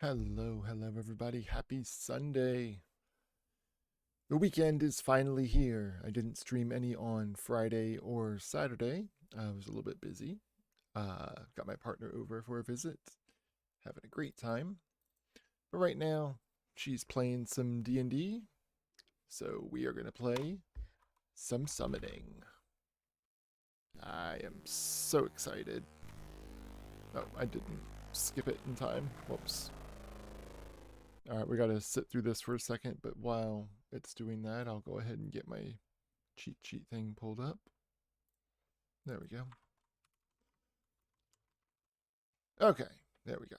Hello everybody. Happy Sunday. The weekend is finally here. I didn't stream any on Friday or Saturday. I was a little bit busy. Got my partner over for a visit. Having a great time. But right now, she's playing some D&D. So we are going to play some summoning. I am so excited. Oh, I didn't skip it in time. Whoops. Alright, we gotta sit through this for a second, but while it's doing that, I'll go ahead and get my cheat sheet thing pulled up. There we go. Okay, there we go.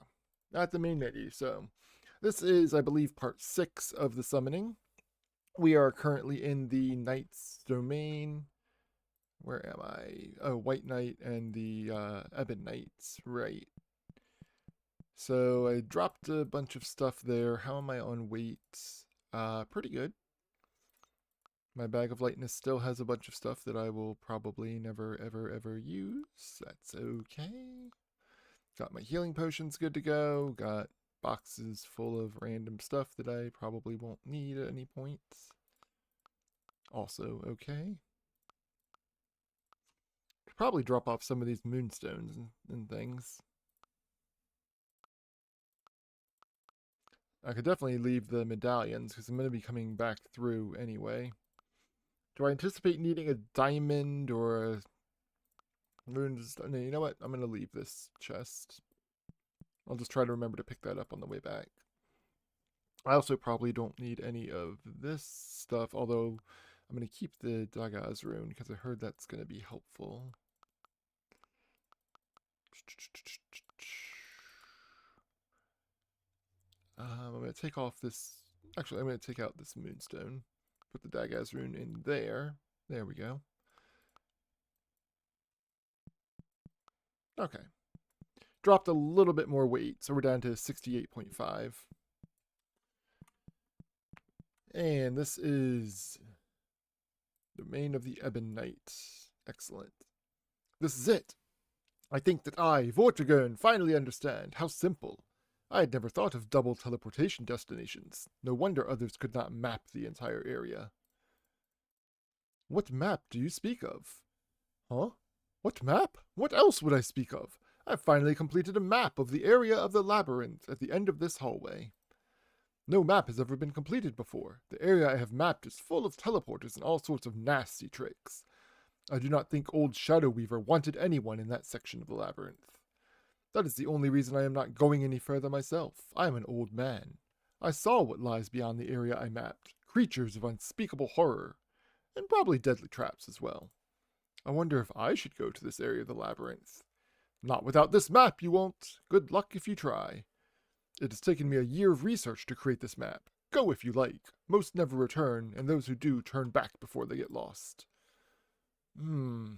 At the main menu. So, this is, I believe, part 6 of the summoning. We are currently in the Knight's domain. Where am I? Oh, White Knight and the Ebon Knights. Right. So, I dropped a bunch of stuff there. How am I on weight? Pretty good. My bag of lightness still has a bunch of stuff that I will probably never, ever use. That's okay. Got my healing potions good to go. Got boxes full of random stuff that I probably won't need at any point. Also okay. Could probably drop off some of these moonstones and things. I could definitely leave the medallions because I'm going to be coming back through anyway. Do I anticipate needing a diamond or a moonstone? No, you know what? I'm going to leave this chest. I'll just try to remember to pick that up on the way back. I also probably don't need any of this stuff, although I'm going to keep the Dagaz rune because I heard that's going to be helpful. I'm going to take off this. Actually, I'm going to take out this moonstone. Put the Dagaz rune in there. There we go. Okay. Dropped a little bit more weight, so we're down to 68.5. And this is Domain of the Ebon Knight. Excellent. This is it. I think that I, Vortigern, finally understand how simple. I had never thought of double teleportation destinations. No wonder others could not map the entire area. What map do you speak of? Huh? What map? What else would I speak of? I've finally completed a map of the area of the labyrinth at the end of this hallway. No map has ever been completed before. The area I have mapped is full of teleporters and all sorts of nasty tricks. I do not think old Shadow Weaver wanted anyone in that section of the labyrinth. That is the only reason I am not going any further myself. I am an old man. I saw what lies beyond the area I mapped. Creatures of unspeakable horror. And probably deadly traps as well. I wonder if I should go to this area of the labyrinth. Not without this map, you won't. Good luck if you try. It has taken me a year of research to create this map. Go if you like. Most never return, and those who do turn back before they get lost. The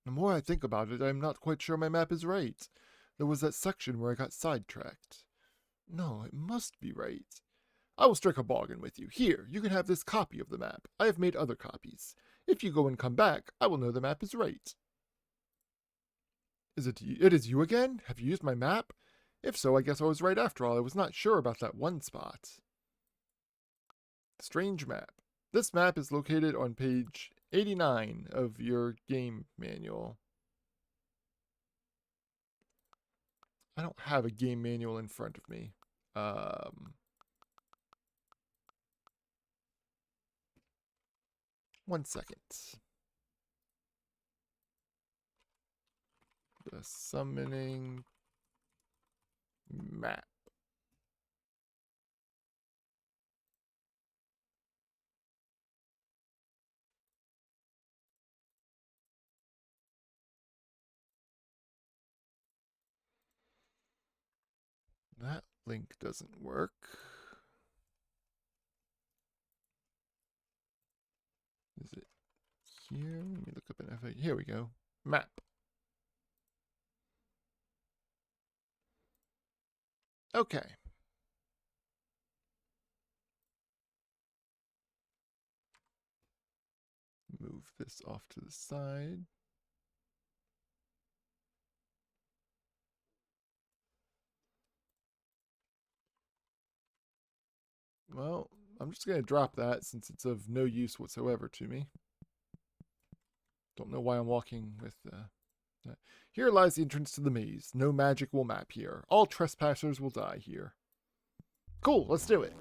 more I think about it, I am not quite sure my map is right. There was that section where I got sidetracked. No, it must be right. I will strike a bargain with you. Here, you can have this copy of the map. I have made other copies. If you go and come back, I will know the map is right. It is you again? Have you used my map? If so, I guess I was right after all. I was not sure about that one spot. Strange map. This map is located on page 89 of your game manual. I don't have a game manual in front of me. One second. The summoning map. That link doesn't work. Is it here? Let me look up an FA. Here we go. Map. Okay. Move this off to the side. Well, I'm just going to drop that since it's of no use whatsoever to me. Don't know why I'm walking with that. Here lies the entrance to the maze. No magic will map here. All trespassers will die here. Cool, let's do it.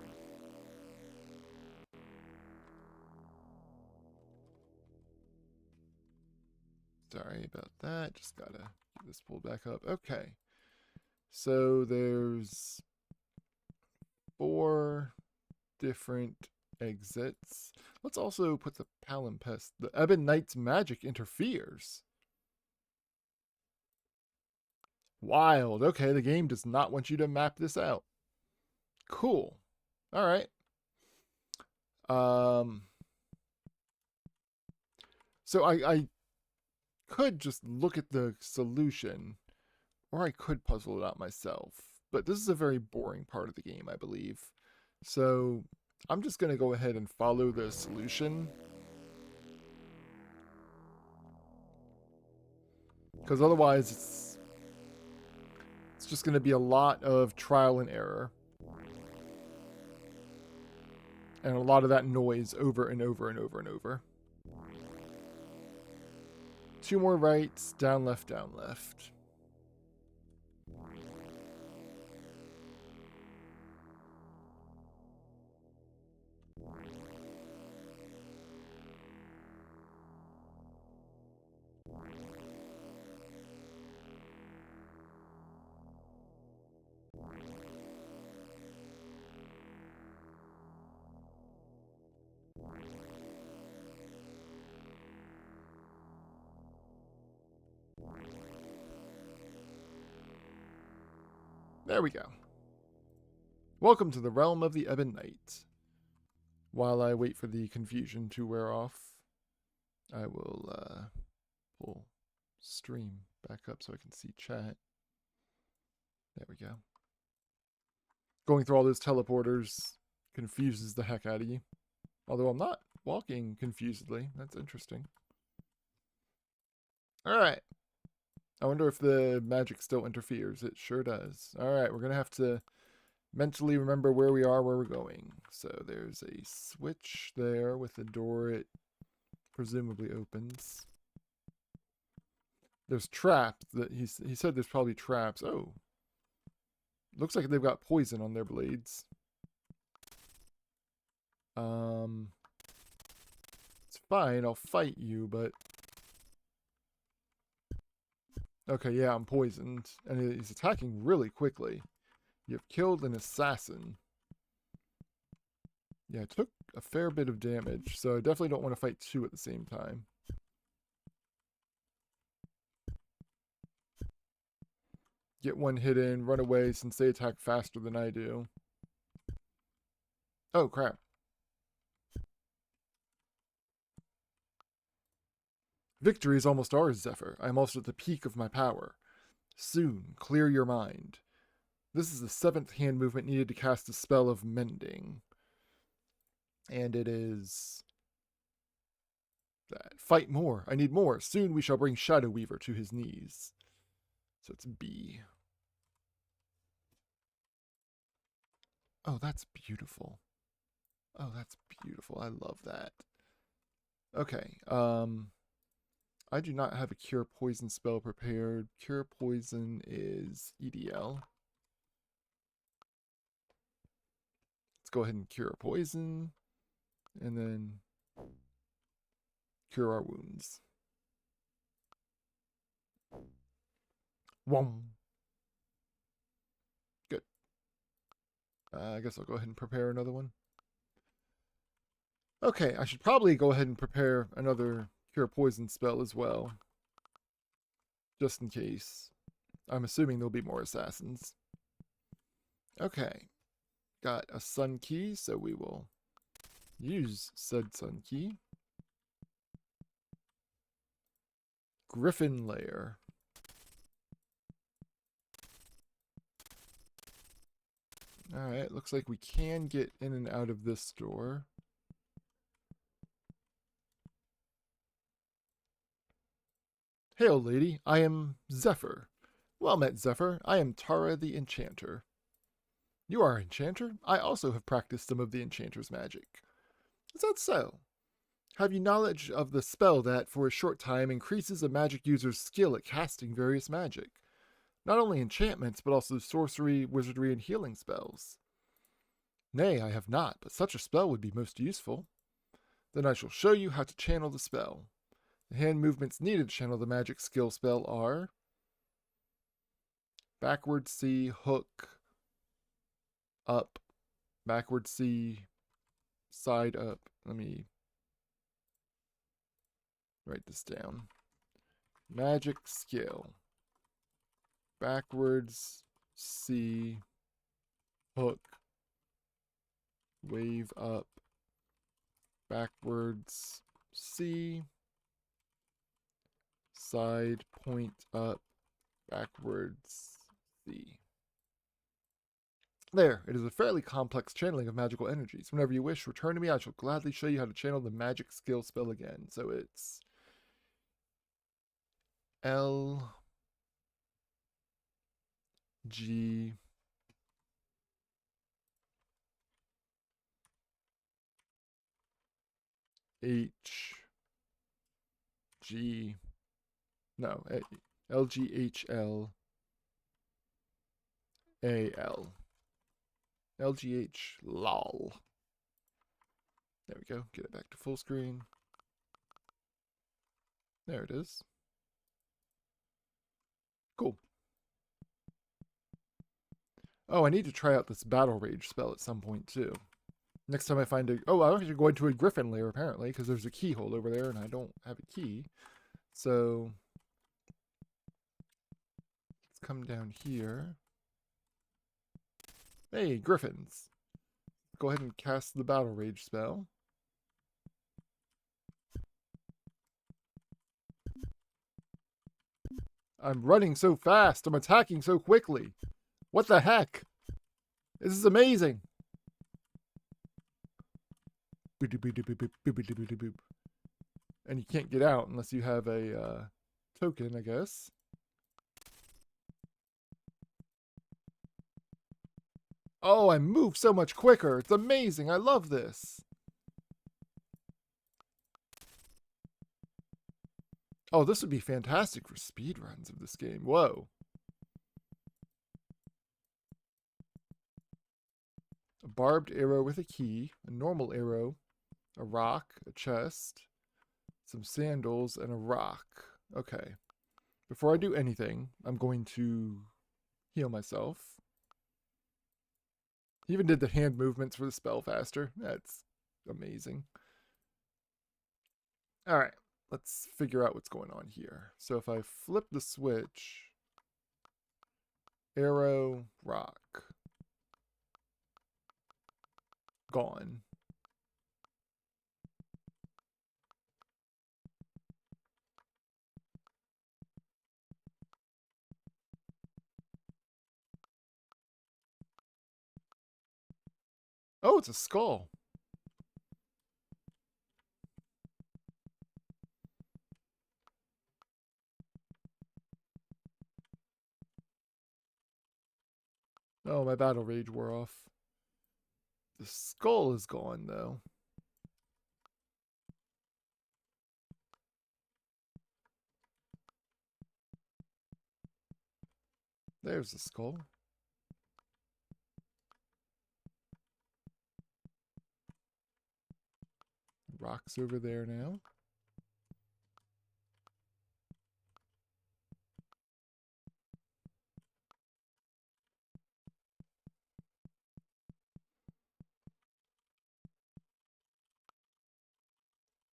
Sorry about that. Just gotta get this pulled back up. Okay. So there's 4 different exits. Let's also put the palimpsest. The Ebon Knight's magic interferes. Wild. Okay, the game does not want you to map this out. Cool. All right. So I could just look at the solution, or I could puzzle it out myself. But this is a very boring part of the game, I believe. So I'm just going to go ahead and follow the solution. Because otherwise it's just going to be a lot of trial and error. And a lot of that noise over and over and over and over. 2 more rights, down, left, down, left. There we go. Welcome to the realm of the Ebon Knight. While I wait for the confusion to wear off, I will pull stream back up so I can see chat. There we go. Going through all those teleporters confuses the heck out of you. Although I'm not walking confusedly. That's interesting. Alright. I wonder if the magic still interferes. It sure does. Alright, we're going to have to mentally remember where we are, where we're going. So there's a switch there with the door it presumably opens. There's traps. He said there's probably traps. Oh. Looks like they've got poison on their blades. It's fine. I'll fight you, but... Okay, yeah, I'm poisoned. And he's attacking really quickly. You've killed an assassin. Yeah, I took a fair bit of damage, so I definitely don't want to fight 2 at the same time. Get 1 hit in, run away since they attack faster than I do. Oh, crap. Victory is almost ours, Zephyr. I am also at the peak of my power. Soon, clear your mind. This is the 7th hand movement needed to cast a spell of mending. And it is... that. Fight more. I need more. Soon we shall bring Shadow Weaver to his knees. So it's B. Oh, that's beautiful. Oh, that's beautiful. I love that. Okay. I do not have a Cure Poison spell prepared. Cure Poison is EDL. Let's go ahead and Cure Poison. And then cure our wounds. Whom. Good. I guess I'll go ahead and prepare another one. Okay, I should probably go ahead and prepare another Cure Poison spell as well. Just in case. I'm assuming there'll be more assassins. Okay. Got a Sun Key, so we will use said Sun Key. Griffin Lair. Alright, looks like we can get in and out of this door. Hail, lady, I am Zephyr. Well met, Zephyr. I am Tara the Enchanter. You are an enchanter? I also have practiced some of the enchanter's magic. Is that so? Have you knowledge of the spell that, for a short time, increases a magic user's skill at casting various magic? Not only enchantments, but also sorcery, wizardry, and healing spells. Nay, I have not, but such a spell would be most useful. Then I shall show you how to channel the spell. The hand movements needed to channel the magic skill spell are backward C, hook, up, backward C, side up. Let me write this down. Magic skill. Backwards C, hook, wave up, backwards C, side point up, backwards C. There, it is a fairly complex channeling of magical energies. Whenever you wish, return to me. I shall gladly show you how to channel the magic skill spell again. So it's L, G, H, G, no, L, G, H, L, A, L. LGH, lol. There we go. Get it back to full screen. There it is. Cool. Oh, I need to try out this Battle Rage spell at some point, too. Next time I find a... Oh, I'm actually going to a Griffin lair, apparently, because there's a keyhole over there, and I don't have a key. So... let's come down here. Hey, Griffins. Go ahead and cast the Battle Rage spell. I'm running so fast. I'm attacking so quickly. What the heck? This is amazing. And you can't get out unless you have a token, I guess. Oh, I move so much quicker. It's amazing. I love this. Oh, this would be fantastic for speedruns of this game. Whoa. A barbed arrow with a key, a normal arrow, a rock, a chest, some sandals, and a rock. Okay. Before I do anything, I'm going to heal myself. He even did the hand movements for the spell faster. That's amazing. All right. Let's figure out what's going on here. So if I flip the switch, arrow, rock, gone. Oh, it's a skull. Oh, my battle rage wore off. The skull is gone, though. There's the skull. Rock's over there now.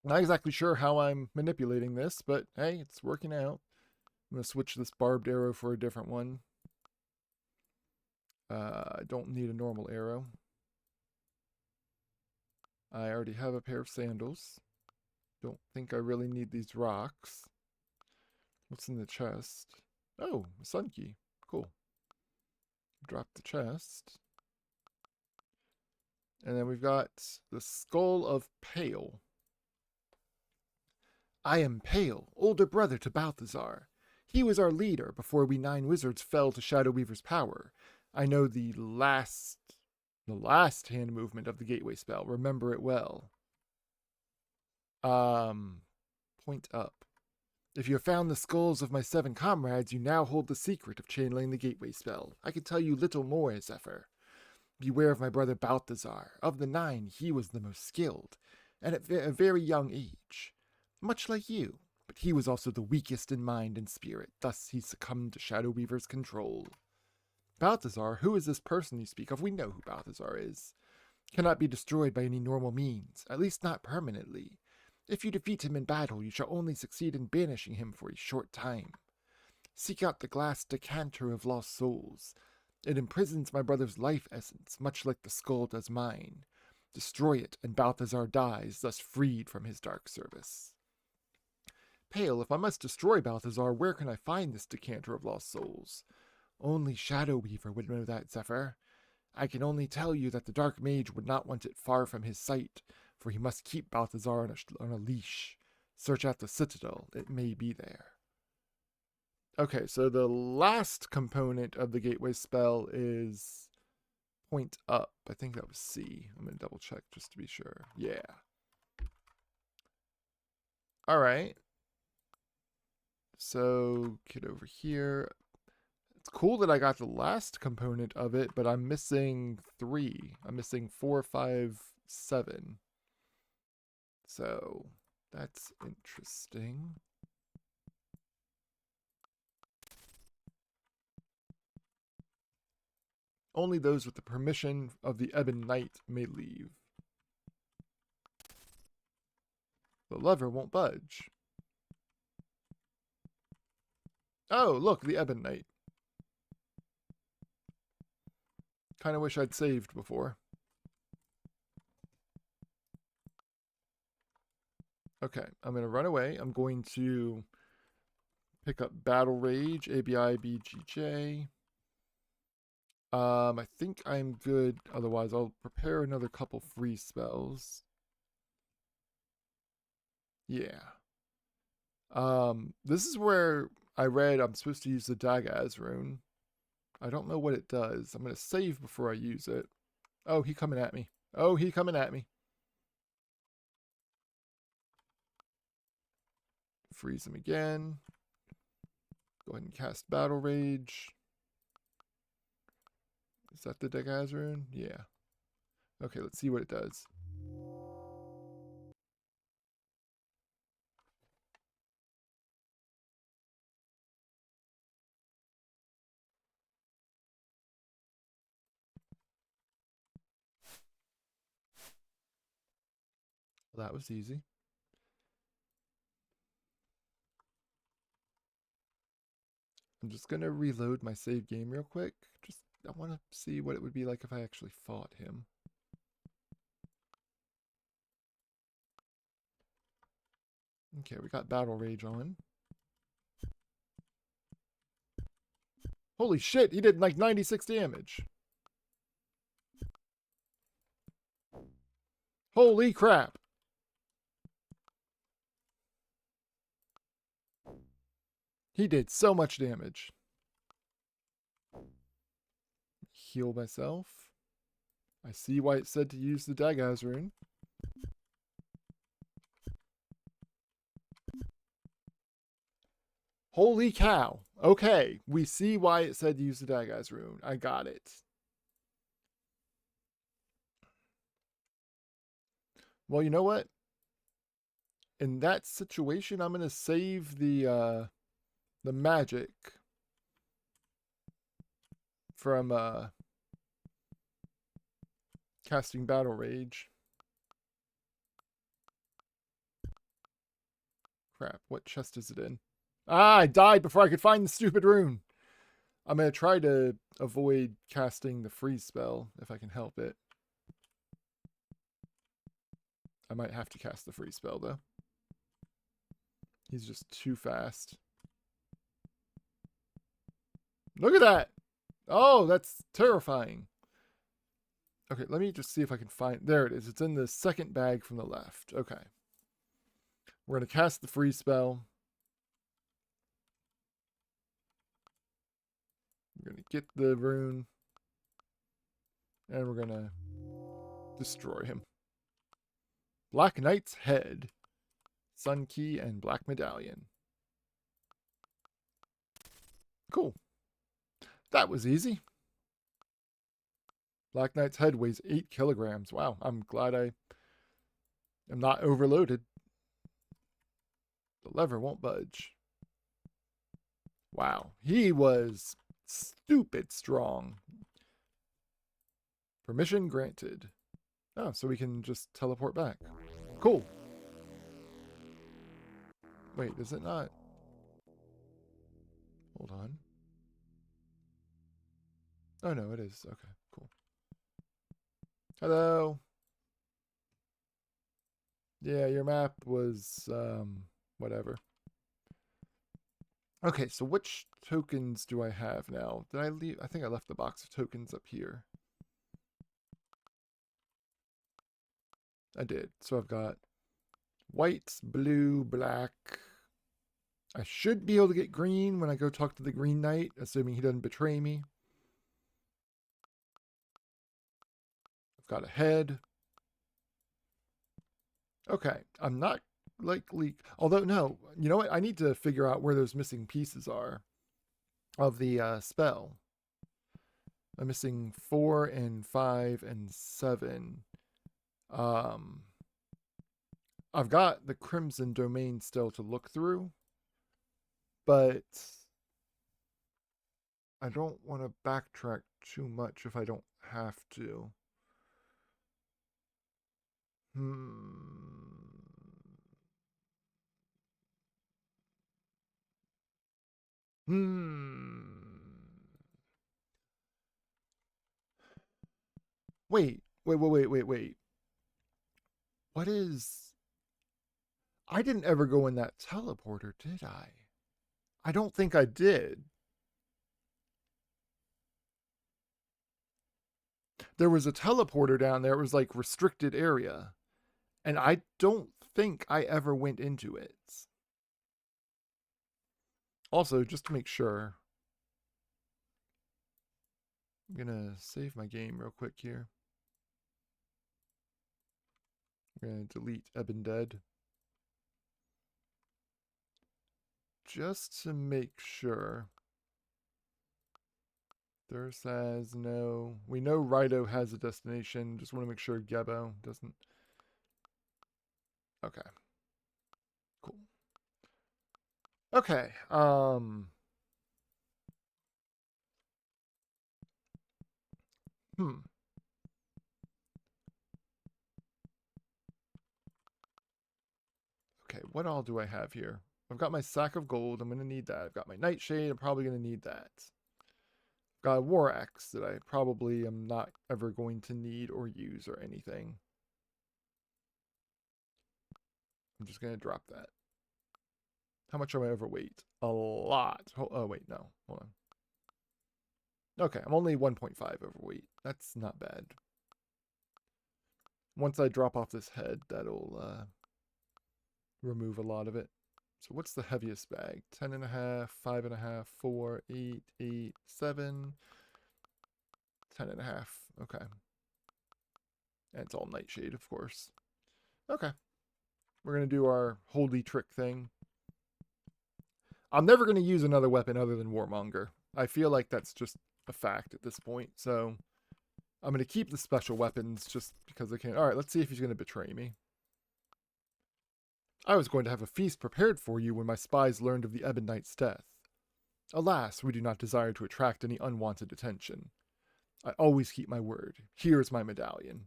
Not exactly sure how I'm manipulating this, but hey, it's working out. I'm going to switch this barbed arrow for a different one. I don't need a normal arrow. I already have a pair of sandals. Don't think I really need these rocks. What's in the chest? Oh, a sun key. Cool. Drop the chest. And then we've got the Skull of Pale. I am Pale, older brother to Balthazar. He was our leader before we 9 wizards fell to Shadow Weaver's power. I know the last The last hand movement of the gateway spell. Remember it well. Point up. If you have found the skulls of my 7 comrades, you now hold the secret of channeling the gateway spell. I can tell you little more, Zephyr. Beware of my brother Balthazar. Of the 9, he was the most skilled, and at a very young age. Much like you, but he was also the weakest in mind and spirit, thus he succumbed to Shadow Weaver's control. Balthazar, who is this person you speak of? We know who Balthazar is. Cannot be destroyed by any normal means, at least not permanently. If you defeat him in battle, you shall only succeed in banishing him for a short time. Seek out the glass decanter of lost souls. It imprisons my brother's life essence, much like the skull does mine. Destroy it, and Balthazar dies, thus freed from his dark service. Pale, if I must destroy Balthazar, where can I find this decanter of lost souls? Only Shadow Weaver would know that, Zephyr. I can only tell you that the Dark Mage would not want it far from his sight, for he must keep Balthazar on a leash. Search out the Citadel, it may be there. Okay, so the last component of the gateway spell is point up. I think that was C. I'm going to double check just to be sure. Yeah. All right. So get over here. It's cool that I got the last component of it, but I'm missing 3. I'm missing 4, 5, 7. So that's interesting. Only those with the permission of the Ebon Knight may leave. The lever won't budge. Oh, look, the Ebon Knight. Kind of wish I'd saved before. Okay, I'm going to run away. I'm going to pick up Battle Rage, ABIBGJ. I think I'm good. Otherwise, I'll prepare another couple free spells. Yeah. This is where I read I'm supposed to use the Dagaz rune. I don't know what it does. I'm going to save before I use it. Oh, he coming at me. Oh, he coming at me. Freeze him again. Go ahead and cast Battle Rage. Is that the Dagaz rune? Yeah. Okay, let's see what it does. Well, that was easy. I'm just going to reload my save game real quick. I want to see what it would be like if I actually fought him. Okay, we got Battle Rage on. Holy shit, he did like 96 damage. Holy crap. He did so much damage. Heal myself. I see why it said to use the Dagaz rune. Holy cow. Okay, we see why it said to use the Dagaz rune. I got it. Well, you know what? In that situation, I'm going to save the magic from casting Battle Rage. Crap, what chest is it in? Ah, I died before I could find the stupid rune. I'm going to try to avoid casting the freeze spell if I can help it. I might have to cast the freeze spell, though. He's just too fast. Look at that! Oh, that's terrifying. Okay, let me just see if I can find... There it is. It's in the second bag from the left. Okay. We're going to cast the freeze spell. We're going to get the rune. And we're gonna destroy him. Black Knight's head. Sun Key and Black Medallion. Cool. That was easy. Black Knight's head weighs 8 kilograms. Wow, I'm glad I am not overloaded. The lever won't budge. Wow, he was stupid strong. Permission granted. Oh, so we can just teleport back. Cool. Wait, is it not? Hold on. Oh, no, it is. Okay, cool. Hello. Yeah, your map was, whatever. Okay, so which tokens do I have now? Did I leave? I think I left the box of tokens up here. I did. So I've got white, blue, black. I should be able to get green when I go talk to the Green Knight, assuming he doesn't betray me. I've got a head. Okay, I'm not likely... Although, no, you know what? I need to figure out where those missing pieces are of the spell. I'm missing 4 and 5 and 7. I've got the Crimson Domain still to look through, but I don't want to backtrack too much if I don't have to. Wait. What is... I didn't ever go in that teleporter, did I? I don't think I did. There was a teleporter down there. It was like restricted area. And I don't think I ever went into it. Also, just to make sure, I'm gonna save my game real quick here. I'm gonna delete Ebon Dead. Just to make sure. There says no. We know Rido has a destination. Just want to make sure Gebo doesn't. Okay. Cool. Okay. Okay, what all do I have here? I've got my sack of gold. I'm going to need that. I've got my nightshade. I'm probably going to need that. I've got a war axe that I probably am not ever going to need or use or anything. I'm just going to drop that. How much am I overweight? A lot. Oh, wait, no. Hold on. Okay, I'm only 1.5 overweight. That's not bad. Once I drop off this head, that'll remove a lot of it. So what's the heaviest bag? 10.5, 5.5, 4, 8, 8, 7, 10.5. Okay. And it's all nightshade, of course. Okay. We're going to do our holy trick thing. I'm never going to use another weapon other than Warmonger. I feel like that's just a fact at this point. So I'm going to keep the special weapons just because I can. All right, let's see if he's going to betray me. I was going to have a feast prepared for you when my spies learned of the Ebon Knight's death. Alas, we do not desire to attract any unwanted attention. I always keep my word. Here is my medallion.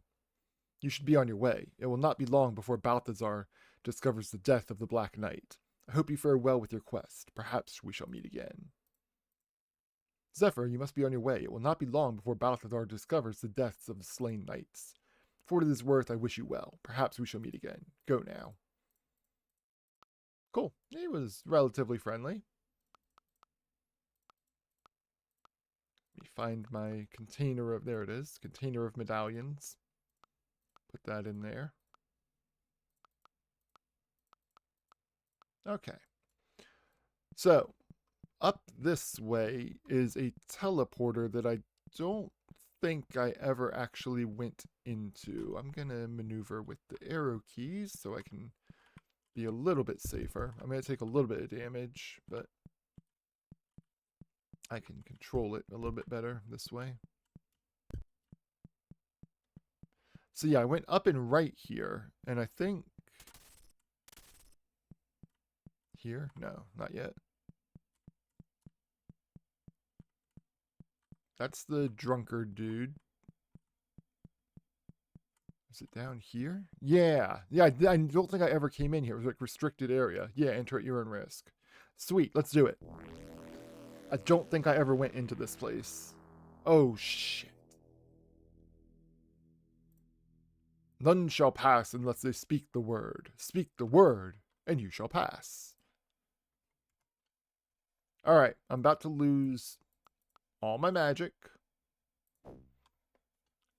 You should be on your way. It will not be long before Balthazar discovers the death of the Black Knight. I hope you fare well with your quest. Perhaps we shall meet again. Zephyr, you must be on your way. It will not be long before Balthazar discovers the deaths of the slain knights. For what it is worth, I wish you well. Perhaps we shall meet again. Go now. Cool. He was relatively friendly. Let me find my container of... There it is. Container of medallions. Put that in there. Okay. So, up this way is a teleporter that I don't think I ever actually went into. I'm going to maneuver with the arrow keys so I can be a little bit safer. I'm going to take a little bit of damage, but I can control it a little bit better this way. So yeah, I went up and right here, and I think... Here? No, not yet. That's the drunkard dude. Is it down here? Yeah. Yeah, I don't think I ever came in here. It was like restricted area. Yeah, enter at your own risk. Sweet, let's do it. I don't think I ever went into this place. Oh, shit. None shall pass unless they speak the word. Speak the word, and you shall pass. Alright, I'm about to lose all my magic.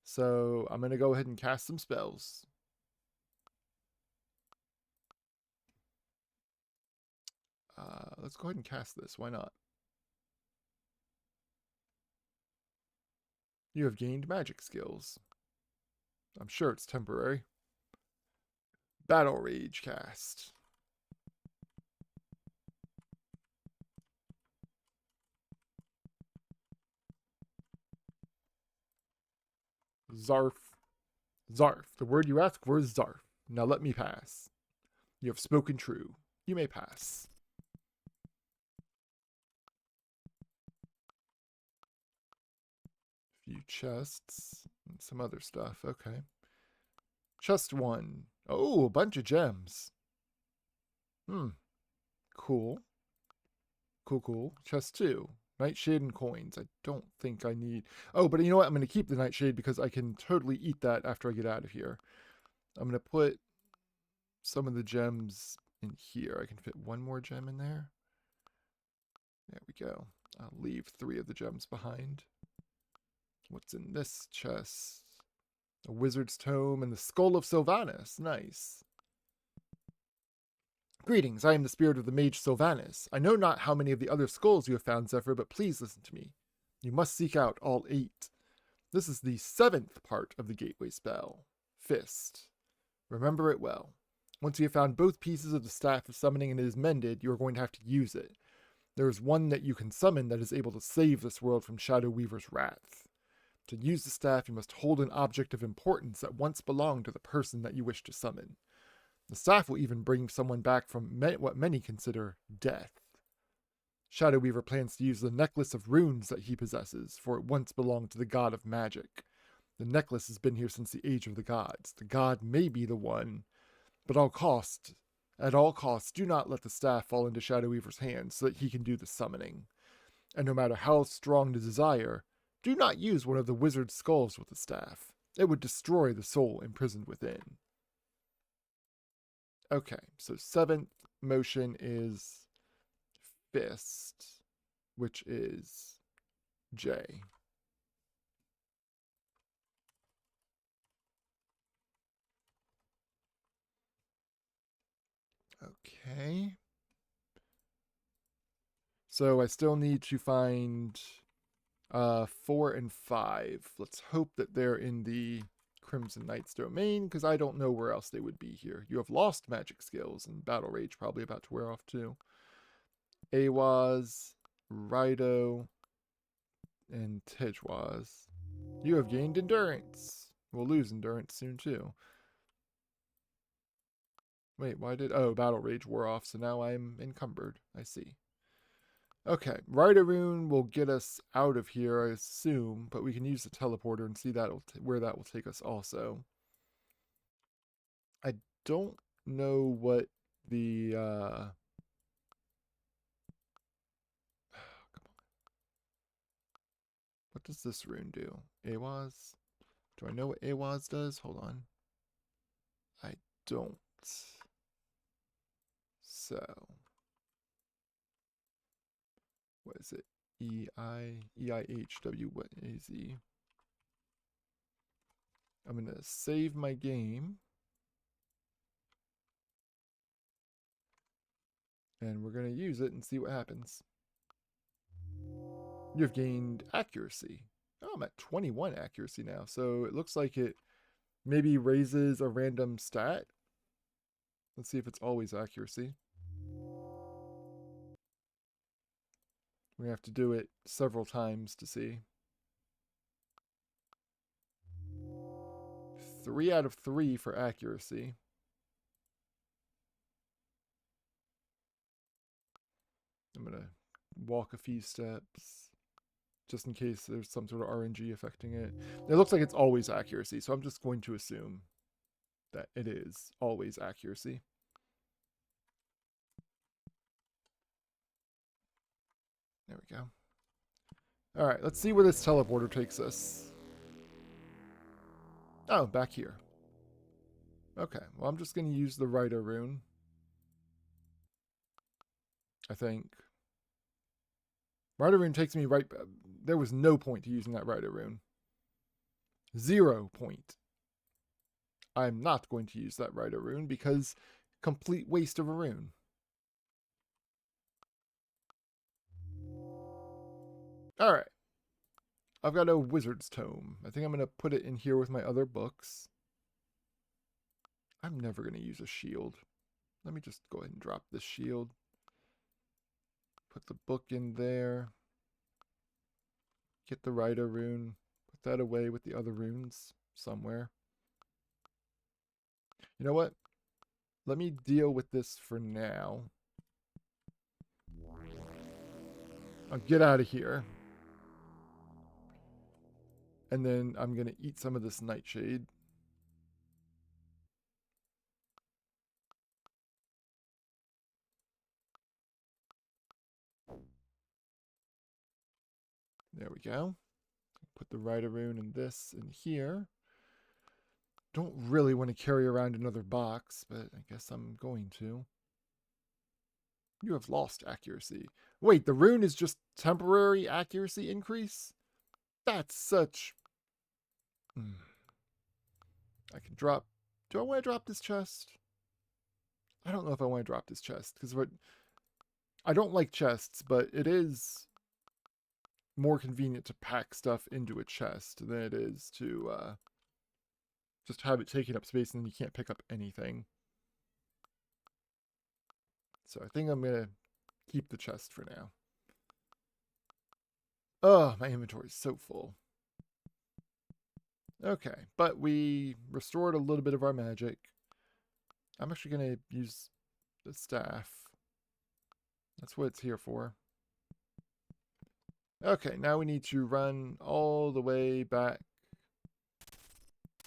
So I'm going to go ahead and cast some spells. Let's go ahead and cast this. Why not? You have gained magic skills. I'm sure it's temporary. Battle Rage cast. Zarf. Zarf. The word you ask for is Zarf. Now let me pass. You have spoken true. You may pass. A few chests and some other stuff. Okay. Chest 1. Oh, a bunch of gems. Cool. Cool. Chest 2. Nightshade and coins. I don't think I need... Oh, but you know what? I'm going to keep the nightshade because I can totally eat that after I get out of here. I'm going to put some of the gems in here. I can fit one more gem in there. There we go. I'll leave 3 of the gems behind. What's in this chest? A wizard's tome and the skull of Sylvanus. Nice. Greetings, I am the spirit of the mage Sylvanus. I know not how many of the other skulls you have found, Zephyr, but please listen to me. You must seek out all 8. This is the 7th part of the gateway spell. Fist. Remember it well. Once you have found both pieces of the staff of summoning and it is mended, you are going to have to use it. There is one that you can summon that is able to save this world from Shadow Weaver's wrath. To use the staff, you must hold an object of importance that once belonged to the person that you wish to summon. The staff will even bring someone back from what many consider death. Shadow Weaver plans to use the necklace of runes that he possesses, for it once belonged to the god of magic. The necklace has been here since the age of the gods. The god may be the one, but at all costs, do not let the staff fall into Shadow Weaver's hands so that he can do the summoning. And no matter how strong the desire, do not use one of the wizard's skulls with the staff. It would destroy the soul imprisoned within. Okay, so 7th motion is Fist, which is J. Okay. So I still need to find 4 and 5. Let's hope that they're in the Crimson Knight's domain, because I don't know where else they would be here. You have lost magic skills, and Battle Rage probably about to wear off too. Awaz, Rido, and Tejwaz. You have gained endurance. We'll lose endurance soon too. Wait, why did... Oh, Battle Rage wore off, so now I'm encumbered. I see. Okay, Riderune will get us out of here, I assume, but we can use the teleporter and see that where that will take us also. I don't know what the... Come on. What does this rune do? Awaz? Do I know what Awaz does? Hold on. I don't. So... What is it? EIHWAZ. I'm going to save my game. And we're going to use it and see what happens. You have gained accuracy. Oh, I'm at 21 accuracy now. So it looks like it maybe raises a random stat. Let's see if it's always accuracy. We have to do it several times to see. 3 out of 3 for accuracy. I'm going to walk a few steps just in case there's some sort of RNG affecting it. It looks like it's always accuracy, so I'm just going to assume that it is always accuracy. There we go. All right, let's see where this teleporter takes us. Oh, back here. Okay, well, I'm just going to use the Rider rune, I think. Rider rune takes me right... There was no point to using that Rider rune. 0 point. I'm not going to use that Rider rune because complete waste of a rune. All right. I've got a Wizard's Tome. I think I'm going to put it in here with my other books. I'm never going to use a shield. Let me just go ahead and drop this shield. Put the book in there. Get the Rider rune. Put that away with the other runes somewhere. You know what? Let me deal with this for now. I'll get out of here. And then I'm going to eat some of this nightshade. There we go. Put the Rider rune in this in here. Don't really want to carry around another box, but I guess I'm going to. You have lost accuracy. Wait, the rune is just temporary accuracy increase? That's such... I can drop... Do I want to drop this chest? I don't know if I want to drop this chest, because I don't like chests, but it is more convenient to pack stuff into a chest than it is to just have it taking up space and you can't pick up anything. So I think I'm going to keep the chest for now. Oh, my inventory is so full. Okay, but we restored a little bit of our magic. I'm actually going to use the staff. That's what it's here for. Okay, now we need to run all the way back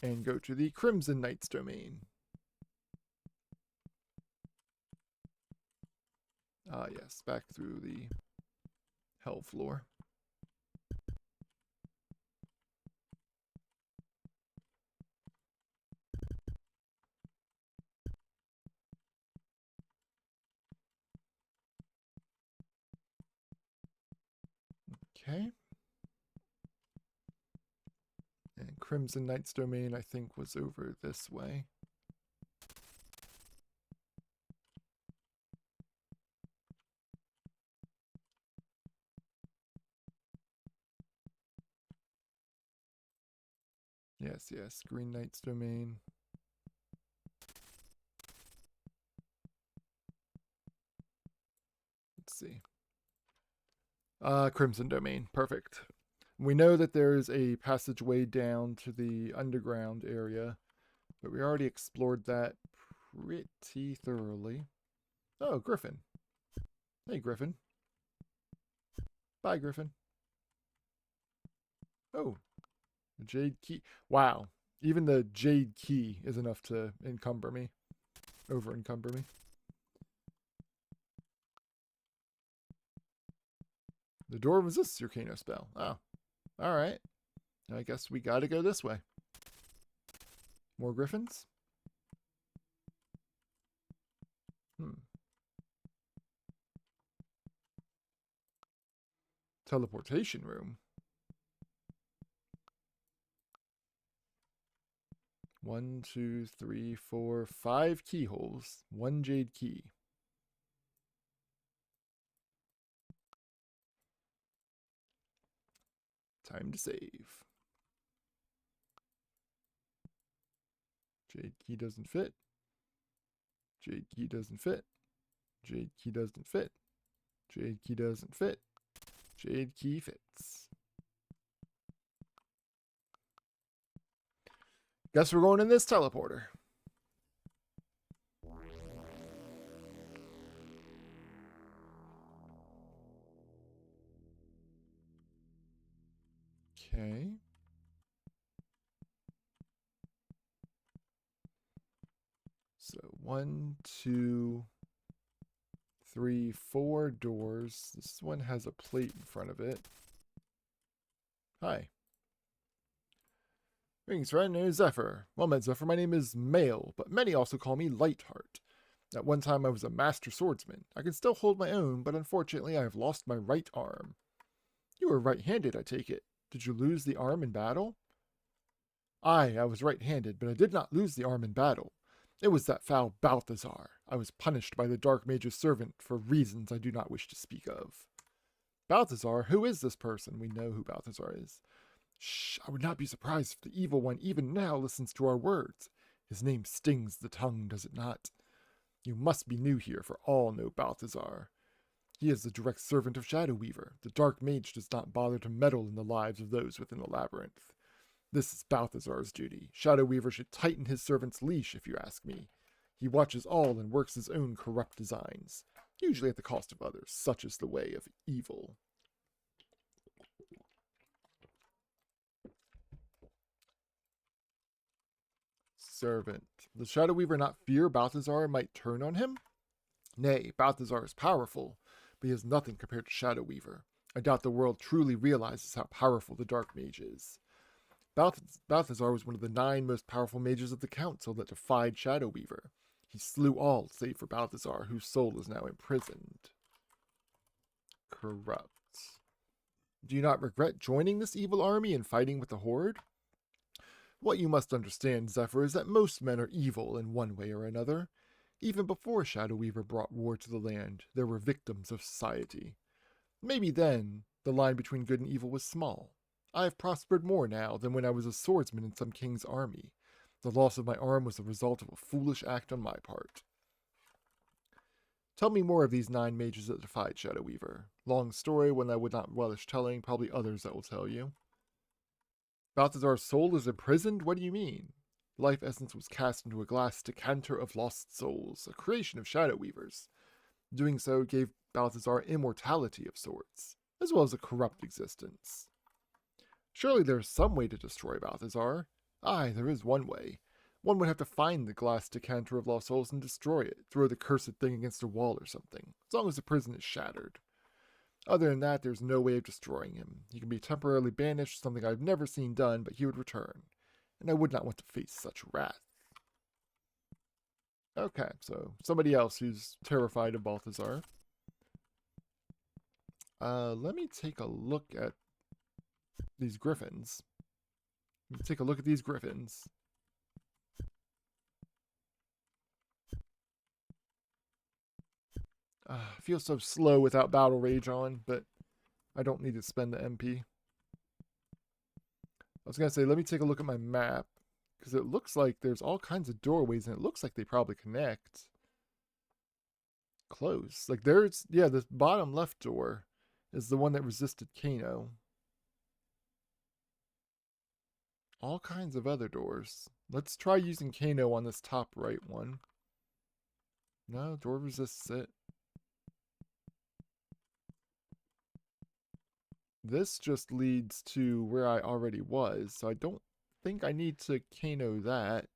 and go to the Crimson Knight's domain. Ah, yes, back through the hell floor. Okay. And Crimson Knight's domain, I think, was over this way. Yes, yes, Green Knight's domain. Let's see. Crimson domain, perfect. We know that there's a passageway down to the underground area, but we already explored that pretty thoroughly. Oh, Griffin. Hey, Griffin. Bye, Griffin. Oh, a jade key. Wow. Even the jade key is enough to encumber me. Over-encumber me. The door resists your Kano spell. Oh. Alright. I guess we gotta go this way. More griffins? Teleportation room. 1, 2, 3, 4, 5 keyholes. 1 jade key. Time to save. Jade key doesn't fit. Jade key doesn't fit. Jade key doesn't fit. Jade key doesn't fit. Jade key fits. Guess we're going in this teleporter. Okay. So 1, 2, 3, 4 doors. This one has a plate in front of it. Hi. Greetings, friend. My name is Zephyr. Well met, Zephyr. My name is Male, but many also call me Lightheart. At one time I was a master swordsman. I can still hold my own, but unfortunately I have lost my right arm. You were right-handed, I take it. Did you lose the arm in battle? Aye, I was right-handed, but I did not lose the arm in battle. It was that foul Balthazar. I was punished by the Dark Mage's servant for reasons I do not wish to speak of. Balthazar? Who is this person? We know who Balthazar is. Shh, I would not be surprised if the evil one even now listens to our words. His name stings the tongue, does it not? You must be new here, for all know Balthazar. He is the direct servant of Shadow Weaver. The Dark Mage does not bother to meddle in the lives of those within the labyrinth. This is Balthazar's duty. Shadow Weaver should tighten his servant's leash, if you ask me. He watches all and works his own corrupt designs, usually at the cost of others. Such is the way of evil. Servant. Does Shadow Weaver not fear Balthazar might turn on him? Nay, Balthazar is powerful, but he is nothing compared to Shadow Weaver. I doubt the world truly realizes how powerful the Dark Mage is. Balthazar was one of the 9 most powerful mages of the Council that defied Shadow Weaver. He slew all save for Balthazar, whose soul is now imprisoned. Corrupt. Do you not regret joining this evil army and fighting with the Horde? What you must understand, Zephyr, is that most men are evil in one way or another. Even before Shadow Weaver brought war to the land, there were victims of society. Maybe then, the line between good and evil was small. I have prospered more now than when I was a swordsman in some king's army. The loss of my arm was the result of a foolish act on my part. Tell me more of these 9 mages that defied Shadow Weaver. Long story, one I would not relish telling, probably others that will tell you. Balthazar's soul is imprisoned? What do you mean? Life essence was cast into a glass decanter of lost souls, a creation of Shadow Weavers. Doing so gave Balthazar immortality of sorts, as well as a corrupt existence. Surely there is some way to destroy Balthazar. Aye, there is one way. One would have to find the glass decanter of lost souls and destroy it, throw the cursed thing against a wall or something, as long as the prison is shattered. Other than that, there's no way of destroying him. He can be temporarily banished, something I've never seen done, but he would return. And I would not want to face such wrath. Okay, so somebody else who's terrified of Balthazar. Let me take a look at these griffins. Take a look at these griffins. I feel so slow without Battle Rage on, but I don't need to spend the MP. I was going to say, let me take a look at my map, because it looks like there's all kinds of doorways, and it looks like they probably connect. Close. Like there's, yeah, the bottom left door is the one that resisted Kano. All kinds of other doors. Let's try using Kano on this top right one. No, door resists it. This just leads to where I already was, so I don't think I need to Kano that.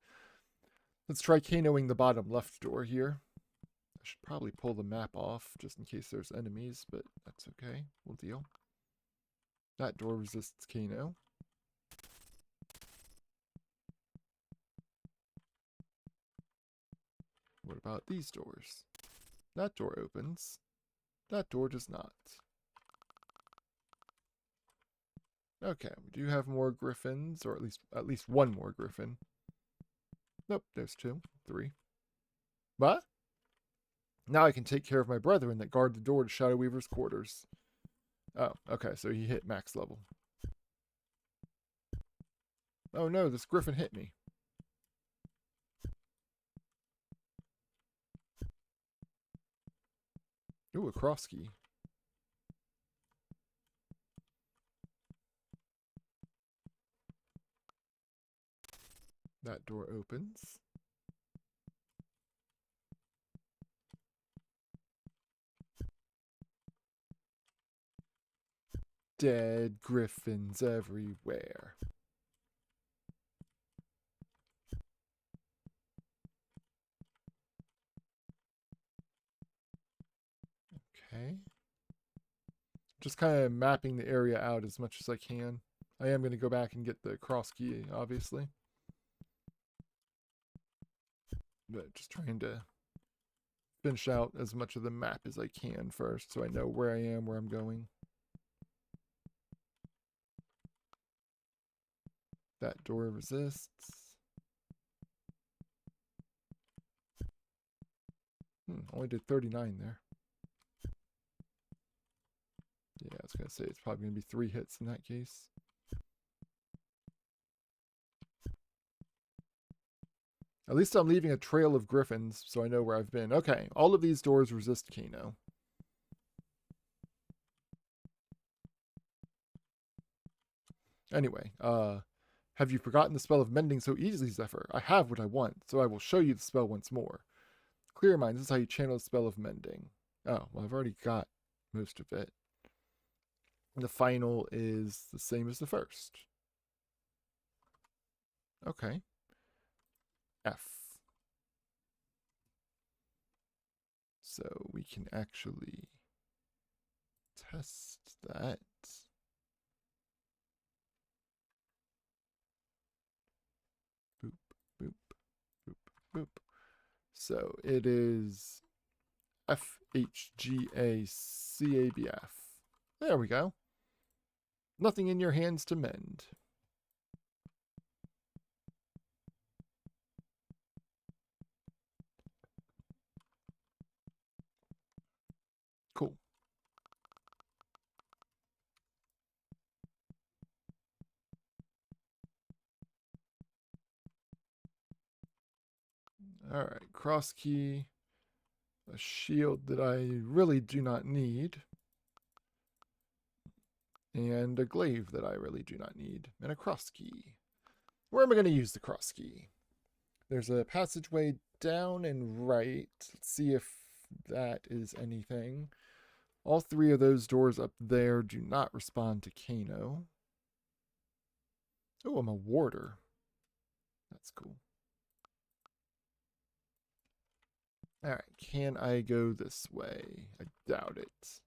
Let's try Kanoing the bottom left door here. I should probably pull the map off just in case there's enemies, but that's okay. We'll deal. That door resists Kano. What about these doors? That door opens. That door does not. Okay, we do have more griffins, or at least one more griffin. Nope, there's 2, 3. What? Now I can take care of my brethren that guard the door to Shadow Weaver's quarters. Oh, okay, so he hit max level. Oh no, this griffin hit me. Ooh, a cross key. That door opens. Dead griffins everywhere. Okay. Just kind of mapping the area out as much as I can. I am going to go back and get the cross key, obviously. But just trying to finish out as much of the map as I can first so I know where I am, where I'm going. That door resists. Only did 39 there. Yeah, I was going to say it's probably going to be 3 hits in that case. At least I'm leaving a trail of griffins so I know where I've been. Okay, all of these doors resist Kano. Anyway, have you forgotten the spell of mending so easily, Zephyr? I have what I want, so I will show you the spell once more. Clear your mind, this is how you channel the spell of mending. Oh, well, I've already got most of it. The final is the same as the first. Okay. F. So we can actually test that. Boop, boop, boop, boop. So it is FHGACABF. There we go. Nothing in your hands to mend. Cool. Alright, cross key. A shield that I really do not need. And a glaive that I really do not need. And a cross key. Where am I going to use the cross key? There's a passageway down and right. Let's see if that is anything. All 3 of those doors up there do not respond to Kano. Oh, I'm a warder. That's cool. Alright, can I go this way? I doubt it.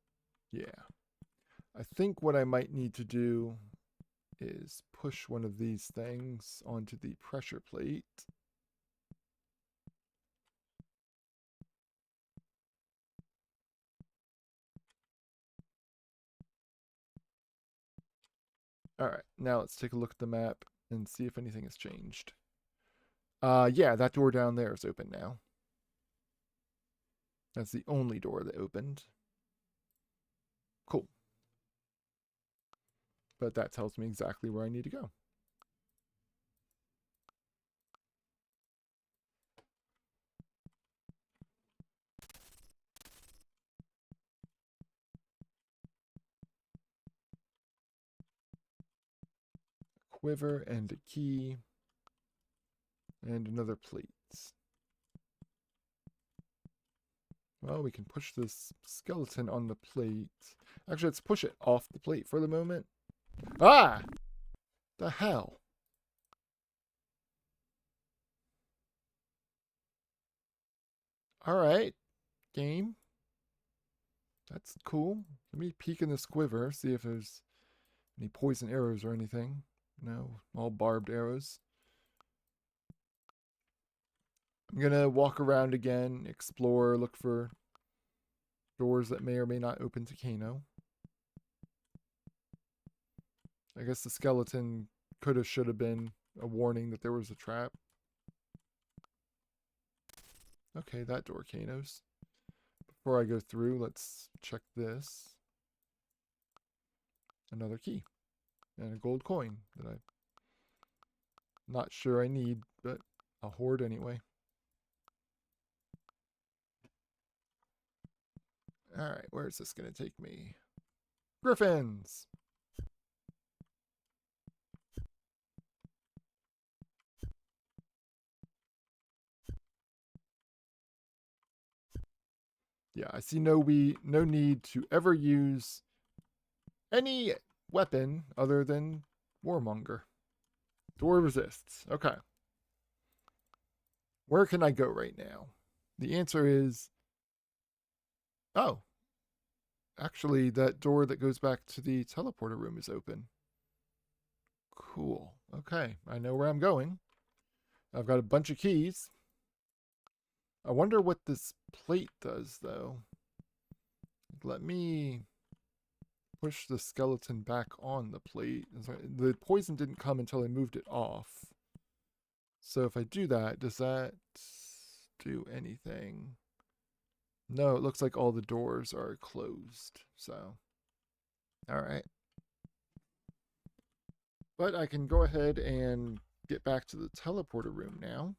Yeah. I think what I might need to do is push one of these things onto the pressure plate. Alright, now let's take a look at the map and see if anything has changed. Yeah, that door down there is open now. That's the only door that opened. Cool. But that tells me exactly where I need to go. Quiver and a key. And another plate. Well, we can push this skeleton on the plate. Actually, let's push it off the plate for the moment. Ah! The hell? Alright, game. That's cool. Let me peek in this quiver, see if there's any poison arrows or anything. No, all barbed arrows. I'm gonna walk around again, explore, look for doors that may or may not open to Kano. I guess the skeleton coulda, shoulda been a warning that there was a trap. Okay, that door Kano's. Before I go through, let's check this. Another key. And a gold coin that I Not sure I need, but I'll hoard anyway. Alright, where is this going to take me? Griffins! Yeah, I see no need to ever use any weapon other than Warmonger. Door resists. Okay. Where can I go right now? The answer is... Oh. Actually, that door that goes back to the teleporter room is open. Cool. Okay, I know where I'm going. I've got a bunch of keys. I wonder what this plate does, though. Let me push the skeleton back on the plate. The poison didn't come until I moved it off. So if I do that, does that do anything? No, it looks like all the doors are closed. So, all right. But I can go ahead and get back to the teleporter room now.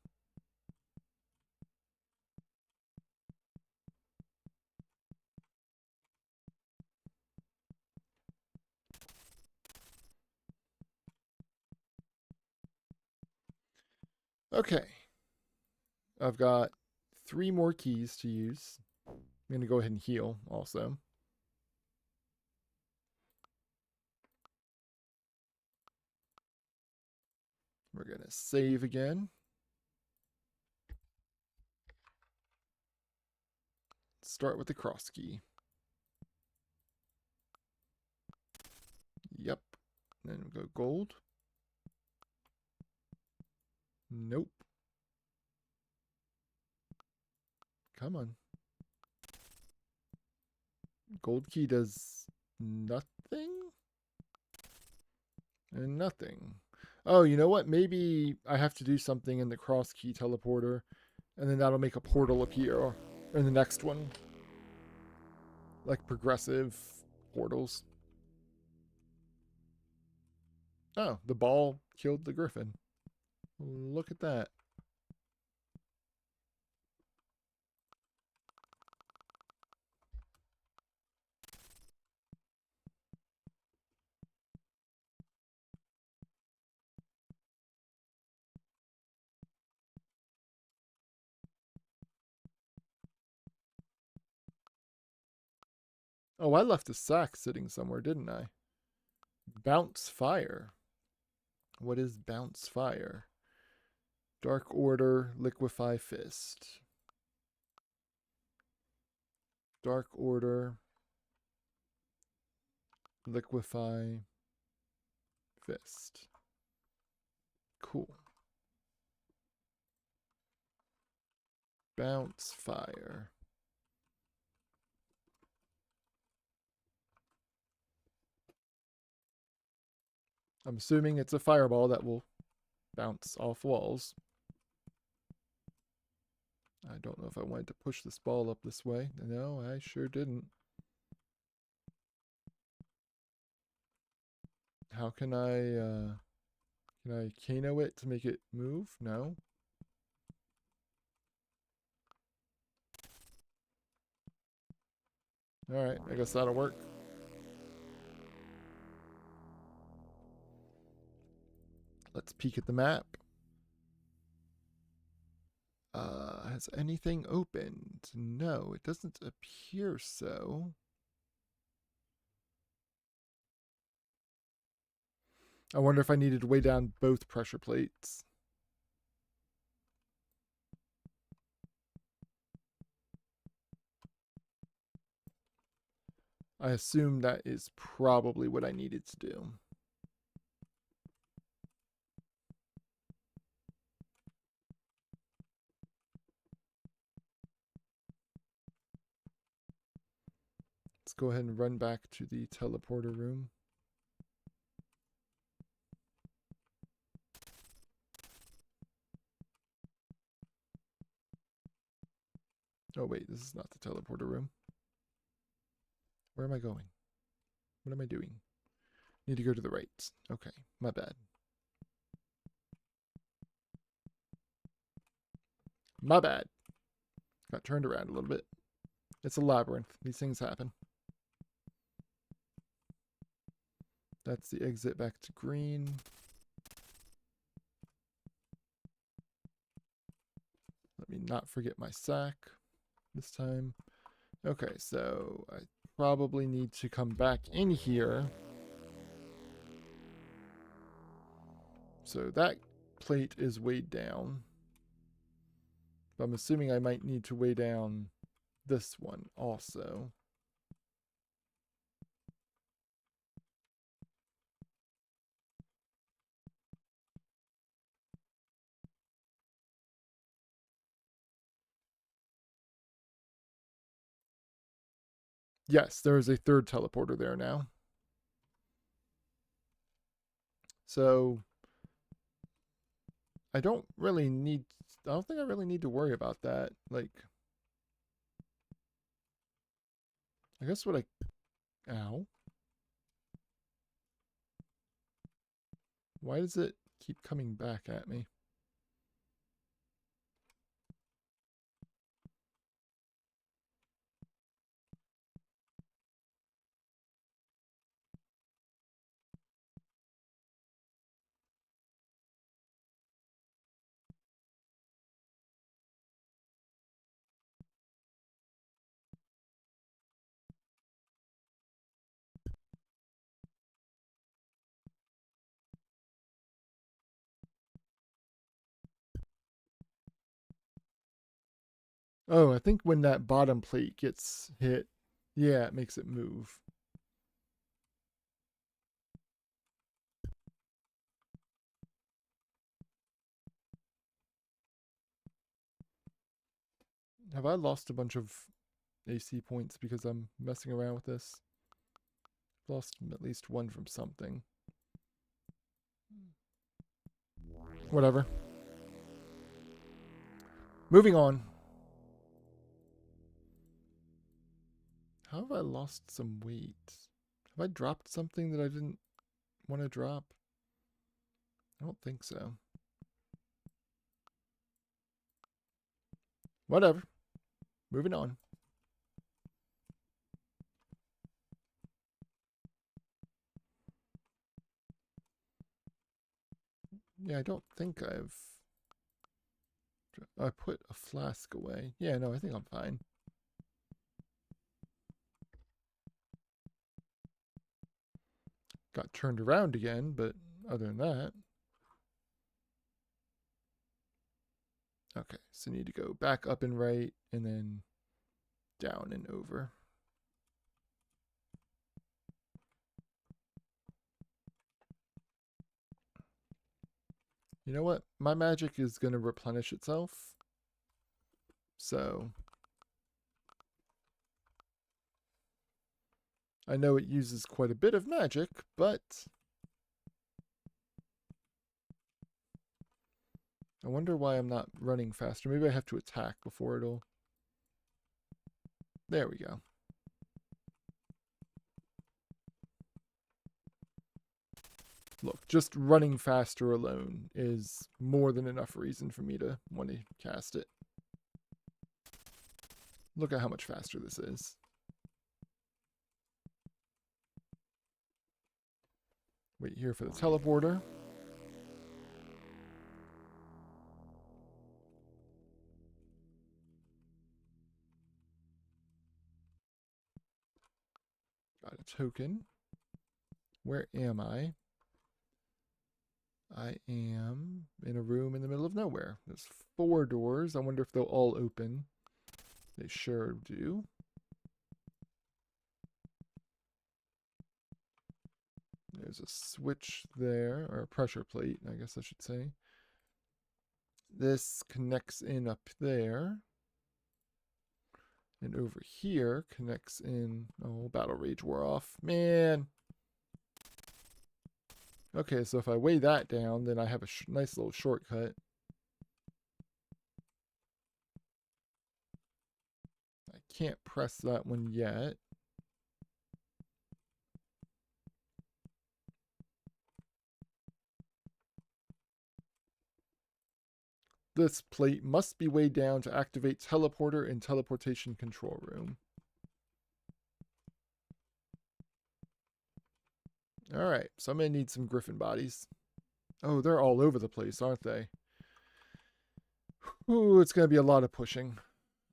Okay. I've got 3 more keys to use. I'm going to go ahead and heal also. We're going to save again. Start with the cross key. Yep. Then we'll go gold. Nope. Come on. Gold key does nothing? And nothing. Oh, you know what? Maybe I have to do something in the cross key teleporter, and then that'll make a portal appear in the next one. Like progressive portals. Oh, the ball killed the griffin. Look at that. Oh, I left a sack sitting somewhere, didn't I? Bounce fire. What is bounce fire? Dark order, liquefy fist. Dark order, liquefy fist. Cool. Bounce fire. I'm assuming it's a fireball that will bounce off walls. I don't know if I wanted to push this ball up this way. No, I sure didn't. How can I Kano it to make it move? No. Alright, I guess that'll work. Let's peek at the map. Has anything opened? No, it doesn't appear so. I wonder if I needed to weigh down both pressure plates. I assume that is probably what I needed to do. Let's go ahead and run back to the teleporter room. Oh wait, this is not the teleporter room. Where am I going? What am I doing? Need to go to the right. Okay, my bad. My bad. Got turned around a little bit. It's a labyrinth. These things happen. That's the exit back to green. Let me not forget my sack this time. Okay, so I probably need to come back in here. So that plate is weighed down. But I'm assuming I might need to weigh down this one also. Yes, there is a third teleporter there now. So I don't think I really need to worry about that. Like, I guess ow. Why does it keep coming back at me? Oh, I think when that bottom plate gets hit, yeah, it makes it move. Have I lost a bunch of AC points because I'm messing around with this? Lost at least one from something. Whatever. Moving on. How have I lost some weight? Have I dropped something that I didn't want to drop? I don't think so. Whatever. Moving on. Yeah, I don't think I put a flask away. Yeah, no, I think I'm fine. Got turned around again, but other than that. Okay, so need to go back up and right, and then down and over. You know what? My magic is going to replenish itself. So I know it uses quite a bit of magic, but I wonder why I'm not running faster. Maybe I have to attack before it'll... There we go. Look, just running faster alone is more than enough reason for me to want to cast it. Look at how much faster this is. Wait here for the teleporter. Got a token. Where am I? I am in a room in the middle of nowhere. There's 4 doors. I wonder if they'll all open. They sure do. There's a switch there, or a pressure plate, I guess I should say. This connects in up there. And over here connects in... Oh, Battle Rage wore off. Man! Okay, so if I weigh that down, then I have a nice little shortcut. I can't press that one yet. This plate must be weighed down to activate teleporter in teleportation control room. Alright, so I'm going to need some griffin bodies. Oh, they're all over the place, aren't they? Ooh, it's going to be a lot of pushing.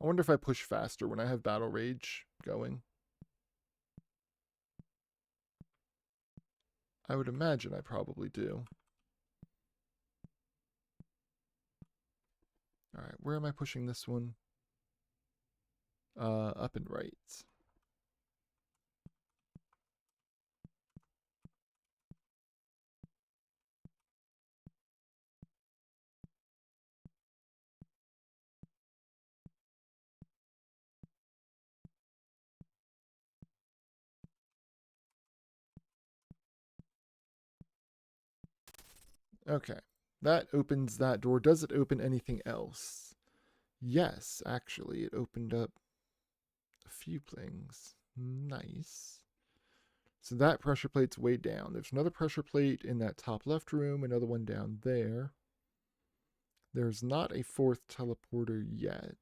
I wonder if I push faster when I have Battle Rage going. I would imagine I probably do. Alright, where am I pushing this one? Up and right. Okay, that opens that door. Does it open anything else? Yes, actually, it opened up a few things. Nice. So that pressure plate's way down. There's another pressure plate in that top left room, another one down there. There's not a fourth teleporter yet.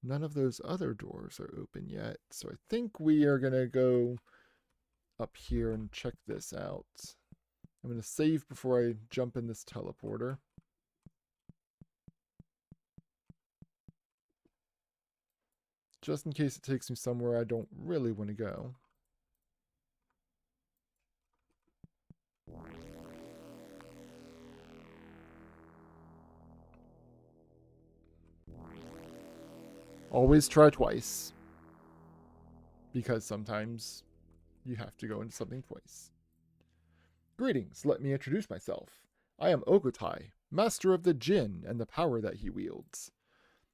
None of those other doors are open yet. So I think we are going to go up here and check this out. I'm going to save before I jump in this teleporter. Just in case it takes me somewhere I don't really want to go. Always try twice. Because sometimes you have to go into something twice. Greetings, let me introduce myself. I am Ogotai, master of the Jinn and the power that he wields.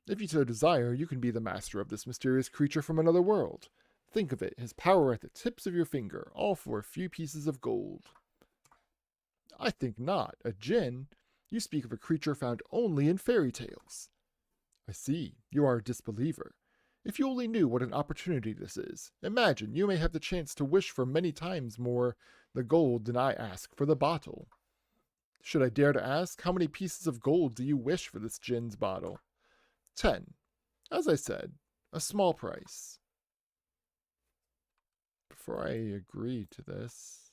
If you so desire, you can be the master of this mysterious creature from another world. Think of it, his power at the tips of your finger, all for a few pieces of gold. I think not. A Jinn? You speak of a creature found only in fairy tales. I see. You are a disbeliever. If you only knew what an opportunity this is, imagine you may have the chance to wish for many times more the gold than I ask for the bottle. Should I dare to ask, how many pieces of gold do you wish for this Jinn's bottle? 10. As I said, a small price. Before I agree to this,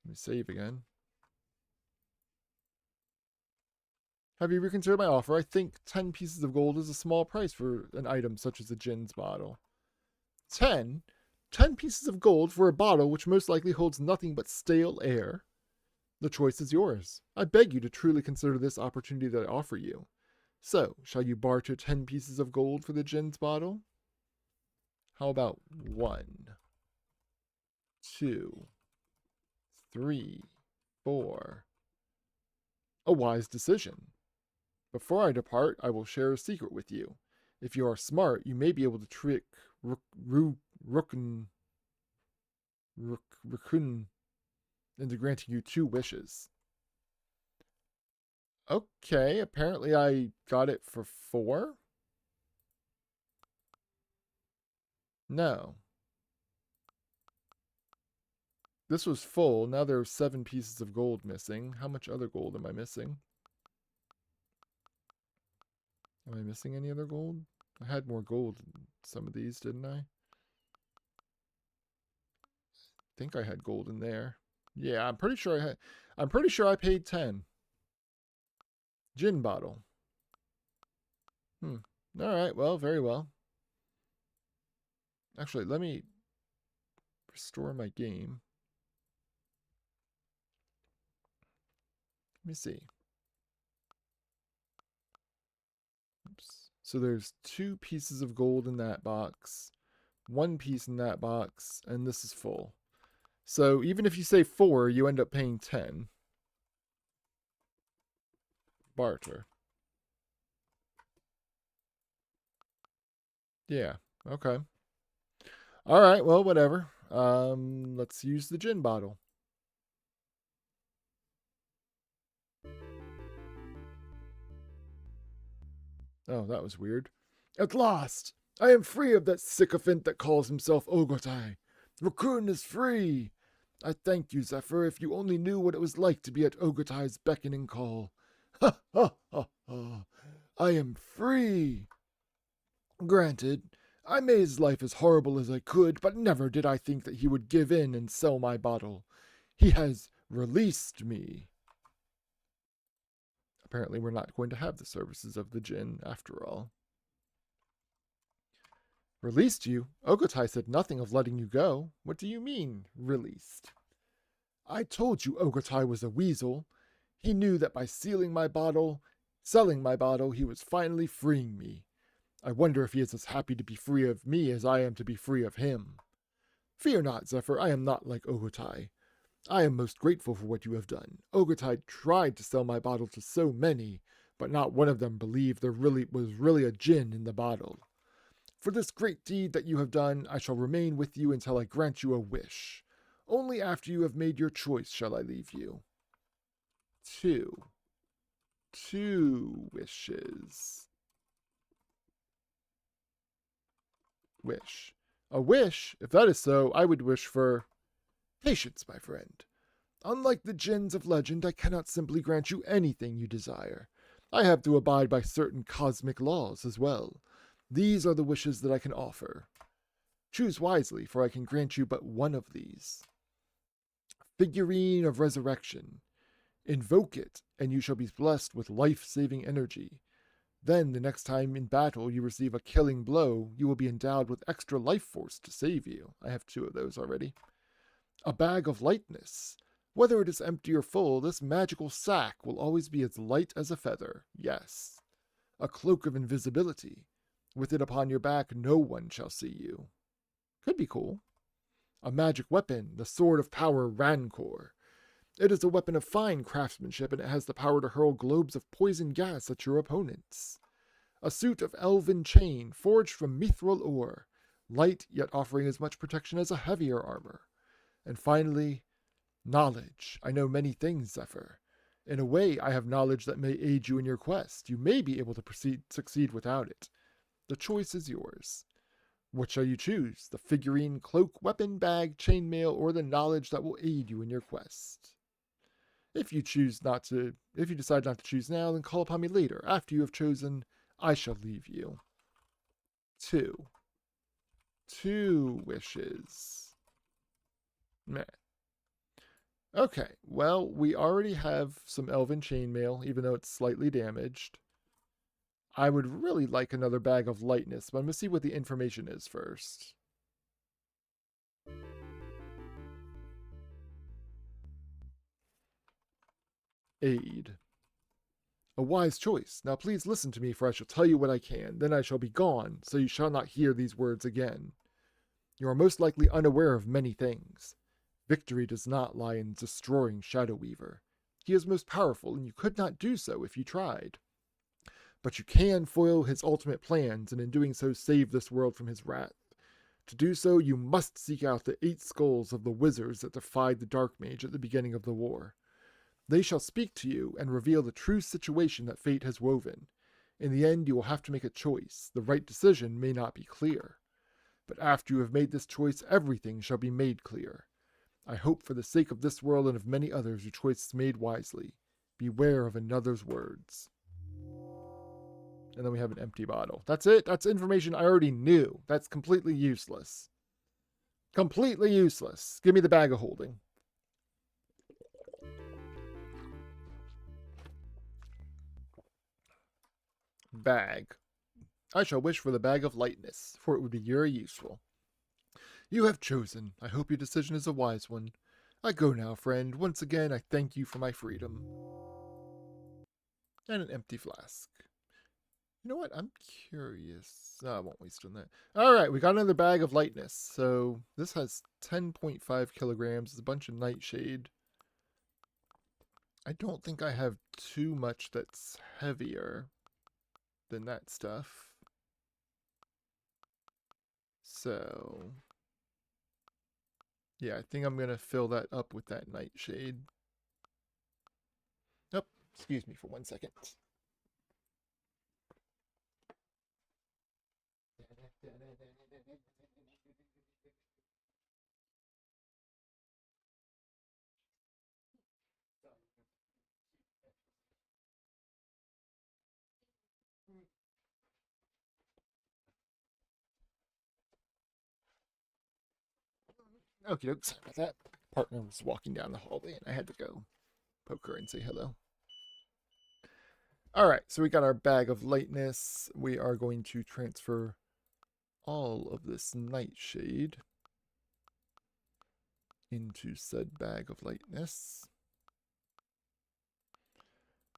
let me save again. Have you reconsidered my offer? I think 10 pieces of gold is a small price for an item such as a Jinn's bottle. 10? 10 pieces of gold for a bottle which most likely holds nothing but stale air? The choice is yours. I beg you to truly consider this opportunity that I offer you. So, shall you barter 10 pieces of gold for the Jinn's bottle? How about 1, 2, 3, 4? A wise decision. Before I depart, I will share a secret with you. If you are smart, you may be able to trick Rukun into granting you 2 wishes. Okay, apparently I got it for 4? No. This was full. Now there are 7 pieces of gold missing. How much other gold am I missing? Am I missing any other gold? I had more gold in some of these, didn't I? I think I had gold in there. Yeah, I'm pretty sure I had. I'm pretty sure I paid 10. Gin bottle. Alright, well, very well. Actually, let me restore my game. Let me see. Oops. So there's 2 pieces of gold in that box, 1 piece in that box, and this is full. So even if you say 4, you end up paying 10. Barter. Yeah, okay. Alright, well, whatever. Let's use the gin bottle. Oh, that was weird. At last! I am free of that sycophant that calls himself Ogotai. Raccoon is free! I thank you, Zephyr, if you only knew what it was like to be at Ogotai's beckoning call. Ha ha ha ha! I am free! Granted, I made his life as horrible as I could, but never did I think that he would give in and sell my bottle. He has released me. Apparently, we're not going to have the services of the Jinn after all. Released you? Ogotai said nothing of letting you go. What do you mean, released? I told you Ogotai was a weasel. He knew that by selling my bottle, he was finally freeing me. I wonder if he is as happy to be free of me as I am to be free of him. Fear not, Zephyr, I am not like Ogotai. I am most grateful for what you have done. Ogotai tried to sell my bottle to so many, but not one of them believed there was really a Jinn in the bottle. For this great deed that you have done, I shall remain with you until I grant you a wish. Only after you have made your choice shall I leave you. Two wishes. Wish. A wish? If that is so, I would wish for patience, my friend. Unlike the Jinns of legend, I cannot simply grant you anything you desire. I have to abide by certain cosmic laws as well. These are the wishes that I can offer. Choose wisely, for I can grant you but one of these. Figurine of Resurrection. Invoke it, and you shall be blessed with life-saving energy. Then, the next time in battle you receive a killing blow, you will be endowed with extra life force to save you. I have 2 of those already. A bag of lightness. Whether it is empty or full, this magical sack will always be as light as a feather. Yes. A cloak of invisibility. With it upon your back, no one shall see you. Could be cool. A magic weapon, the Sword of Power Rancor. It is a weapon of fine craftsmanship, and it has the power to hurl globes of poison gas at your opponents. A suit of elven chain, forged from mithril ore, light yet offering as much protection as a heavier armor. And finally, knowledge. I know many things, Zephyr. In a way, I have knowledge that may aid you in your quest. You may be able to succeed without it. The choice is yours. What shall you choose? The figurine, cloak, weapon, bag, chainmail, or the knowledge that will aid you in your quest? If you decide not to choose now, then call upon me later. After you have chosen, I shall leave you. Two wishes. Meh. Okay, well, we already have some elven chainmail, even though it's slightly damaged. I would really like another bag of lightness, but I'm going to see what the information is first. Aid. A wise choice. Now please listen to me, for I shall tell you what I can. Then I shall be gone, so you shall not hear these words again. You are most likely unaware of many things. Victory does not lie in destroying Shadow Weaver. He is most powerful, and you could not do so if you tried. But you can foil his ultimate plans, and in doing so save this world from his wrath. To do so, you must seek out the 8 skulls of the wizards that defied the Dark Mage at the beginning of the war. They shall speak to you and reveal the true situation that fate has woven. In the end, you will have to make a choice. The right decision may not be clear. But after you have made this choice, everything shall be made clear. I hope for the sake of this world and of many others your choice is made wisely. Beware of another's words. And then we have an empty bottle. That's it. That's information I already knew. That's completely useless. Completely useless. Give me the bag of holding. Bag. I shall wish for the bag of lightness, for it would be very useful. You have chosen. I hope your decision is a wise one. I go now, friend. Once again, I thank you for my freedom. And an empty flask. You know what? I'm curious. No, I won't waste on that. Alright, we got another bag of lightness. So this has 10.5 kilograms. It's a bunch of nightshade. I don't think I have too much that's heavier than that stuff. So yeah, I think I'm going to fill that up with that nightshade. Oh, excuse me for 1 second. Okay, sorry about that. Partner was walking down the hallway and I had to go poke her and say hello. All right, so we got our bag of lightness. We are going to transfer all of this nightshade into said bag of lightness.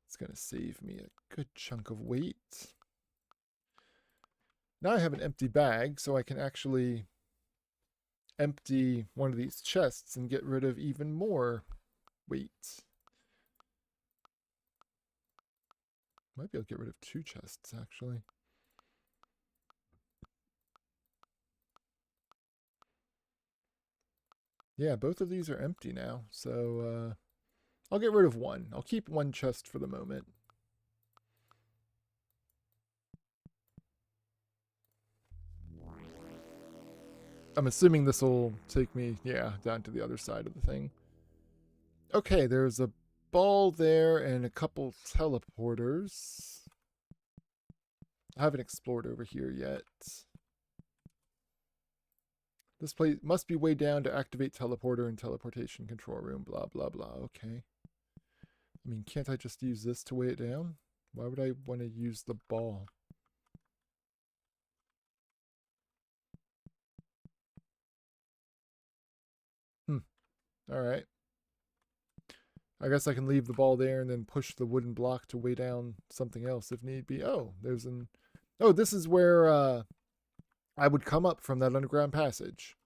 It's going to save me a good chunk of weight. Now I have an empty bag, so I can actually empty one of these chests and get rid of even more weight. Might be able to get rid of 2 chests, actually. Yeah, both of these are empty now, so I'll get rid of 1. I'll keep 1 chest for the moment. I'm assuming this will take me, yeah, down to the other side of the thing. Okay, there's a ball there and a couple teleporters. I haven't explored over here yet. This place must be way down to activate teleporter and teleportation control room, blah, blah, blah. Okay. I mean, can't I just use this to weigh it down? Why would I want to use the ball? Alright. I guess I can leave the ball there and then push the wooden block to weigh down something else if need be. Oh, there's an... Oh, this is where I would come up from that underground passage.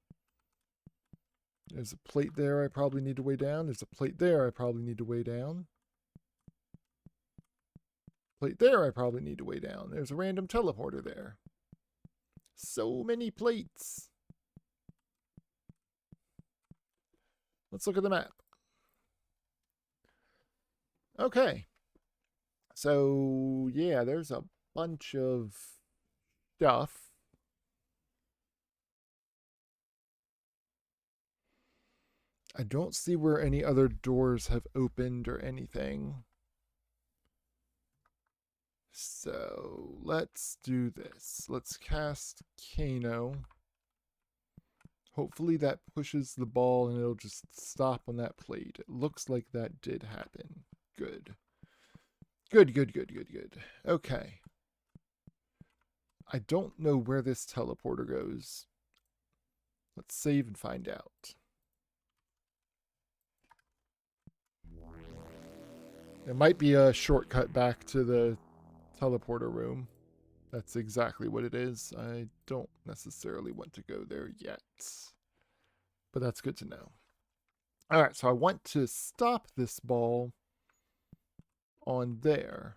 There's a plate there I probably need to weigh down. There's a plate there I probably need to weigh down. Plate there I probably need to weigh down. There's a random teleporter there. So many plates. Let's look at the map. Okay. So, yeah, there's a bunch of stuff. I don't see where any other doors have opened or anything. So, let's do this. Let's cast Kano. Hopefully that pushes the ball and it'll just stop on that plate. It looks like that did happen. Good. Good. Okay. I don't know where this teleporter goes. Let's save and find out. It might be a shortcut back to the teleporter room. That's exactly what it is. I don't necessarily want to go there yet. But that's good to know. Alright, so I want to stop this ball on there.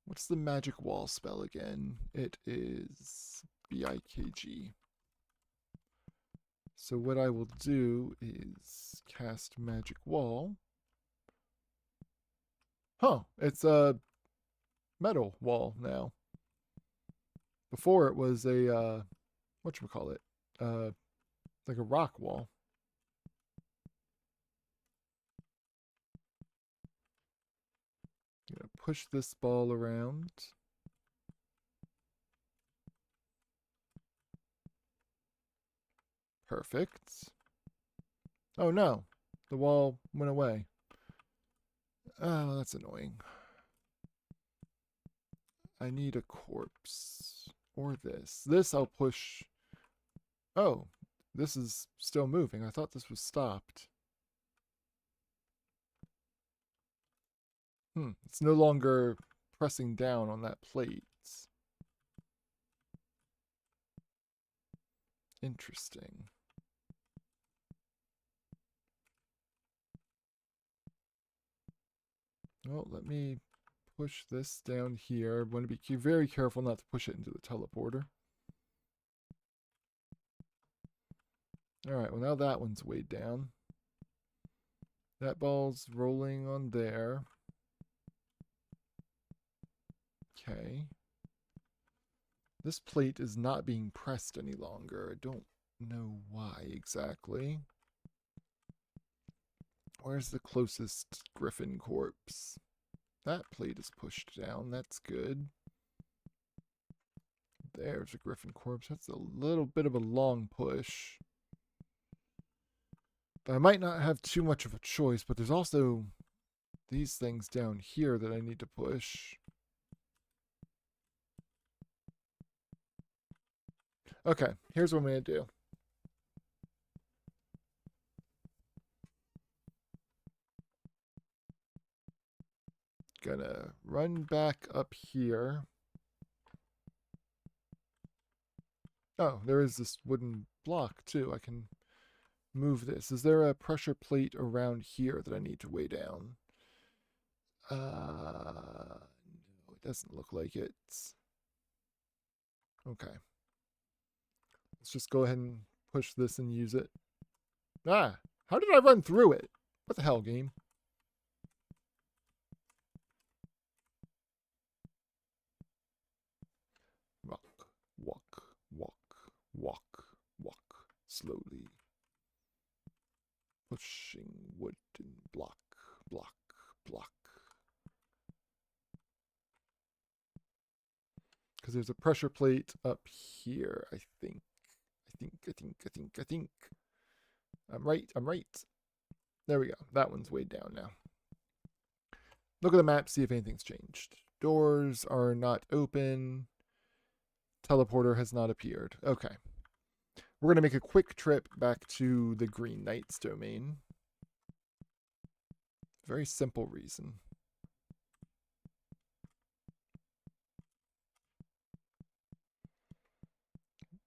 What's the magic wall spell again? It is BIKG. So what I will do is cast magic wall. Huh, it's a metal wall now. Before it was a, whatchamacallit, like a rock wall. I'm gonna push this ball around. Perfect. Oh no, the wall went away. Oh, that's annoying. I need a corpse. Or this. This I'll push. Oh, this is still moving. I thought this was stopped. It's no longer pressing down on that plate. Interesting. Well, let me push this down here. I want to be very careful not to push it into the teleporter. Alright, well now that one's weighed down. That ball's rolling on there. Okay. This plate is not being pressed any longer. I don't know why exactly. Where's the closest griffin corpse? That plate is pushed down. That's good. There's a griffin corpse. That's a little bit of a long push. I might not have too much of a choice, but there's also these things down here that I need to push. Okay, here's what I'm going to do. Gonna run back up here. Oh, there is this wooden block too. I can move this. Is there a pressure plate around here that I need to weigh down? No, it doesn't look like it. Okay. Let's just go ahead and push this and use it. Ah, how did I run through it? What the hell, game? Walk, walk, walk, walk, walk, slowly. Pushing wooden block, block, block. Because there's a pressure plate up here, I think. I think. I'm right. There we go. That one's weighed down now. Look at the map, see if anything's changed. Doors are not open. Teleporter has not appeared. Okay. We're going to make a quick trip back to the Green Knight's domain. Very simple reason.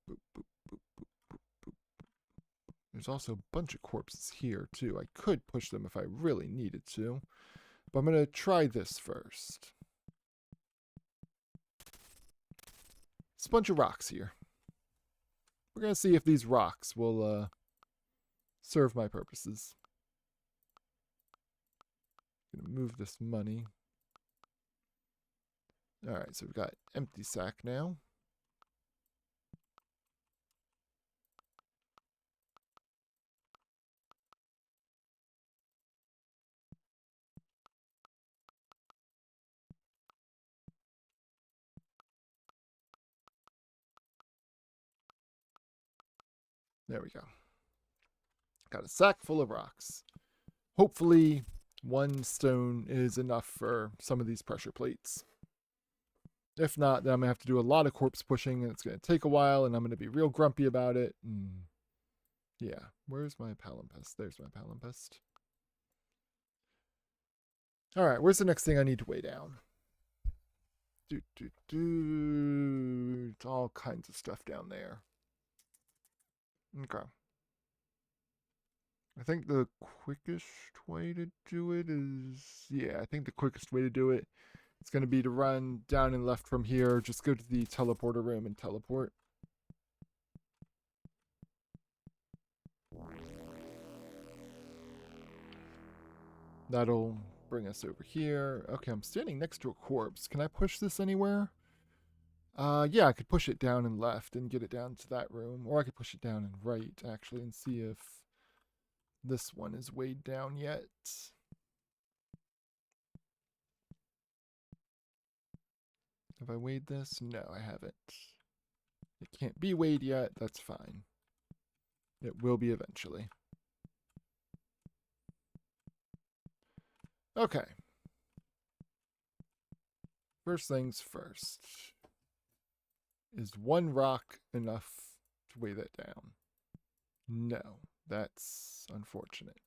Boop, boop, boop, boop, boop, boop. There's also a bunch of corpses here, too. I could push them if I really needed to. But I'm going to try this first. It's a bunch of rocks here. We're going to see if these rocks will serve my purposes. I'm going to move this money. Alright, so we've got empty sack now. There we go. Got a sack full of rocks. Hopefully, one stone is enough for some of these pressure plates. If not, then I'm going to have to do a lot of corpse pushing, and it's going to take a while, and I'm going to be real grumpy about it. Yeah, where's my palimpsest? There's my palimpsest. Alright, where's the next thing I need to weigh down? It's all kinds of stuff down there. Okay. I think the quickest way to do it is... Yeah, I think the quickest way to do it is going to be to run down and left from here. Just go to the teleporter room and teleport. That'll bring us over here. Okay, I'm standing next to a corpse. Can I push this anywhere? Yeah, I could push it down and left and get it down to that room. Or I could push it down and right, actually, and see if this one is weighed down yet. Have I weighed this? No, I haven't. It can't be weighed yet. That's fine. It will be eventually. Okay. First things first. Is one rock enough to weigh that down? No, that's unfortunate.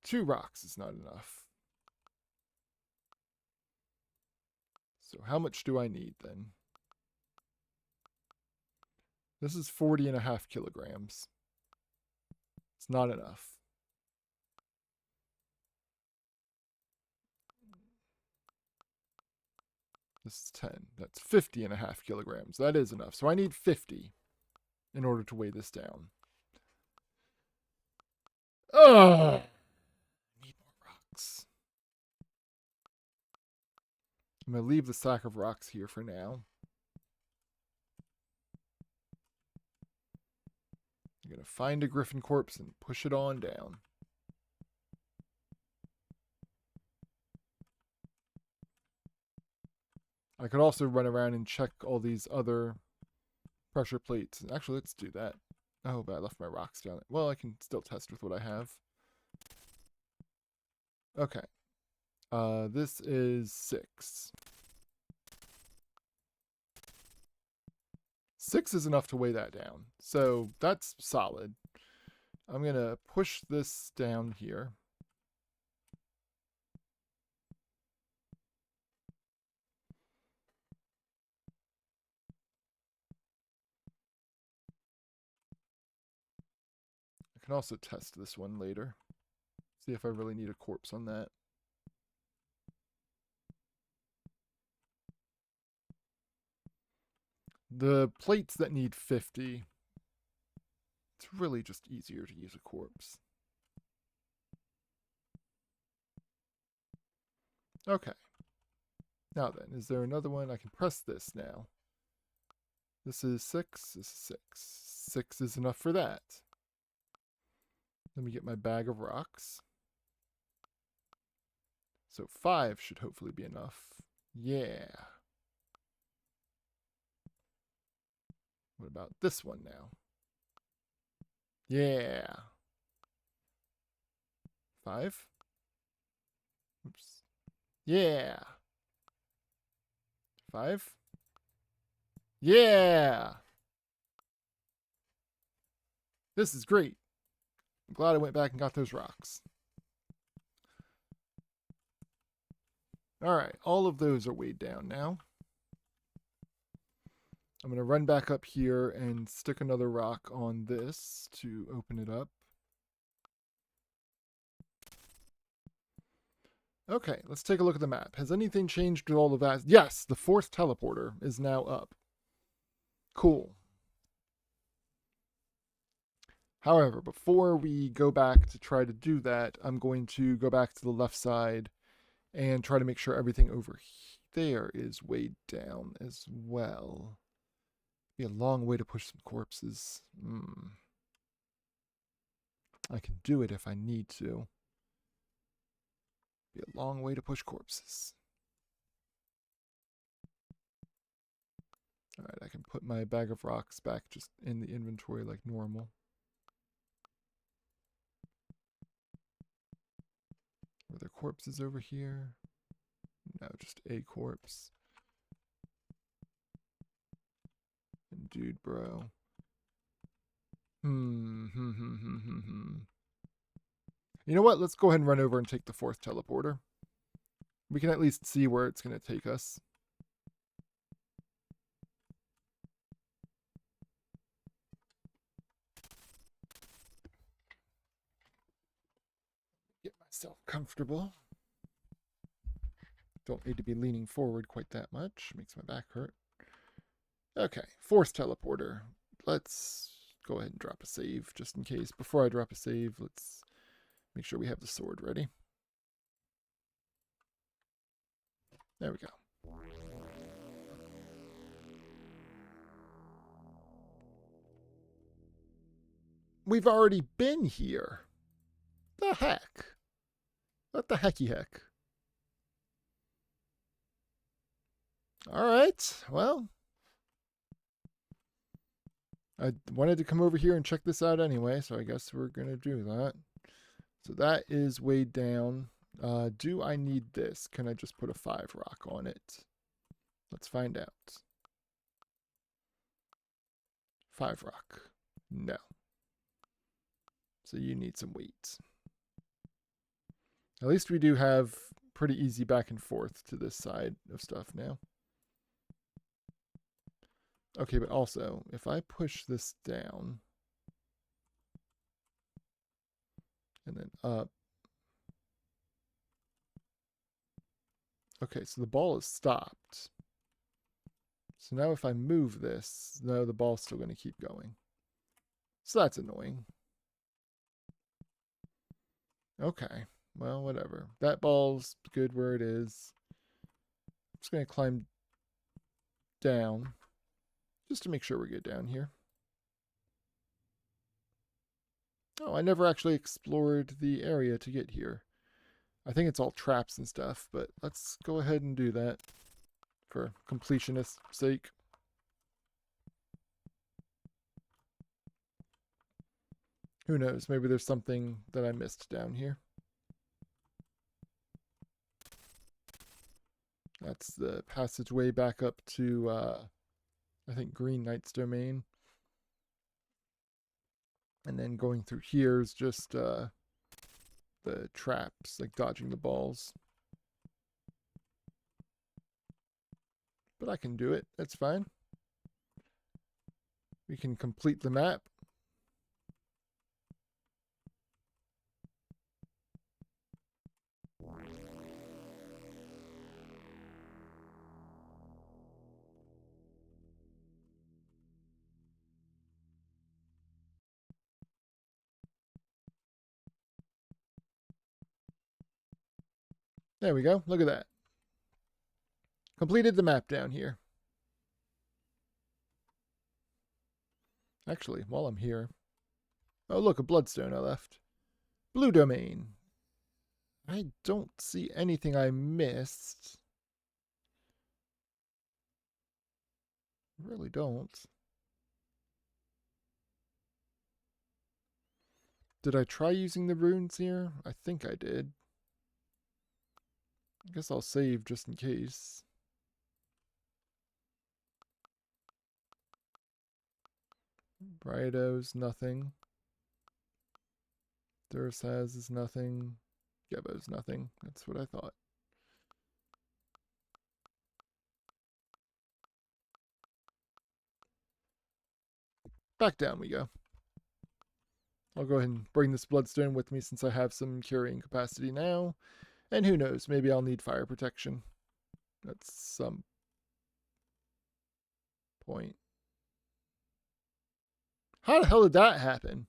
2 rocks is not enough. So how much do I need then? This is 40.5 kilograms. It's not enough. This is 10. That's 50.5 kilograms. That is enough. So I need 50 in order to weigh this down. Ugh! Need more rocks. I'm going to leave the sack of rocks here for now. I'm going to find a griffin corpse and push it on down. I could also run around and check all these other pressure plates. Actually, let's do that. Oh, but I left my rocks down there. Well, I can still test with what I have. Okay. This is 6. 6 is enough to weigh that down. So that's solid. I'm going to push this down here. I can also test this one later. See if I really need a corpse on that. The plates that need 50, it's really just easier to use a corpse. Okay. Now then, is there another one? I can press this now. This is 6. This is 6. 6 is enough for that. Let me get my bag of rocks. So 5 should hopefully be enough. Yeah. What about this one now? Yeah. 5. Oops. Yeah. 5. Yeah. This is great. I'm glad I went back and got those rocks. All right, all of those are weighed down now. I'm going to run back up here and stick another rock on this to open it up. Okay, let's take a look at the map. Has anything changed with all of that? Yes, the fourth teleporter is now up. Cool. However, before we go back to try to do that, I'm going to go back to the left side and try to make sure everything over there is weighed down as well. Be a long way to push some corpses. I can do it if I need to. Be a long way to push corpses. Alright, I can put my bag of rocks back just in the inventory like normal. Are there corpses over here? No, just a corpse. And dude, bro. You know what? Let's go ahead and run over and take the fourth teleporter. We can at least see where it's going to take us. Get myself comfortable. Don't need to be leaning forward quite that much. Makes my back hurt. Okay, fourth teleporter. Let's go ahead and drop a save just in case. Before I drop a save, let's make sure we have the sword ready. There we go. We've already been here. The heck? What the hecky heck? Alright, well. I wanted to come over here and check this out anyway, so I guess we're going to do that. So that is weighed down. Do I need this? Can I just put a 5 rock on it? Let's find out. 5 rock. No. So you need some weight. At least we do have pretty easy back and forth to this side of stuff now. Okay, but also, if I push this down and then up. Okay, so the ball is stopped. So now if I move this, no, the ball's still going to keep going. So that's annoying. Okay, well, whatever. That ball's good where it is. I'm just going to climb down just to make sure we're good down here. Oh, I never actually explored the area to get here. I think it's all traps and stuff, but let's go ahead and do that for completionist's sake. Who knows? Maybe there's something that I missed down here. That's the passageway back up to, I think, Green Knight's domain. And then going through here is just the traps, like dodging the balls. But I can do it. That's fine. We can complete the map. There we go. Look at that. Completed the map down here. Actually, while I'm here. Oh, look, a bloodstone I left. Blue domain. I don't see anything I missed. Really don't. Did I try using the runes here? I think I did. I guess I'll save just in case. Brighto's nothing. Dursaz is nothing. Gebo's nothing. That's what I thought. Back down we go. I'll go ahead and bring this bloodstone with me since I have some carrying capacity now. And who knows, maybe I'll need fire protection at some point. How the hell did that happen?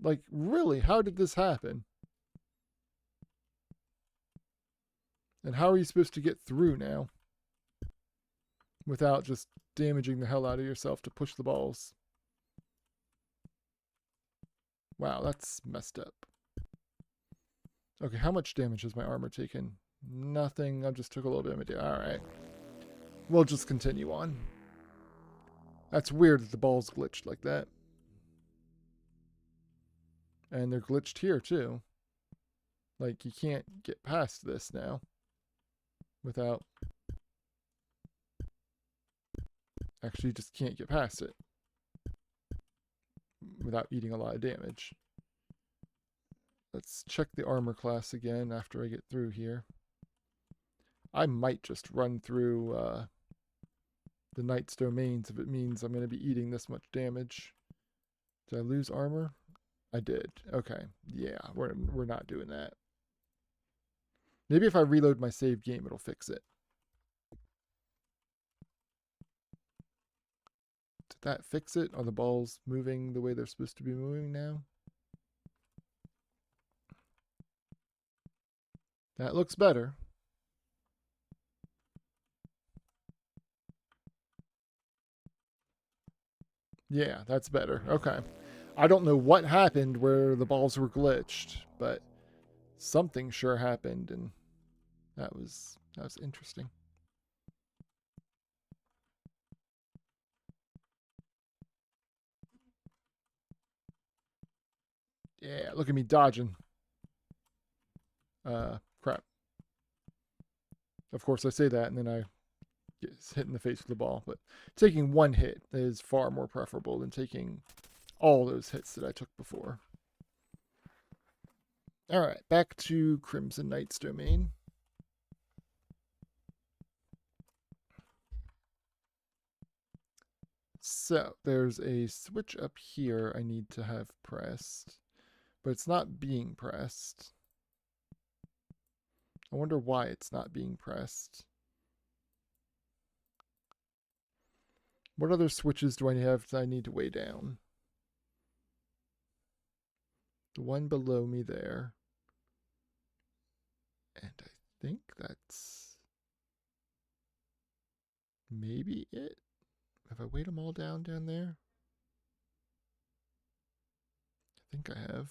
Like, really, how did this happen? And how are you supposed to get through now? Without just damaging the hell out of yourself to push the balls. Wow, that's messed up. Okay, how much damage has my armor taken? Nothing. I just took a little bit of damage. Alright. We'll just continue on. That's weird that the balls glitched like that. And they're glitched here too. Like, you can't get past this now without... Actually, you just can't get past it without eating a lot of damage. Let's check the armor class again after I get through here. I might just run through the knight's domains if it means I'm going to be eating this much damage. Did I lose armor? I did. Okay. Yeah, we're not doing that. Maybe if I reload my save game, it'll fix it. Did that fix it? Are the balls moving the way they're supposed to be moving now? That looks better. Yeah, that's better. Okay. I don't know what happened where the balls were glitched, but something sure happened, and that was interesting. Yeah, look at me dodging. Crap. Of course, I say that, and then I get hit in the face with the ball. But taking one hit is far more preferable than taking all those hits that I took before. All right, back to Crimson Knight's domain. So there's a switch up here I need to have pressed, but it's not being pressed. I wonder why it's not being pressed. What other switches do I have that I need to weigh down? The one below me there. And I think that's maybe it. Have I weighed them all down there? think I have.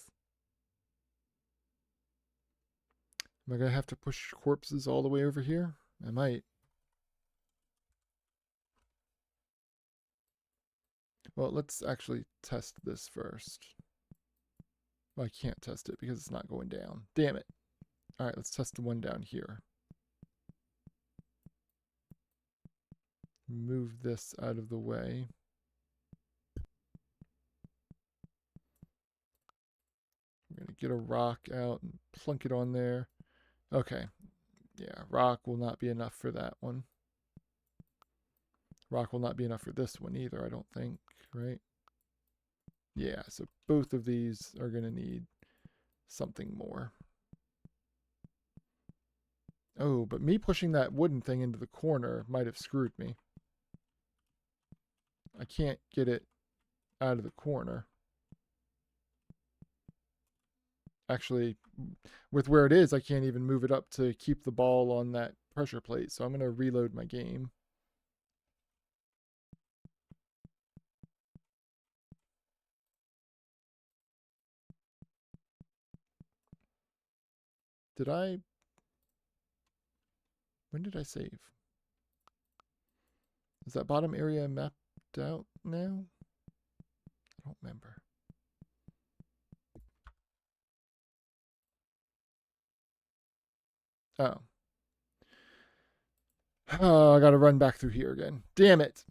Am I going to have to push corpses all the way over here? I might. Well, let's actually test this first. Well, I can't test it because it's not going down. Damn it. All right, let's test the one down here. Move this out of the way. I'm going to get a rock out and plunk it on there. Okay. Yeah, rock will not be enough for that one. Rock will not be enough for this one either, I don't think, right? Yeah, so both of these are going to need something more. Oh, but me pushing that wooden thing into the corner might have screwed me. I can't get it out of the corner. Actually, with where it is, I can't even move it up to keep the ball on that pressure plate. So I'm going to reload my game. When did I save? Is that bottom area mapped out now? I don't remember. Oh. Oh, I gotta run back through here again. Damn it.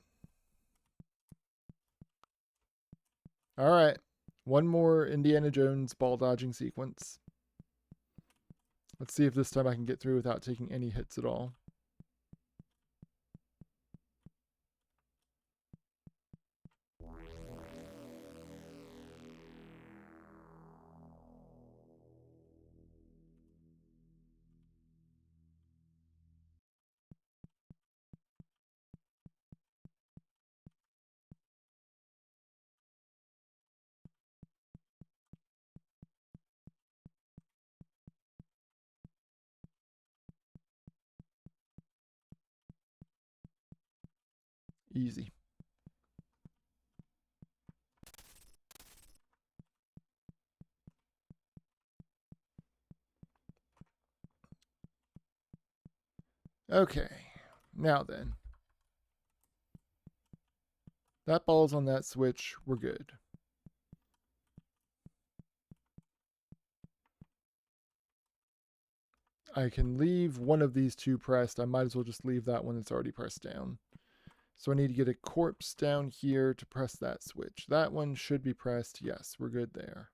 Alright. One more Indiana Jones ball dodging sequence. Let's see if this time I can get through without taking any hits at all. Easy. Okay. Now then. That ball's on that switch. We're good. I can leave one of these two pressed. I might as well just leave that one that's already pressed down. So I need to get a corpse down here to press that switch. That one should be pressed. Yes, we're good there.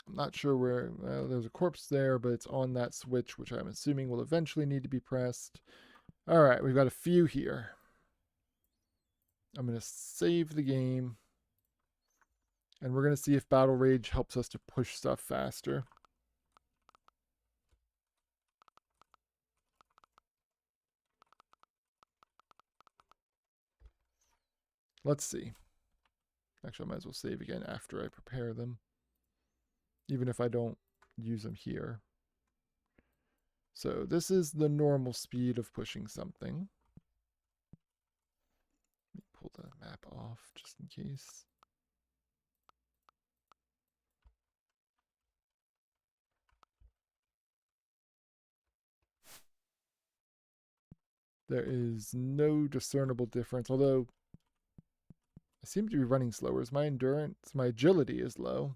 I'm not sure where, well, there's a corpse there, but it's on that switch, which I'm assuming will eventually need to be pressed. All right, we've got a few here. I'm going to save the game. And we're going to see if Battle Rage helps us to push stuff faster. Let's see. Actually, I might as well save again after I prepare them. Even if I don't use them here. So this is the normal speed of pushing something. Let me pull the map off just in case. There is no discernible difference, although I seem to be running slower. Is my endurance, my agility is low.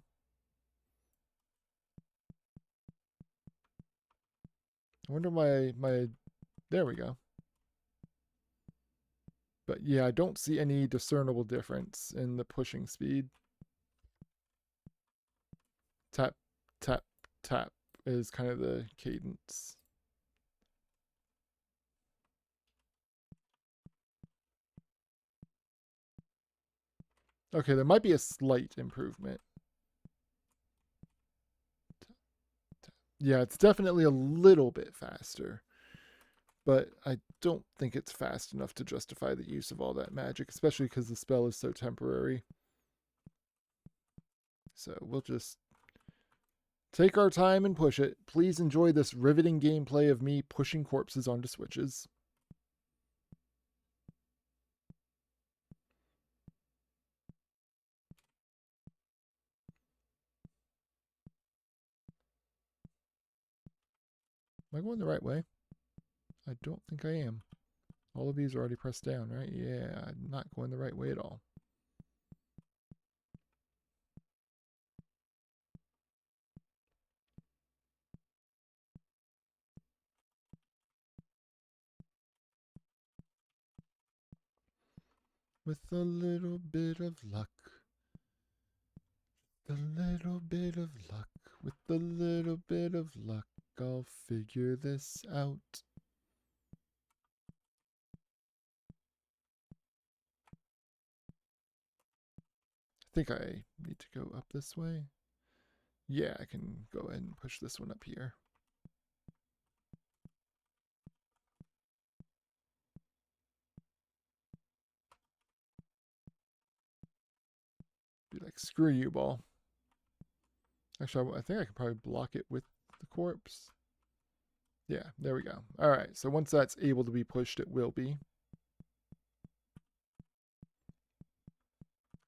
I wonder why there we go. But yeah, I don't see any discernible difference in the pushing speed. Tap, tap, tap is kind of the cadence. Okay, there might be a slight improvement. Yeah, it's definitely a little bit faster. But I don't think it's fast enough to justify the use of all that magic, especially because the spell is so temporary. So we'll just take our time and push it. Please enjoy this riveting gameplay of me pushing corpses onto switches. Am I going the right way? I don't think I am. All of these are already pressed down, right? Yeah, I'm not going the right way at all. With a little bit of luck. A little bit of luck. With a little bit of luck, I'll figure this out. I think I need to go up this way. Yeah, I can go ahead and push this one up here. Be like, screw you, ball. Actually, I think I can probably block it with the corpse. Yeah, there we go. All right, so once that's able to be pushed, it will be.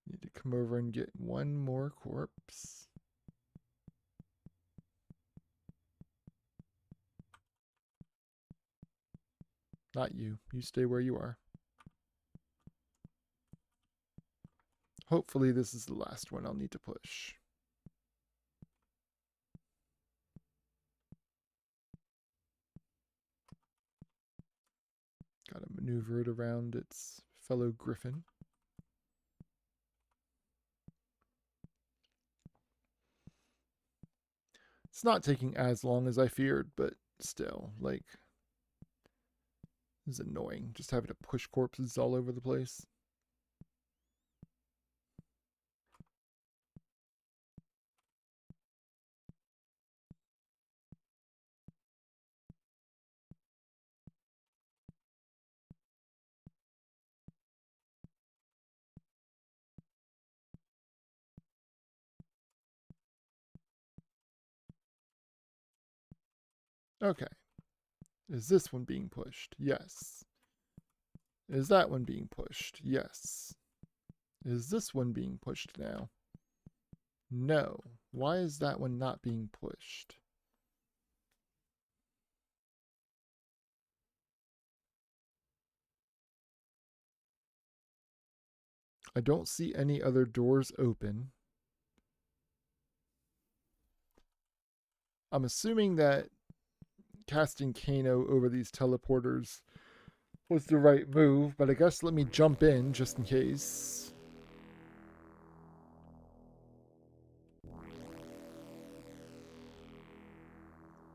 Need to come over and get one more corpse. Not you. You stay where you are. Hopefully this is the last one I'll need to push. Gotta maneuver it around its fellow griffin. It's not taking as long as I feared, but still, like, this is annoying. Just having to push corpses all over the place. Okay. Is this one being pushed? Yes. Is that one being pushed? Yes. Is this one being pushed now? No. Why is that one not being pushed? I don't see any other doors open. I'm assuming that casting Kano over these teleporters was the right move, but I guess let me jump in just in case.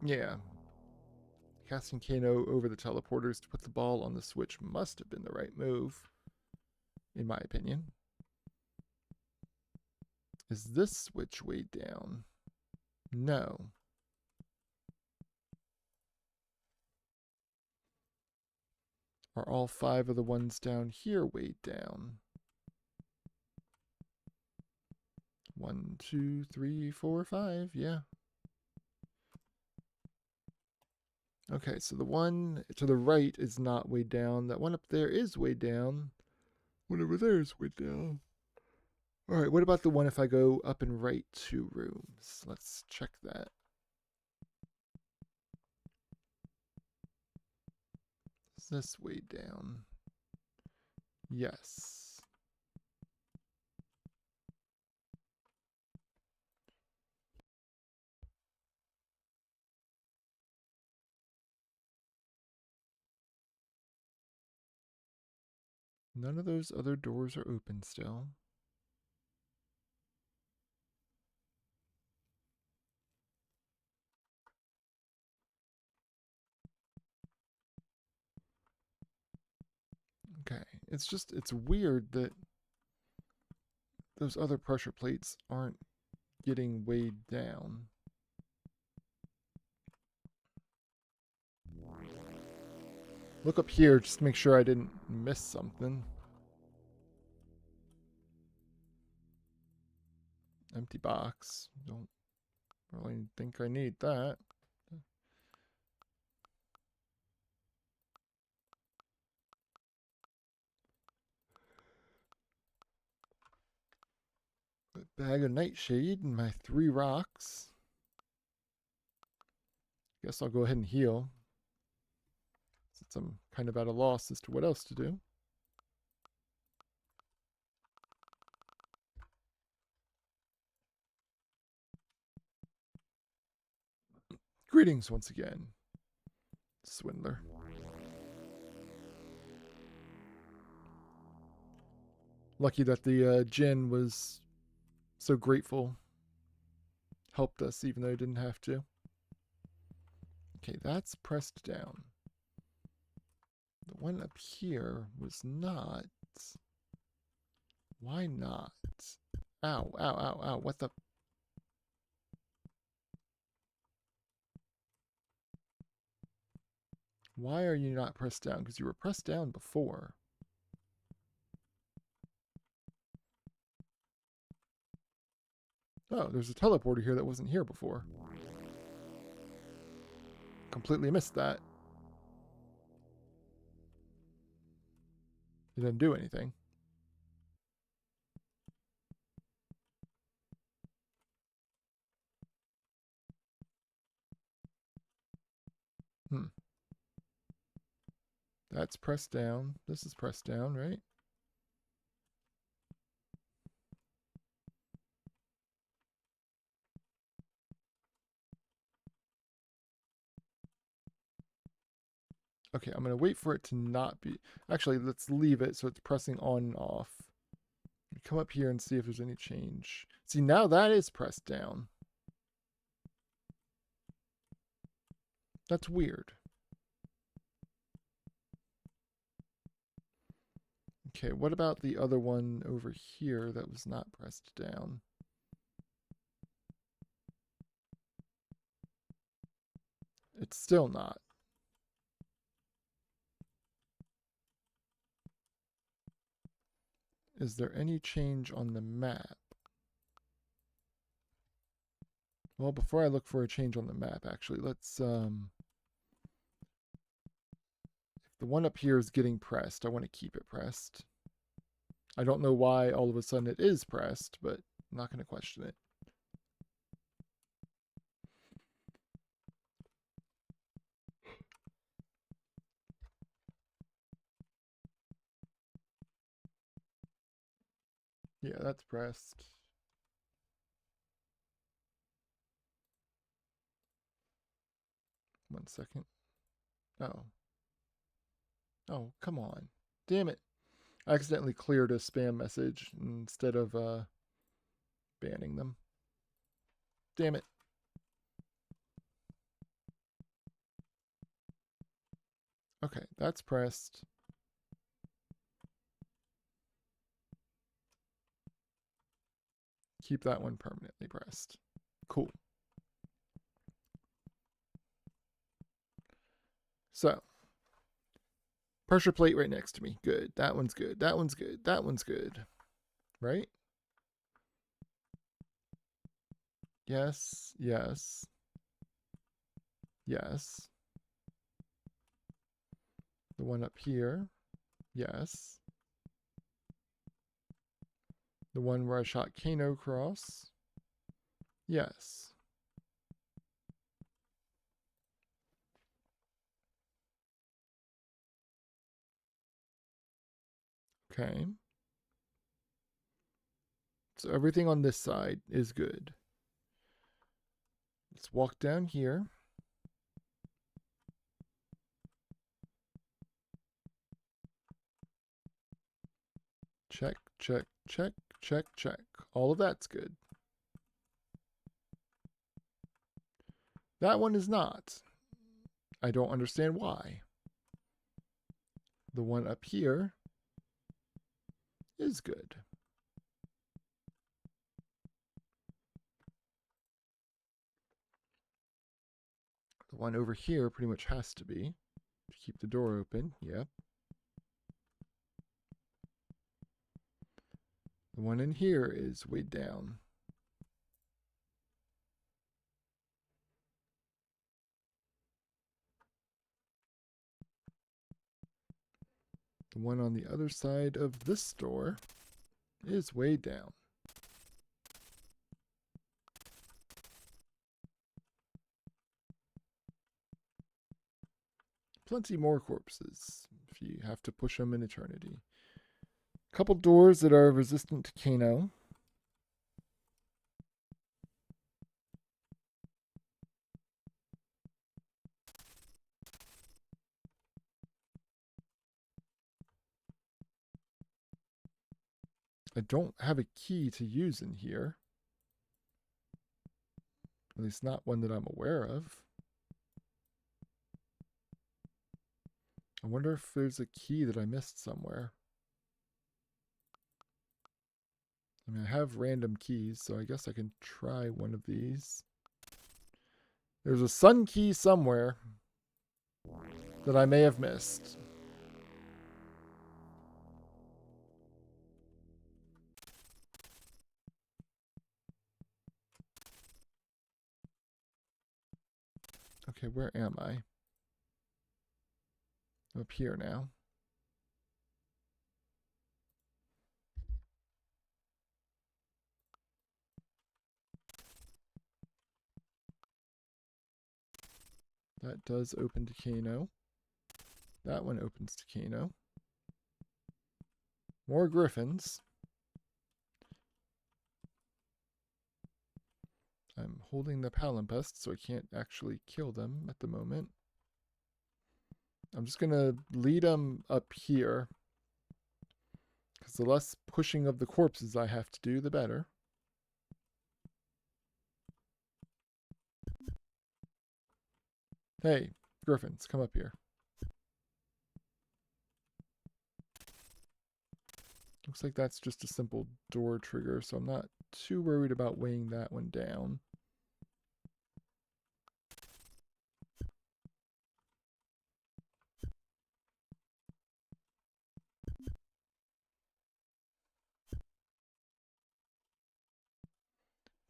Yeah. Casting Kano over the teleporters to put the ball on the switch must have been the right move, in my opinion. Is this switch weighed down? No. Are all 5 of the ones down here weighed down? 1, 2, 3, 4, 5. Yeah. Okay, so the one to the right is not weighed down. That one up there is weighed down. One over there is weighed down. All right, what about the one if I go up and right 2 rooms? Let's check that. Is this weighed down? Yes. None of those other doors are open still. Okay, it's weird that those other pressure plates aren't getting weighed down. Look up here just to make sure I didn't miss something. Empty box. Don't really think I need that. A bag of nightshade and my 3 rocks. Guess I'll go ahead and heal, since I'm kind of at a loss as to what else to do. Greetings once again, swindler. Lucky that the Jinn was so grateful. Helped us even though he didn't have to. Okay, that's pressed down. The one up here was not. Why not? Ow, ow, ow, ow. What the? Why are you not pressed down? Because you were pressed down before. Oh, there's a teleporter here that wasn't here before. Completely missed that. It didn't do anything. That's pressed down. This is pressed down, right? Okay, I'm going to wait for it to not be... Actually, let's leave it so it's pressing on and off. Come up here and see if there's any change. See, now that is pressed down. That's weird. Okay, what about the other one over here that was not pressed down? It's still not. Is there any change on the map? Well, before I look for a change on the map, actually, let's, if the one up here is getting pressed, I want to keep it pressed. I don't know why all of a sudden it is pressed, but I'm not going to question it. Yeah, that's pressed. One second. Oh. Oh, come on. Damn it. I accidentally cleared a spam message instead of banning them. Damn it. Okay, that's pressed. Keep that one permanently pressed. Cool. So, pressure plate right next to me. Good. That one's good. That one's good. That one's good. Right? Yes. Yes. Yes. The one up here. Yes. The one where I shot Kano across. Yes. Okay. So everything on this side is good. Let's walk down here. Check, check, check, check, check. All of that's good. That one is not. I don't understand why. The one up here is good. The one over here pretty much has to be. To keep the door open, yep. The one in here is way down. The one on the other side of this door is way down. plenty more corpses if you have to push them in eternity. Couple doors that are resistant to Kano. I don't have a key to use in here. At least not one that I'm aware of. I wonder if there's a key that I missed somewhere. I mean, I have random keys, so I guess I can try one of these. There's a sun key somewhere that I may have missed. Okay, where am I? I'm up here now. That does open to Kano. That one opens to Kano. More griffins. I'm holding the palimpest, so I can't actually kill them at the moment. I'm just going to lead them up here, because the less pushing of the corpses I have to do, the better. Hey, griffins, come up here. Looks like that's just a simple door trigger, so I'm not too worried about weighing that one down.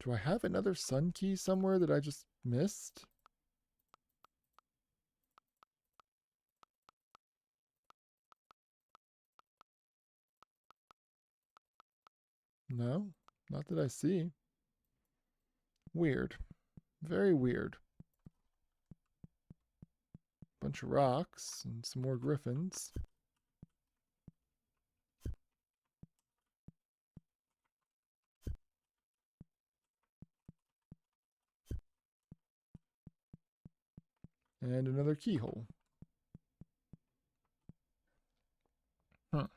Do I have another sun key somewhere that I just missed? No, not that I see. Weird. Very weird. Bunch of rocks and some more griffins. And another keyhole. Huh.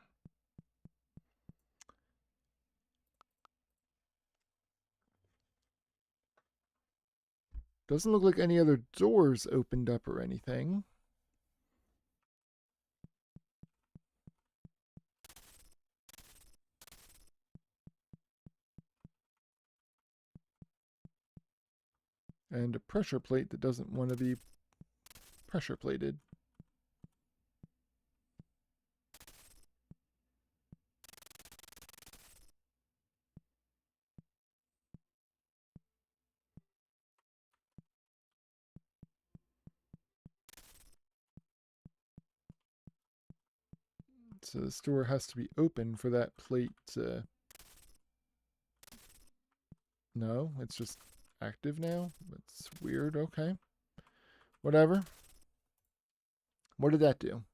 Doesn't look like any other doors opened up or anything. And a pressure plate that doesn't want to be pressure plated. So this door has to be open for that plate to... No, it's just active now? That's weird, okay. Whatever. What did that do?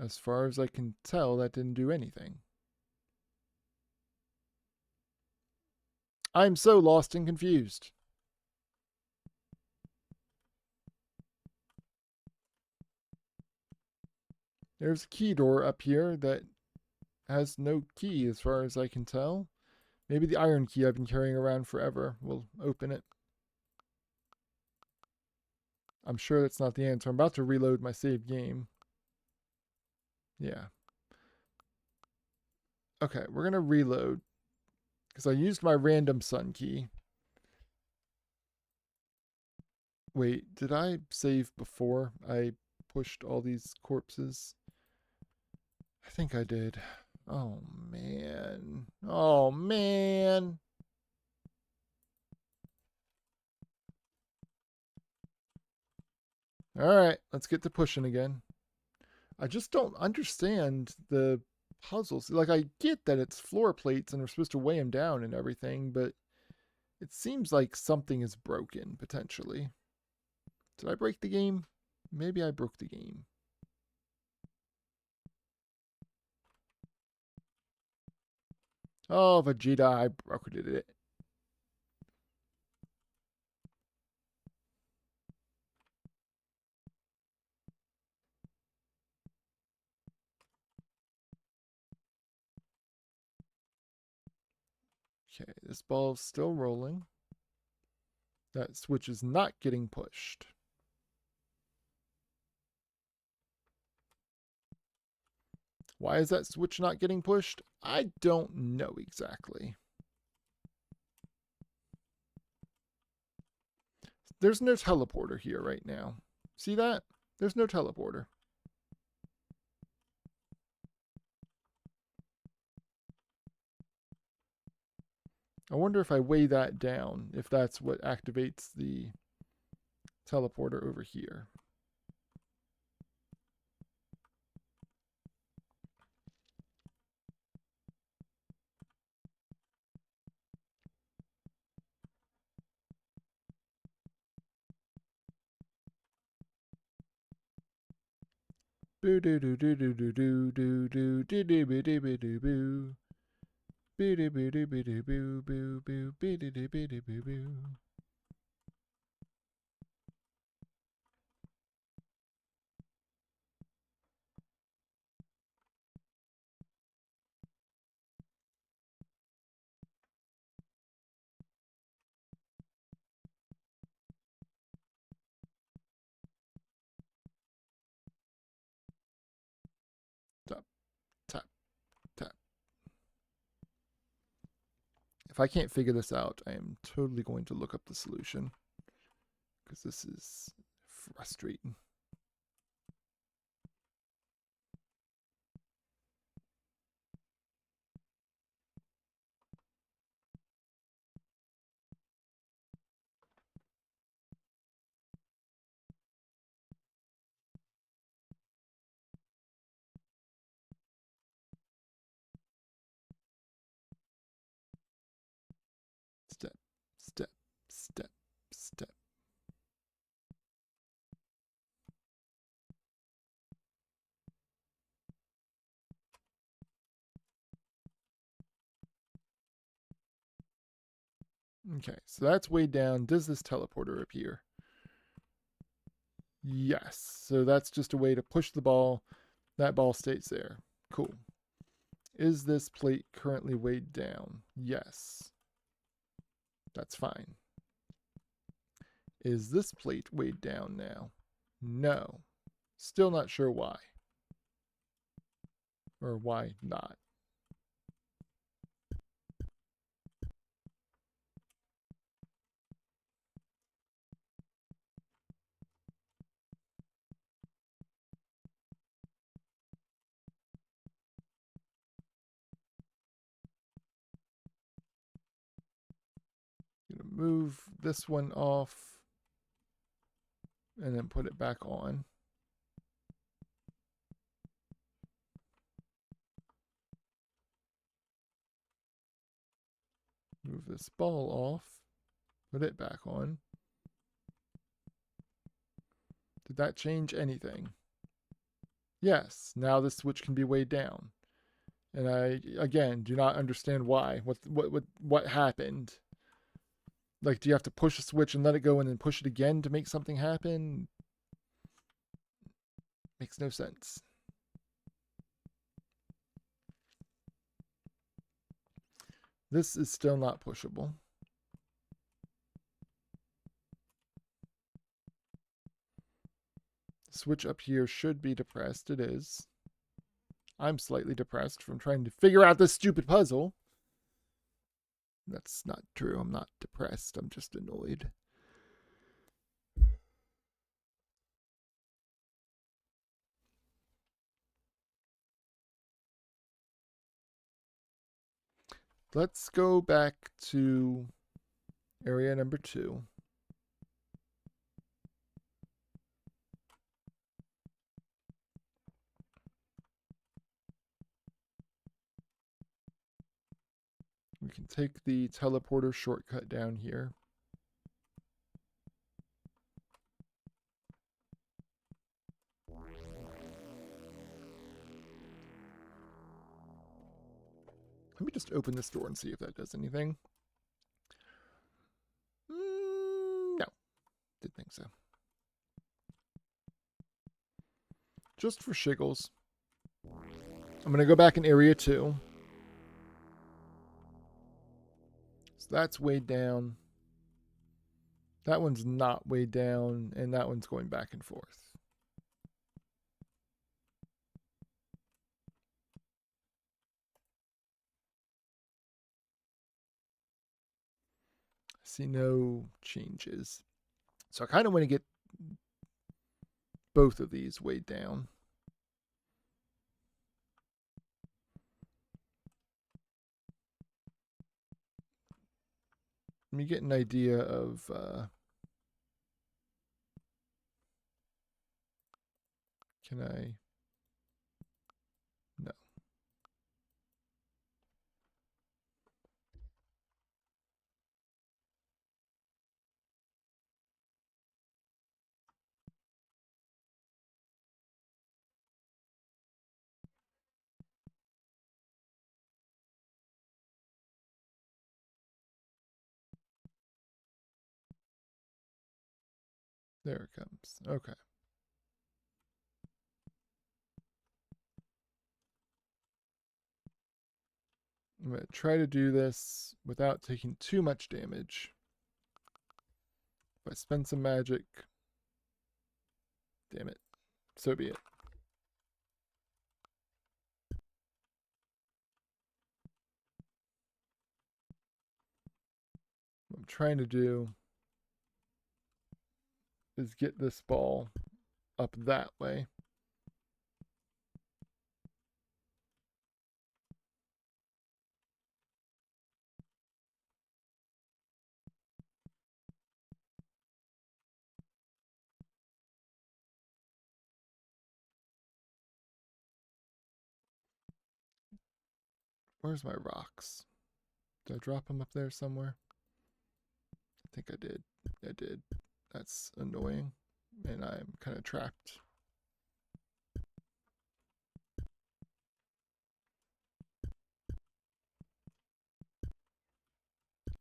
As far as I can tell, that didn't do anything. I'm so lost and confused. There's a key door up here that has no key as far as I can tell. Maybe the iron key I've been carrying around forever will open it. I'm sure that's not the answer. I'm about to reload my save game. Yeah. Okay, we're going to reload because I used my random sun key. Wait, did I save before I pushed all these corpses? I think I did. Oh, man. Oh, man. All right, let's get to pushing again. I just don't understand the puzzles. Like, I get that it's floor plates and we're supposed to weigh them down and everything, but It seems like something is broken, potentially. Did I break the game? Maybe I broke the game. Oh, Vegeta, I broke it. Okay, this ball's still rolling. That switch is not getting pushed. Why is that switch not getting pushed? I don't know exactly. There's no teleporter here right now. See that? There's no teleporter. I wonder if I weigh that down, if that's what activates the teleporter over here. Boo doo doo doo doo doo doo doo doo doo doo boo doo boo doo boo. Boo doo boo doo boo doo boo boo boo boo doo doo boo doo boo boo. Tap, tap, tap. If I can't figure this out, I am totally going to look up the solution. Because this is frustrating. Step, step, step, step. Okay, so that's way down. Does this teleporter appear? Yes. So that's just a way to push the ball. That ball stays there. Cool. Is this plate currently weighed down? Yes. That's fine. Is this plate weighed down now? No. Still not sure why. Or why not. Gonna move this one off and then put it back on. Move this ball off, put it back on. Did that change anything? Yes, now the switch can be weighed down. And I, again, do not understand why. What happened? Like, do you have to push a switch and let it go and then push it again to make something happen? Makes no sense. This is still not pushable. The switch up here should be depressed. It is. I'm slightly depressed from trying to figure out this stupid puzzle. That's not true. I'm not depressed. I'm just annoyed. Let's go back to area number 2. We can take the teleporter shortcut down here. Let me just open this door and see if that does anything. No, didn't think so. Just for shiggles. I'm going to go back in area 2. So that's way down. That one's not way down, and that one's going back and forth. See no changes. So I kind of want to get both of these way down. Let me get an idea of can I? No. There it comes. Okay. I'm going to try to do this without taking too much damage. If I spend some magic, damn it, so be it. What I'm trying to do is get this ball up that way. Where's my rocks? Did I drop them up there somewhere? I think I did. I did. That's annoying. And I'm kind of trapped.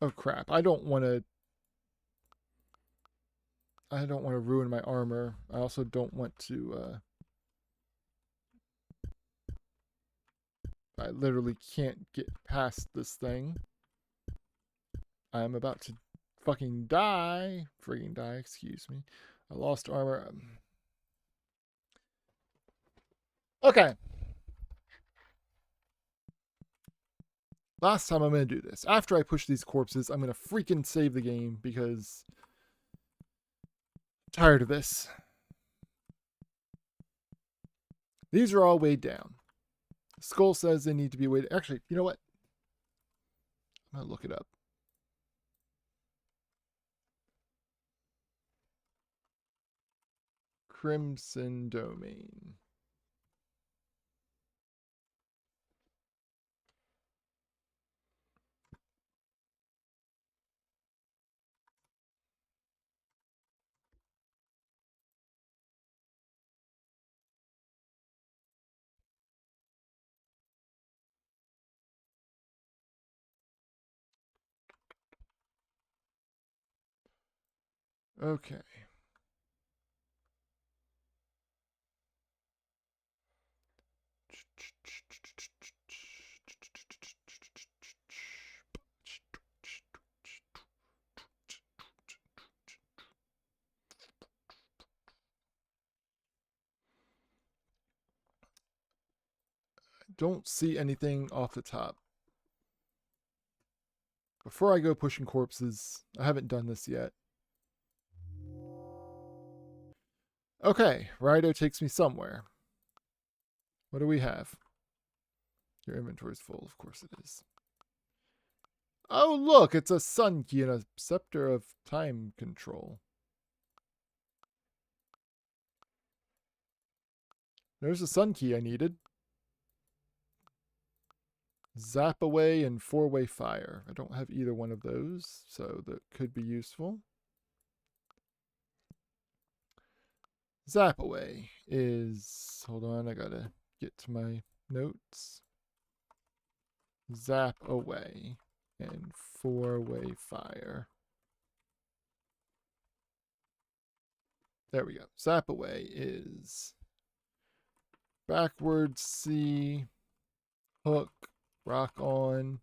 Oh crap. I don't want to ruin my armor. I also don't want to I literally can't get past this thing. I'm about to fucking die. Frigging die, excuse me. I lost armor. Okay. Last time I'm going to do this. After I push these corpses, I'm going to freaking save the game because I'm tired of this. These are all weighed down. Skull says they need to be weighed. Actually, you know what? I'm going to look it up. Crimson Domain. Okay. Don't see anything off the top. Before I go pushing corpses, I haven't done this yet. Okay, Rido takes me somewhere. What do we have? Your inventory's full, of course it is. Oh, look, it's a sun key and a scepter of time control. There's a sun key I needed. Zap away and four-way fire. I don't have either one of those, so that could be useful. Zap away is, hold on, I gotta get to my notes. Zap away and four-way fire. There we go. Zap away is backwards C, hook, rock on,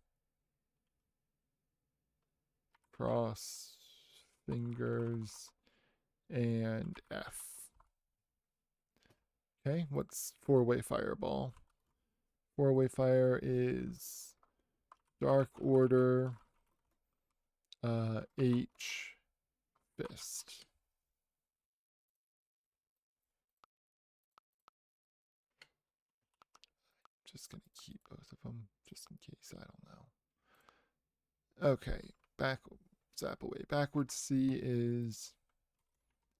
cross, fingers, and F. Okay, what's four-way fireball? Four-way fire is dark order, H, fist. Just gonna keep both of them just in case. I don't know. Okay, back zap away. Backwards C is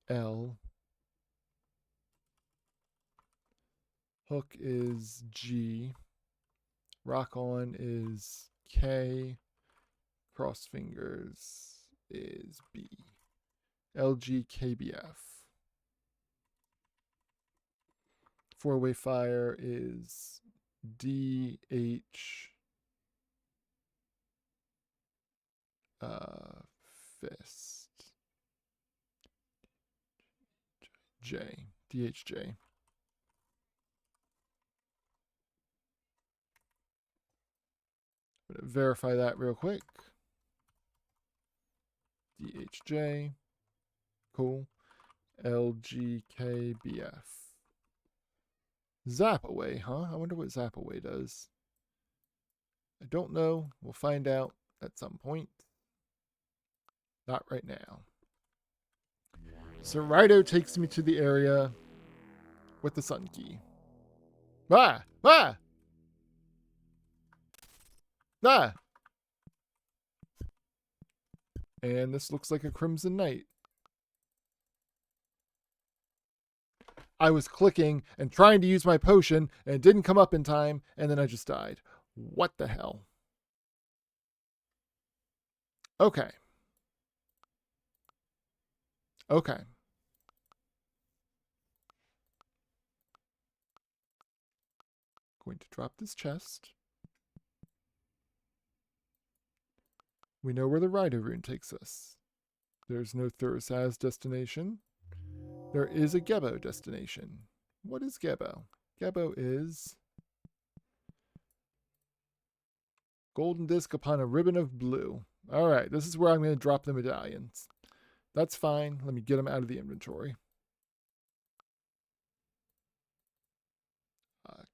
L. Hook is G. Rock on is K. Cross fingers is B. LGKBF. Four-way fire is DH fist. J. DHJ. I'm going to verify that real quick. DHJ. Cool. LGKBF. Zap away, huh? I wonder what zap away does. I don't know. We'll find out at some point. Not right now. So Rido takes me to the area with the sun key. Ah! Ah! Ah! And this looks like a Crimson Knight. I was clicking and trying to use my potion, and it didn't come up in time, and then I just died. What the hell? Okay. Okay. Going to drop this chest. We know where the Rider rune takes us. There's no Thursaz destination. There is a Gebo destination. What is Gebo? Gebo is golden disc upon a ribbon of blue. All right, this is where I'm going to drop the medallions. That's fine. Let me get them out of the inventory.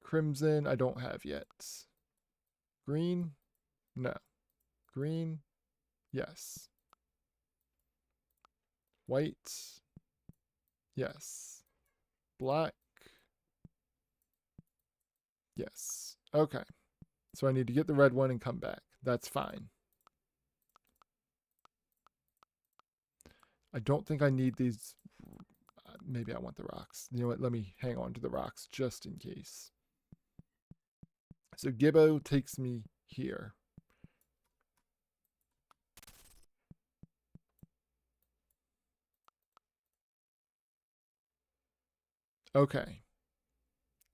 Crimson, I don't have yet. Green? No. Green? Yes. White? Yes. Black? Yes. Okay. So I need to get the red one and come back. That's fine. I don't think I need these. Maybe I want the rocks. You know what? Let me hang on to the rocks just in case. So Gibbo takes me here. Okay.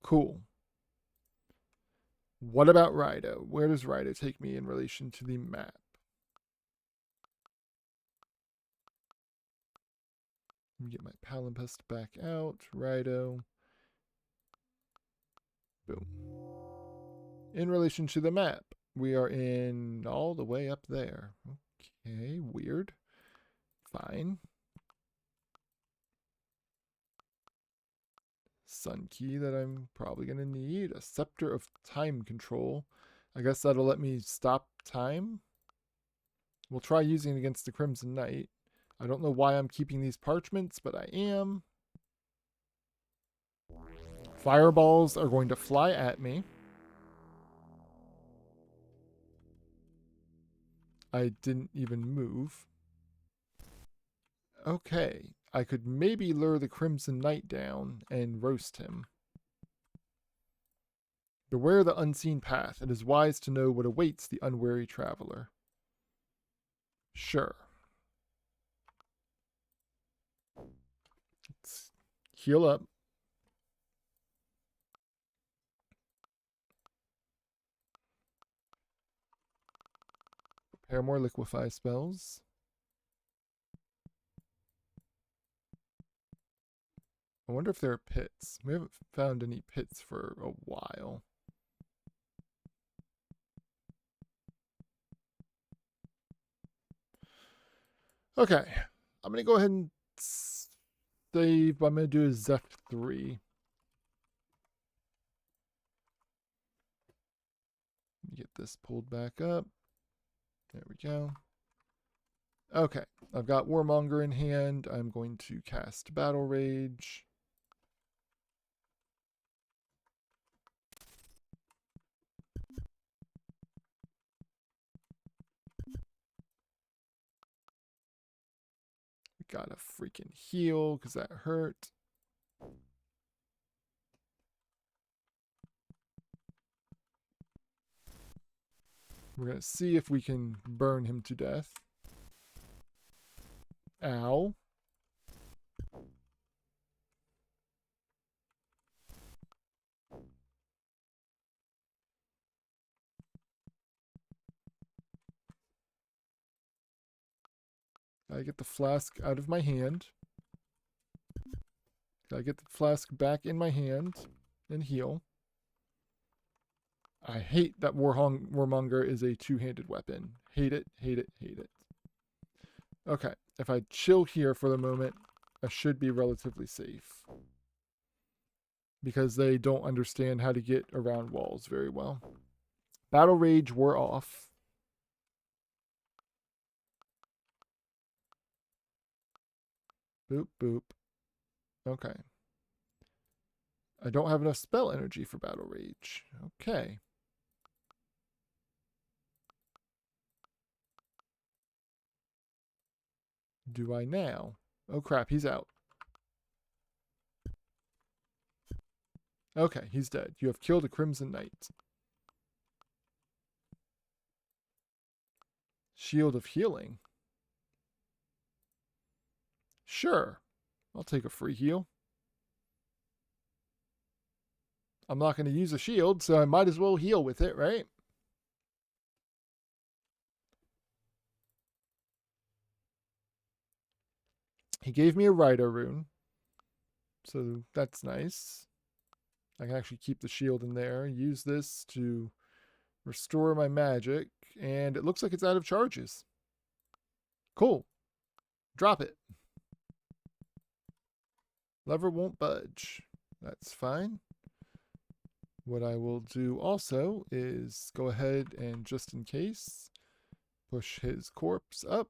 Cool. What about Rido? Where does Rido take me in relation to the map? Let me get my palimpsest back out. Rido. Boom. In relation to the map, we are in all the way up there. Okay, weird. Fine. Sun key that I'm probably going to need. A scepter of time control. I guess that'll let me stop time. We'll try using it against the Crimson Knight. I don't know why I'm keeping these parchments, but I am. Fireballs are going to fly at me. I didn't even move. Okay, I could maybe lure the Crimson Knight down and roast him. Beware the unseen path. It is wise to know what awaits the unwary traveler. Sure. Let's heal up. Prepare more liquefy spells. I wonder if there are pits. We haven't found any pits for a while. Okay. I'm going to go ahead and save. What I'm going to do is Zeph 3. Get this pulled back up. There we go. Okay. I've got Warmonger in hand. I'm going to cast Battle Rage. Gotta freaking heal because that hurt. We're gonna see if we can burn him to death. Ow. I get the flask out of my hand. I get the flask back in my hand and heal. I hate that Warmonger is a two-handed weapon. Hate it, hate it, hate it. Okay, if I chill here for the moment, I should be relatively safe. Because they don't understand how to get around walls very well. Battle Rage wore off. Boop, boop. Okay. I don't have enough spell energy for Battle Rage. Okay. Do I now? Oh crap, he's out. Okay, he's dead. You have killed a Crimson Knight. Shield of Healing. Sure. I'll take a free heal. I'm not going to use a shield, so I might as well heal with it, right? He gave me a Rider rune. So that's nice. I can actually keep the shield in there. Use this to restore my magic. And it looks like it's out of charges. Cool. Drop it. Lever won't budge. That's fine. What I will do also is go ahead and, just in case, push his corpse up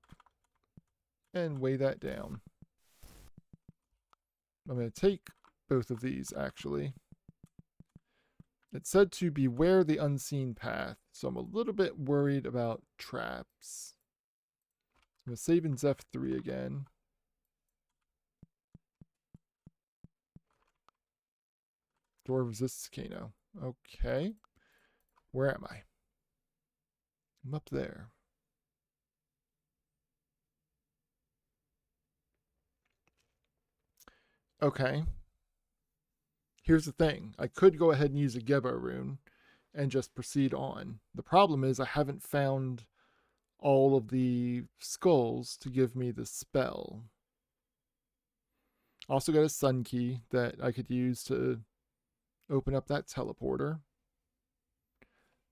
and weigh that down. I'm going to take both of these, actually. It said to beware the unseen path, so I'm a little bit worried about traps. I'm going to save in Zeph 3 again. Door resists Kano. Okay. Where am I? I'm up there. Okay. Here's the thing. I could go ahead and use a Gebo rune and just proceed on. The problem is I haven't found all of the skulls to give me the spell. Also got a sun key that I could use to open up that teleporter.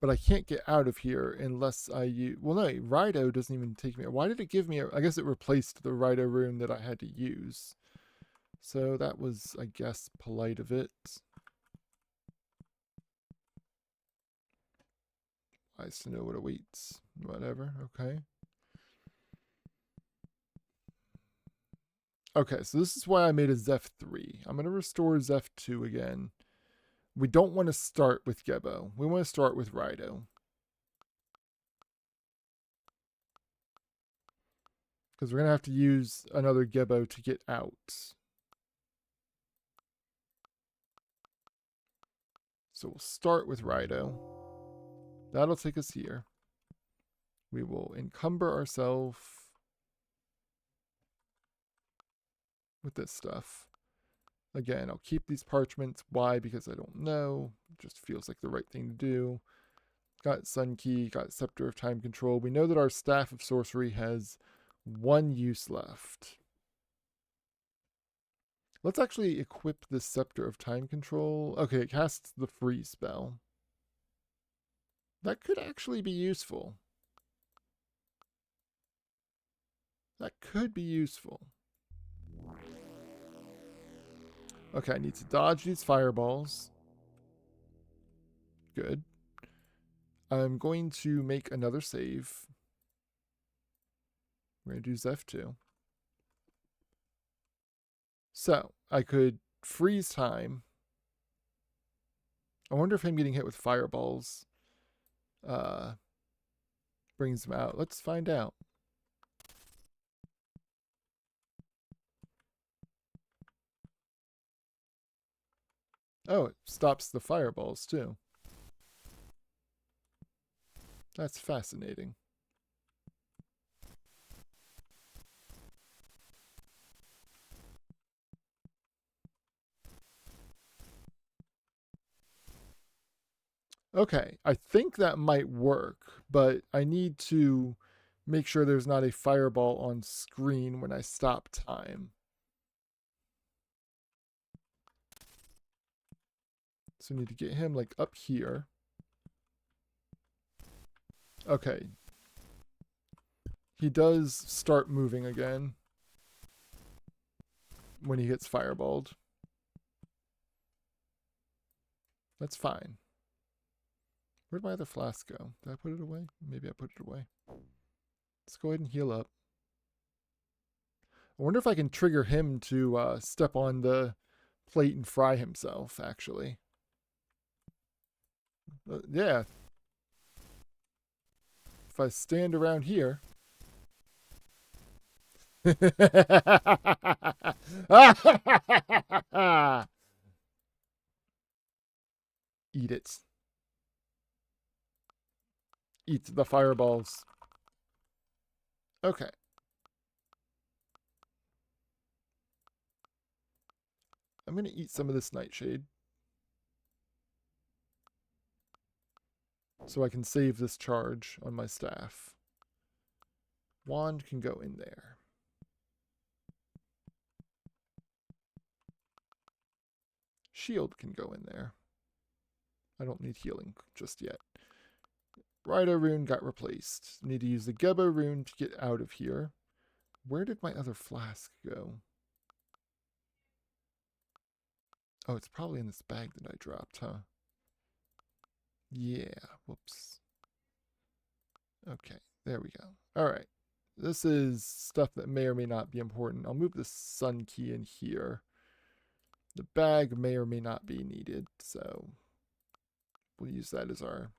But I can't get out of here unless I use... Well, no, Rido doesn't even take me... Why did it give me... I guess it replaced the Rido rune that I had to use. So that was, I guess, polite of it. Nice to know what awaits. Whatever, okay. Okay, so this is why I made a Zeph 3. I'm going to restore Zeph 2 again. We don't want to start with Gebo. We want to start with Rido. Because we're going to have to use another Gebo to get out. So we'll start with Rido. That'll take us here. We will encumber ourselves with this stuff. Again, I'll keep these parchments. Why? Because I don't know. It just feels like the right thing to do. Got Sun Key, got Scepter of Time Control. We know that our Staff of Sorcery has 1 use left. Let's actually equip the Scepter of Time Control. Okay, it casts the freeze spell. That could actually be useful. That could be useful. Okay, I need to dodge these fireballs. Good. I'm going to make another save. We're going to do Zeph too. So, I could freeze time. I wonder if him getting hit with fireballs brings him out. Let's find out. Oh, it stops the fireballs too. That's fascinating. Okay, I think that might work, but I need to make sure there's not a fireball on screen when I stop time. So I need to get him like up here. Okay. He does start moving again when he gets fireballed. That's fine. Where'd my other flask go? Did I put it away? Maybe I put it away. Let's go ahead and heal up. I wonder if I can trigger him to step on the plate and fry himself, actually. Yeah. If I stand around here. Eat it. Eat the fireballs. Okay. I'm going to eat some of this nightshade. So I can save this charge on my staff. Wand can go in there. Shield can go in there. I don't need healing just yet. Rider rune got replaced. Need to use the Gebo rune to get out of here. Where did my other flask go? Oh, it's probably in this bag that I dropped, huh? Yeah, whoops. Okay, there we go. All right. This is stuff that may or may not be important. I'll move the Sun Key in here. The bag may or may not be needed, so we'll use that as our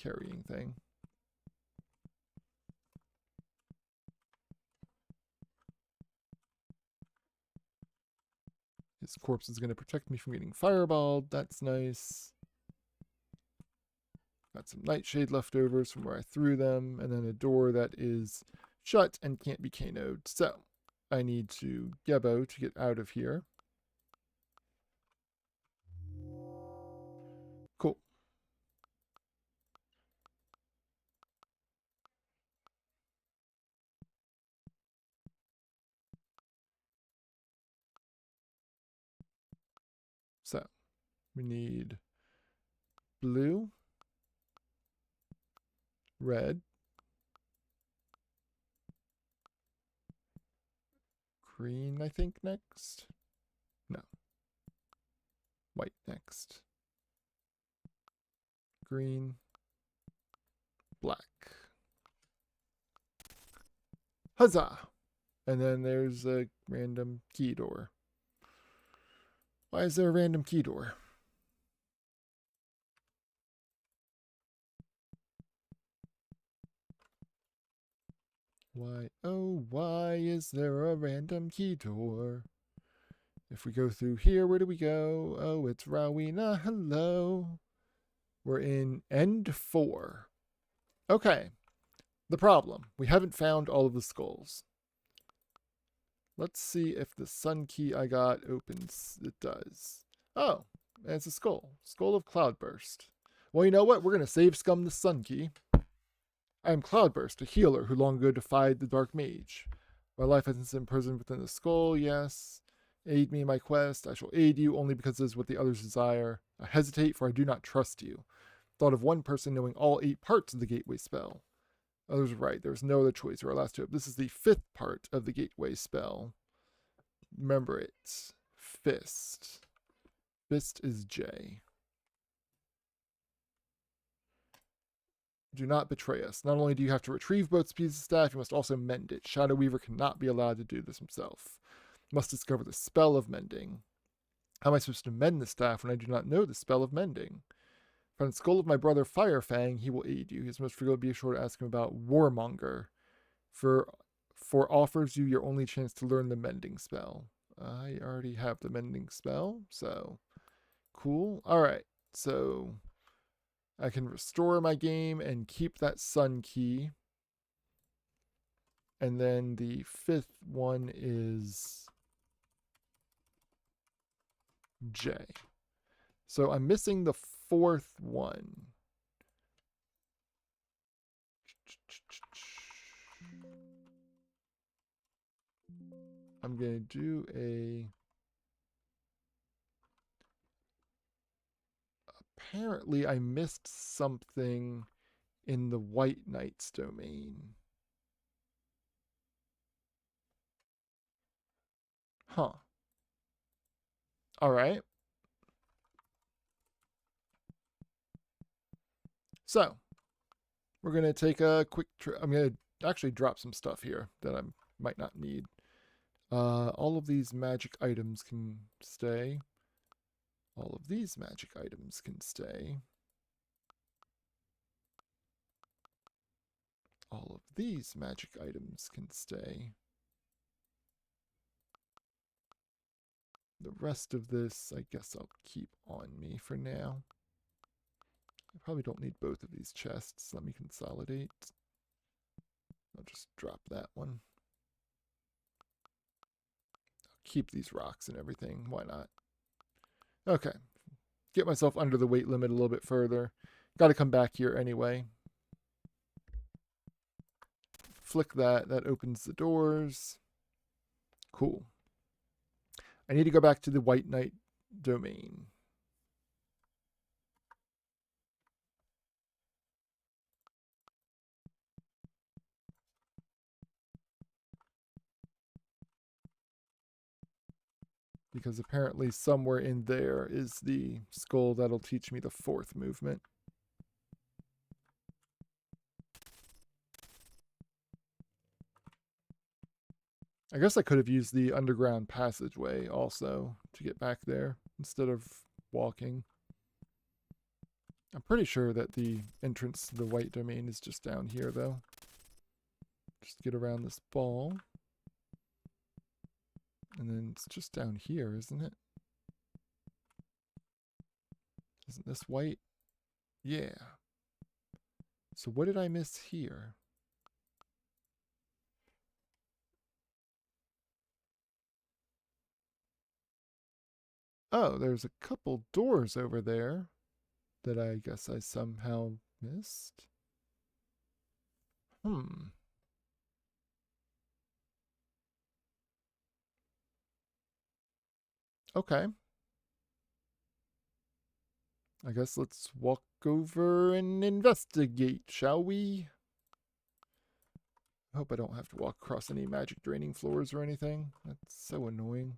carrying thing. His corpse is going to protect me from getting fireballed. That's nice. Got some nightshade leftovers from where I threw them, and then a door that is shut and can't be Kano'd. So I need to Gebo to get out of here. Cool. So we need blue, red, green, I think, next. No. White next. Green, black. Huzzah! And then there's a random key door. Why is there a random key door? Why, oh, why is there a random key door? If we go through here, where do we go? Oh, it's Rowena. Hello. We're in End 4. Okay. The problem. We haven't found all of the skulls. Let's see if the sun key I got opens. It does. Oh, it's a skull. Skull of Cloudburst. Well, you know what? We're going to save scum the sun key. I am Cloudburst, a healer who long ago defied the Dark Mage. My life has been imprisoned within the skull, yes. Aid me in my quest. I shall aid you only because it is what the others desire. I hesitate, for I do not trust you. Thought of one person knowing all 8 parts of the gateway spell. Others were right. There was no other choice. We're last hope. This is the 5th part of the gateway spell. Remember it. Fist. Fist is J. Do not betray us. Not only do you have to retrieve both pieces of staff, you must also mend it. Shadow Weaver cannot be allowed to do this himself. Must discover the spell of mending. How am I supposed to mend the staff when I do not know the spell of mending? From the skull of my brother Firefang, he will aid you. He is most frequently be sure to ask him about Warmonger, for offers you your only chance to learn the mending spell. I already have the mending spell, so cool. All right, so I can restore my game and keep that sun key. And then the 5th one is J. So I'm missing the 4th one. I'm going to do a... Apparently I missed something in the White Knight's domain. Huh. All right. So, we're going to take a quick trip. I'm going to actually drop some stuff here that I might not need. All of these magic items can stay. All of these magic items can stay. All of these magic items can stay. The rest of this, I guess I'll keep on me for now. I probably don't need both of these chests. Let me consolidate. I'll just drop that one. I'll keep these rocks and everything. Why not? Okay. Get myself under the weight limit a little bit further. Got to come back here anyway. Flick that. That opens the doors. Cool. I need to go back to the White Knight domain. Because apparently somewhere in there is the skull that'll teach me the 4th movement. I guess I could have used the underground passageway also to get back there instead of walking. I'm pretty sure that the entrance to the White Domain is just down here, though. Just get around this ball. And then it's just down here, isn't it? Isn't this white? Yeah. So what did I miss here? Oh, there's a couple doors over there that I guess I somehow missed. Okay. I guess let's walk over and investigate, shall we? I hope I don't have to walk across any magic draining floors or anything. That's so annoying.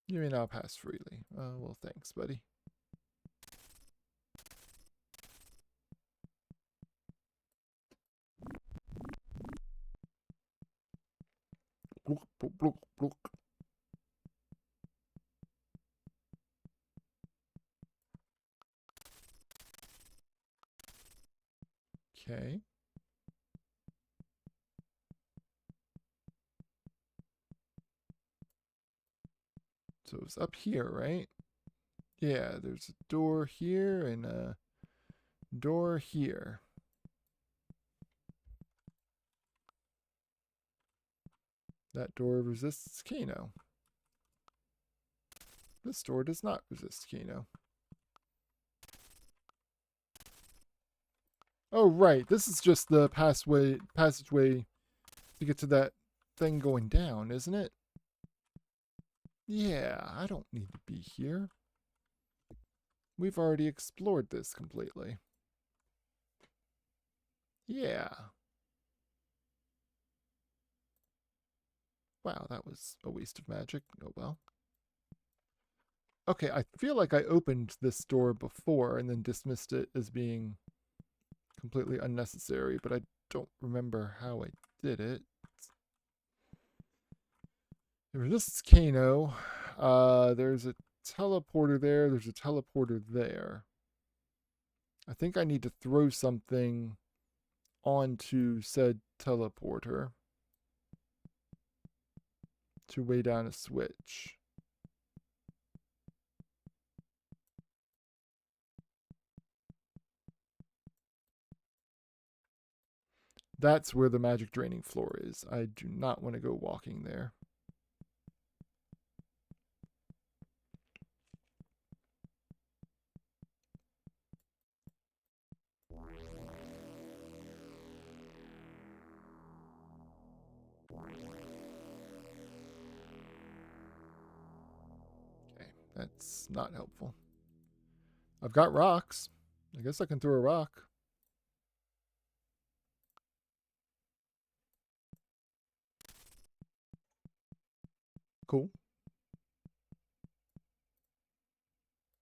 You may now pass freely. Oh, well, thanks, buddy. Blook, blook, blook, blook. Okay. It was up here, right? Yeah, there's a door here and a door here. That door resists Kano. This door does not resist Kano. Oh, right. This is just the passageway to get to that thing going down, isn't it? Yeah, I don't need to be here. We've already explored this completely. Yeah. Wow, that was a waste of magic. Oh well. Okay, I feel like I opened this door before and then dismissed it as being completely unnecessary, but I don't remember how I did it. It resists Kano. There's a teleporter there. There's a teleporter there. I think I need to throw something onto said teleporter to weigh down a switch. That's where the magic draining floor is. I do not want to go walking there. Okay, that's not helpful. I've got rocks. I guess I can throw a rock. Cool.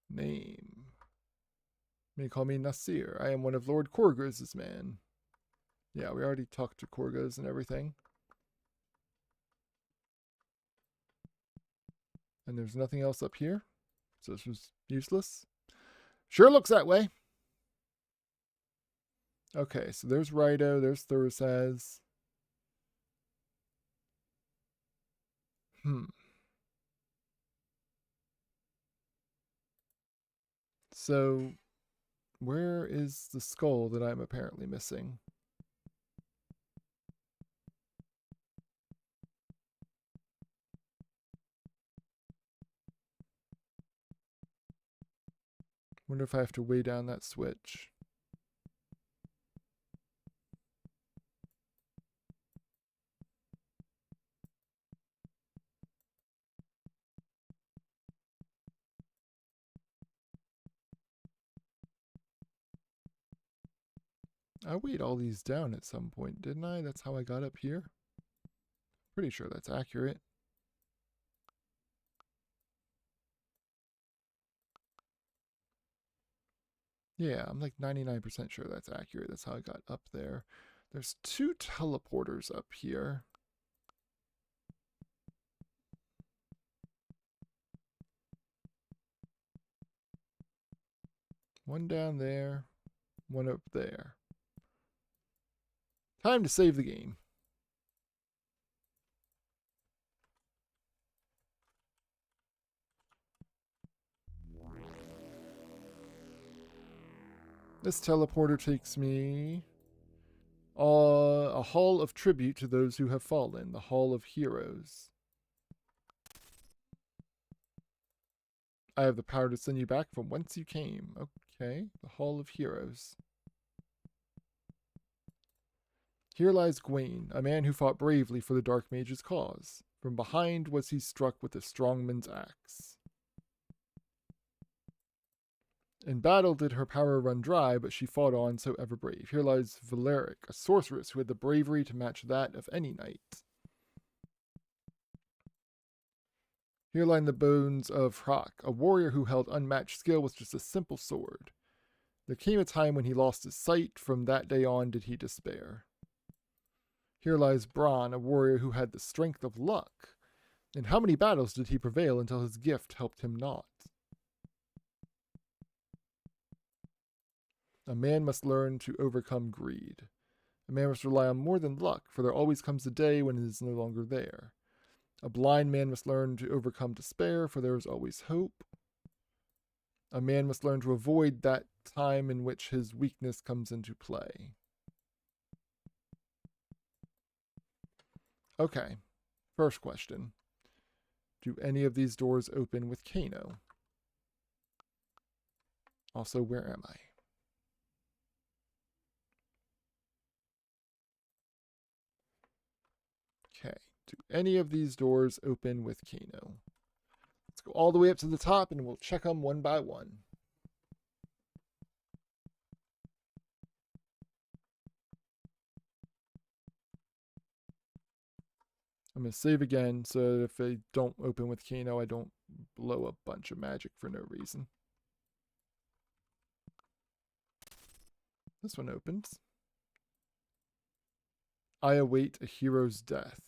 Name. May call me Nasir. I am one of Lord Korgoz's men. Yeah, we already talked to Korgoz and everything. And there's nothing else up here. So this was useless. Sure looks that way. Okay, so there's Rito, there's Thursaz. So, where is the skull that I'm apparently missing? Wonder if I have to weigh down that switch. I weighed all these down at some point, didn't I? That's how I got up here. Pretty sure that's accurate. Yeah, I'm like 99% sure that's accurate. That's how I got up there. There's 2 teleporters up here. One down there, one up there. Time to save the game. This teleporter takes me a hall of tribute to those who have fallen, the Hall of Heroes. I have the power to send you back from whence you came. Okay, the Hall of Heroes. Here lies Gwaine, a man who fought bravely for the Dark Mage's cause. From behind was he struck with a strongman's axe. In battle did her power run dry, but she fought on so ever brave. Here lies Valeric, a sorceress who had the bravery to match that of any knight. Here lie the bones of Hrock, a warrior who held unmatched skill with just a simple sword. There came a time when he lost his sight. From that day on did he despair. Here lies Bronn, a warrior who had the strength of luck. In how many battles did he prevail until his gift helped him not? A man must learn to overcome greed. A man must rely on more than luck, for there always comes a day when it is no longer there. A blind man must learn to overcome despair, for there is always hope. A man must learn to avoid that time in which his weakness comes into play. Okay, first question. Do any of these doors open with Kano? Also, where am I? Okay, do any of these doors open with Kano? Let's go all the way up to the top and we'll check them one by one. I'm going to save again so that if they don't open with Kano, I don't blow a bunch of magic for no reason. This one opens. I await a hero's death.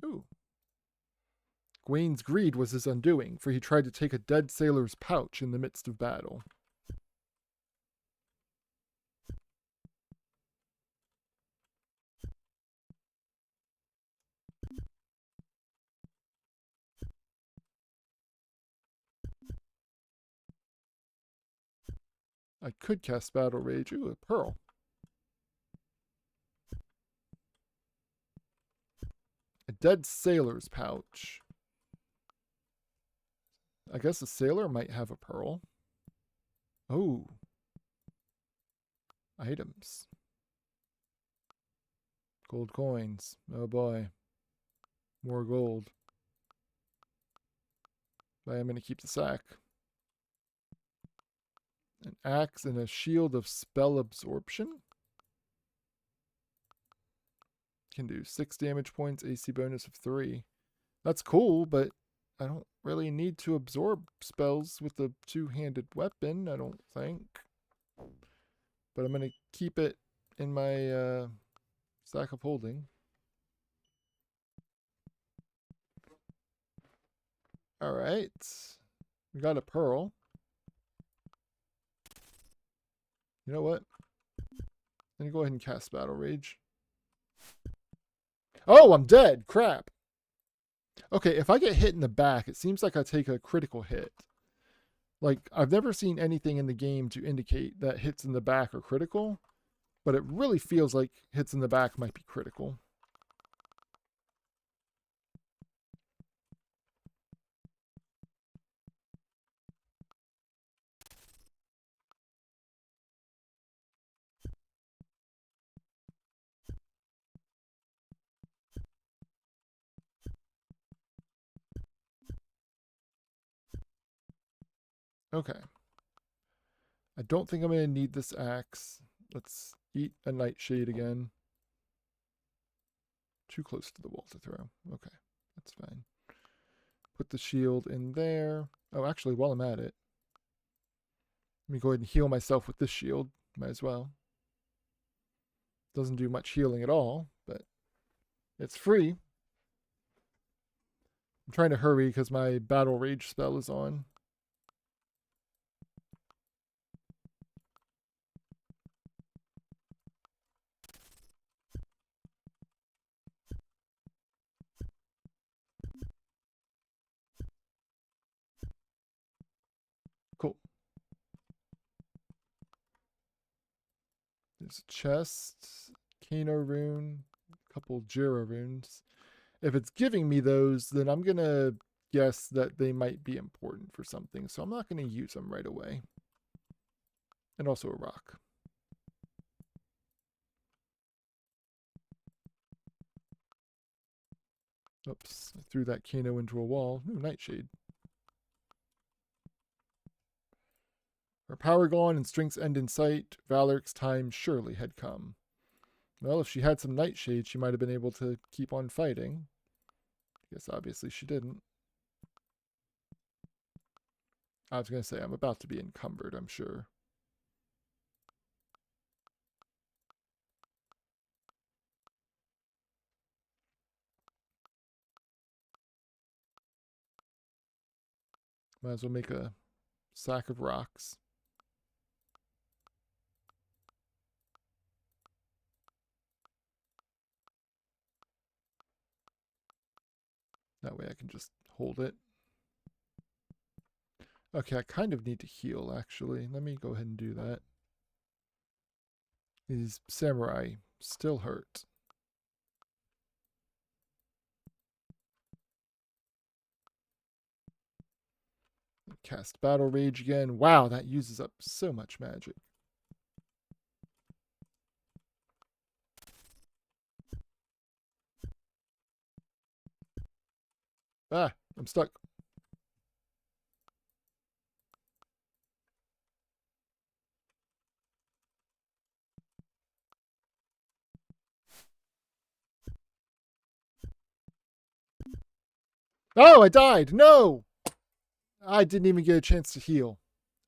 Ooh. Gawain's greed was his undoing, for he tried to take a dead sailor's pouch in the midst of battle. I could cast Battle Rage. Ooh, a pearl. A dead sailor's pouch. I guess a sailor might have a pearl. Oh. Items. Gold coins. Oh boy. More gold. But I'm going to keep the sack. An axe and a shield of spell absorption. Can do 6 damage points, AC bonus of 3. That's cool, but I don't really need to absorb spells with a two-handed weapon, I don't think. But I'm going to keep it in my sack of holding. Alright. We got a pearl. You know what? I'm going to go ahead and cast Battle Rage. Oh, I'm dead. Crap. Okay, if I get hit in the back, it seems like I take a critical hit. Like, I've never seen anything in the game to indicate that hits in the back are critical, but it really feels like hits in the back might be critical. Okay. I don't think I'm going to need this axe. Let's eat a nightshade again. Too close to the wall to throw. Okay, that's fine. Put the shield in there. Oh, actually, while I'm at it, let me go ahead and heal myself with this shield. Might as well. Doesn't do much healing at all, but it's free. I'm trying to hurry because my Battle Rage spell is on. Cool. There's a chest, Kano rune, a couple Jira runes. If it's giving me those, then I'm going to guess that they might be important for something, so I'm not going to use them right away. And also a rock. Oops, I threw that Kano into a wall. Ooh, Nightshade. Her power gone and strength's end in sight, Valoric's time surely had come. Well, if she had some Nightshade, she might have been able to keep on fighting. I guess obviously she didn't. I was going to say, I'm about to be encumbered, I'm sure. Might as well make a sack of rocks. That way I can just hold it. Okay, I kind of need to heal, actually. Let me go ahead and do that. These samurai still hurt. Cast Battle Rage again. Wow, that uses up so much magic. Ah, I'm stuck. Oh, I died. No! I didn't even get a chance to heal.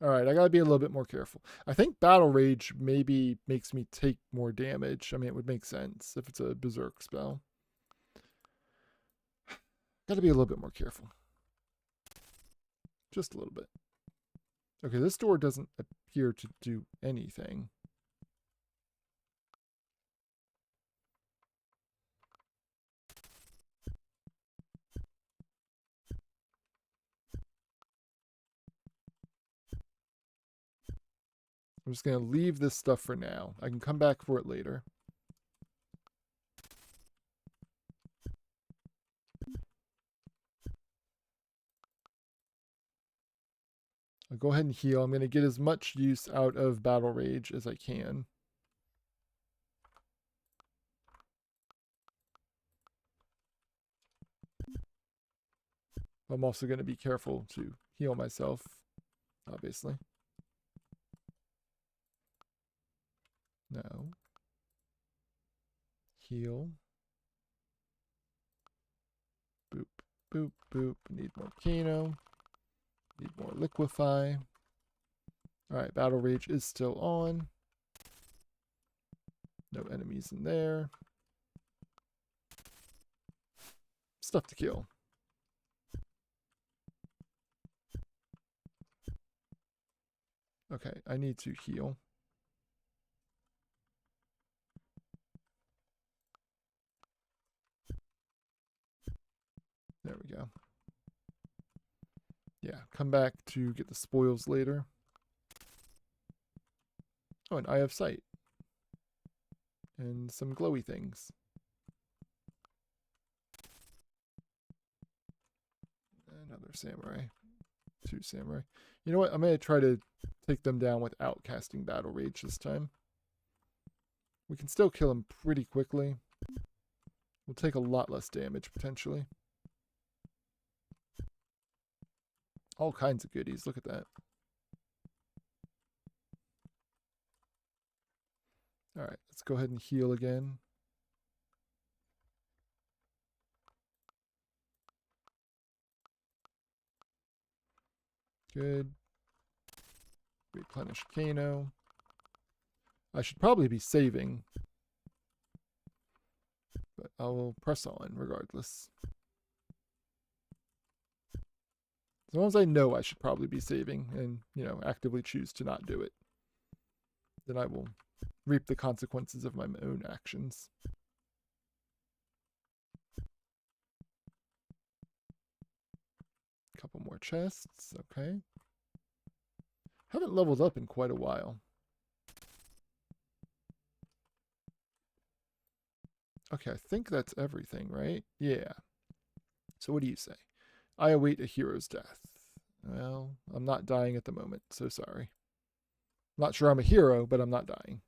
All right, I gotta be a little bit more careful. I think Battle Rage maybe makes me take more damage. I mean, it would make sense if it's a Berserk spell. Gotta be a little bit more careful. Just a little bit. Okay, this door doesn't appear to do anything. I'm just going to leave this stuff for now. I can come back for it later. I'll go ahead and heal. I'm going to get as much use out of Battle Rage as I can. I'm also going to be careful to heal myself, obviously. No. Heal. Boop, boop, boop. Need more Kano. Need more Liquefy. Alright, Battle Rage is still on. No enemies in there. Stuff to kill. Okay, I need to heal. There we go. Yeah, come back to get the spoils later. Oh, and Eye of Sight. And some glowy things. Another samurai. 2 samurai. You know what? I'm going to try to take them down without casting Battle Rage this time. We can still kill them pretty quickly. We'll take a lot less damage, potentially. All kinds of goodies. Look at that. Alright, let's go ahead and heal again. Good. Replenish Kano. I should probably be saving, but I will press on regardless. As long as I know I should probably be saving and, you know, actively choose to not do it, then I will reap the consequences of my own actions. Couple more chests, okay. Haven't leveled up in quite a while. Okay, I think that's everything, right? Yeah. So what do you say? I await a hero's death. Well, I'm not dying at the moment, so sorry. Not sure I'm a hero, but I'm not dying.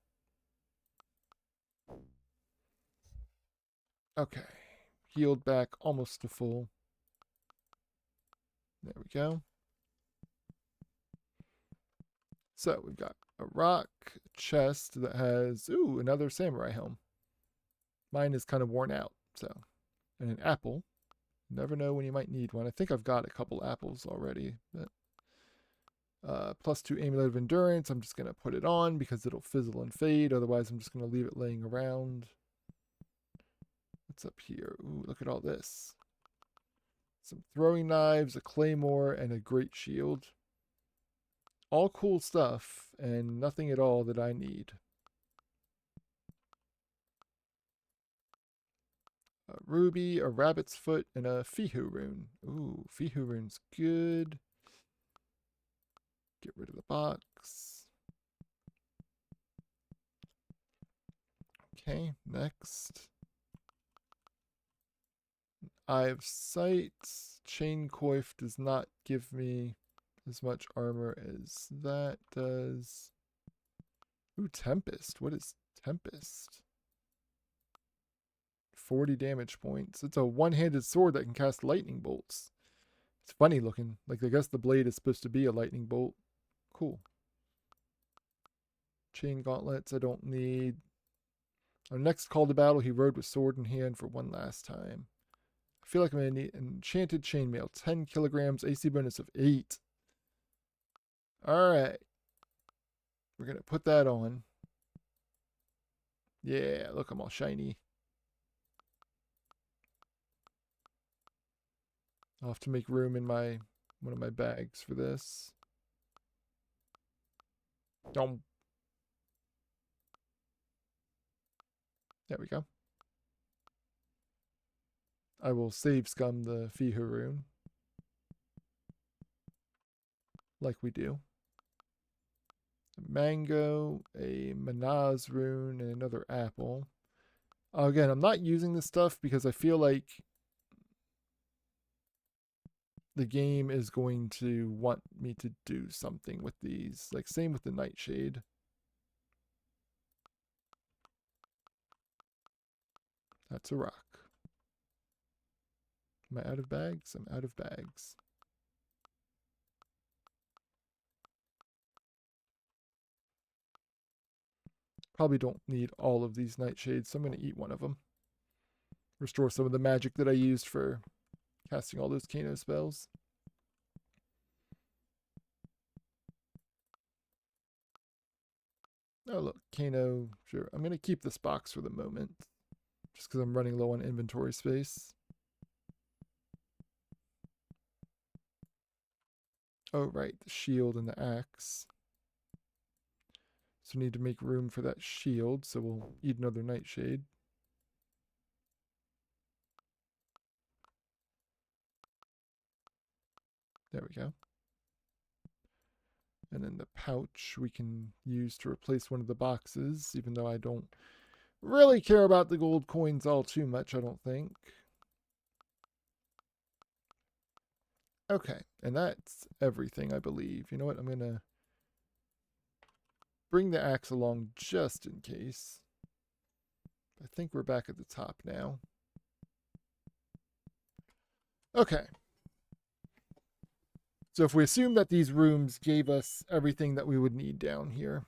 Okay. Healed back almost to full. There we go. So we've got a rock chest that has, ooh, another samurai helm. Mine is kind of worn out, so. And an apple. Never know when you might need one. I think I've got a couple apples already. But +2 Amulet of Endurance. I'm just going to put it on because it'll fizzle and fade. Otherwise, I'm just going to leave it laying around. What's up here? Ooh, look at all this. Some throwing knives, a claymore, and a great shield. All cool stuff, and nothing at all that I need. A ruby, a rabbit's foot, and a Fihu rune. Ooh, Fihu rune's good. Get rid of the box. Okay, next. Eye of Sight. Chain Coif does not give me as much armor as that does. Ooh, Tempest. What is Tempest? 40 damage points. It's a one-handed sword that can cast lightning bolts. It's funny looking. Like, I guess the blade is supposed to be a lightning bolt. Cool. Chain gauntlets I don't need. Our next call to battle, he rode with sword in hand for one last time. I feel like I'm going to need enchanted chainmail. 10 kilograms, AC bonus of 8. Alright. We're going to put that on. Yeah, look, I'm all shiny. I'll have to make room in one of my bags for this. There we go. I will save scum the Fihu rune. Like we do. A mango, a Manaz rune, and another apple. Again, I'm not using this stuff because I feel like the game is going to want me to do something with these. Like, same with the Nightshade. That's a rock. Am I out of bags? I'm out of bags. Probably don't need all of these Nightshades, so I'm going to eat one of them. Restore some of the magic that I used for casting all those Kano spells. Oh, look, Kano. Sure, I'm going to keep this box for the moment, just because I'm running low on inventory space. Oh, right, the shield and the axe. So we need to make room for that shield, so we'll eat another Nightshade. There we go. And then the pouch we can use to replace one of the boxes, even though I don't really care about the gold coins all too much, I don't think. Okay, and that's everything, I believe. You know what? I'm going to bring the axe along just in case. I think we're back at the top now. Okay. So if we assume that these rooms gave us everything that we would need down here.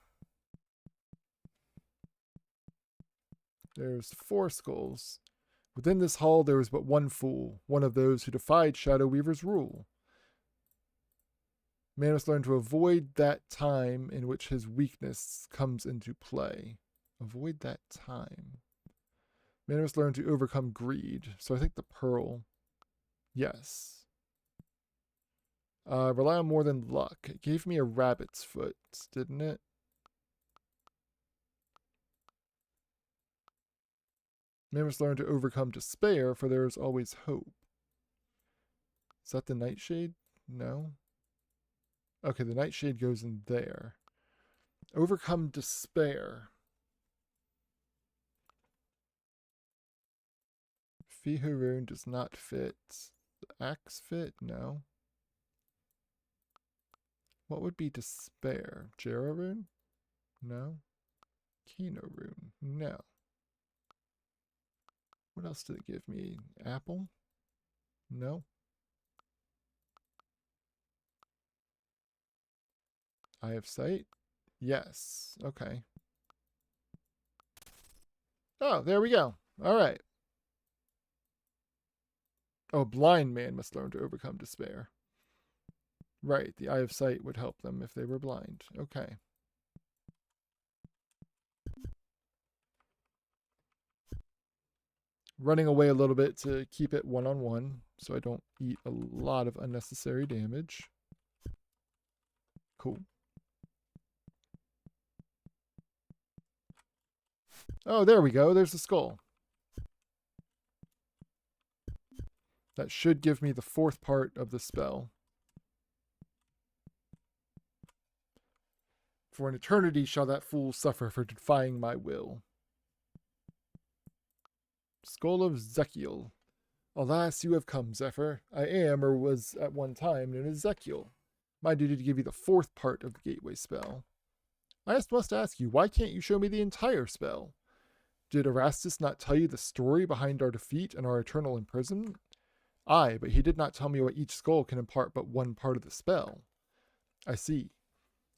There's 4 skulls. Within this hall there was but one fool, one of those who defied Shadow Weaver's rule. Man must learn to avoid that time in which his weakness comes into play. Avoid that time. Man must learn to overcome greed. So I think the pearl. Yes. Rely on more than luck. It gave me a rabbit's foot, didn't it? Man must learn to overcome despair, for there is always hope. Is that the Nightshade? No. Okay, the Nightshade goes in there. Overcome despair. Fihu rune does not fit. The axe fit? No. What would be despair? Jera rune? No. Kino rune? No. What else did it give me? Apple? No. Eye of Sight? Yes. Okay. Oh, there we go. All right. Oh, blind man must learn to overcome despair. Right, the Eye of Sight would help them if they were blind. Okay. Running away a little bit to keep it one-on-one, so I don't eat a lot of unnecessary damage. Cool. Oh, there we go. There's the skull. That should give me the fourth part of the spell. For an eternity shall that fool suffer for defying my will. Skull of Zekiel. Alas, you have come, Zephyr. I am, or was at one time, known as Zekiel. My duty to give you the fourth part of the gateway spell. I just must ask you, why can't you show me the entire spell? Did Erastus not tell you the story behind our defeat and our eternal imprisonment? Aye, but he did not tell me why each skull can impart but one part of the spell. I see.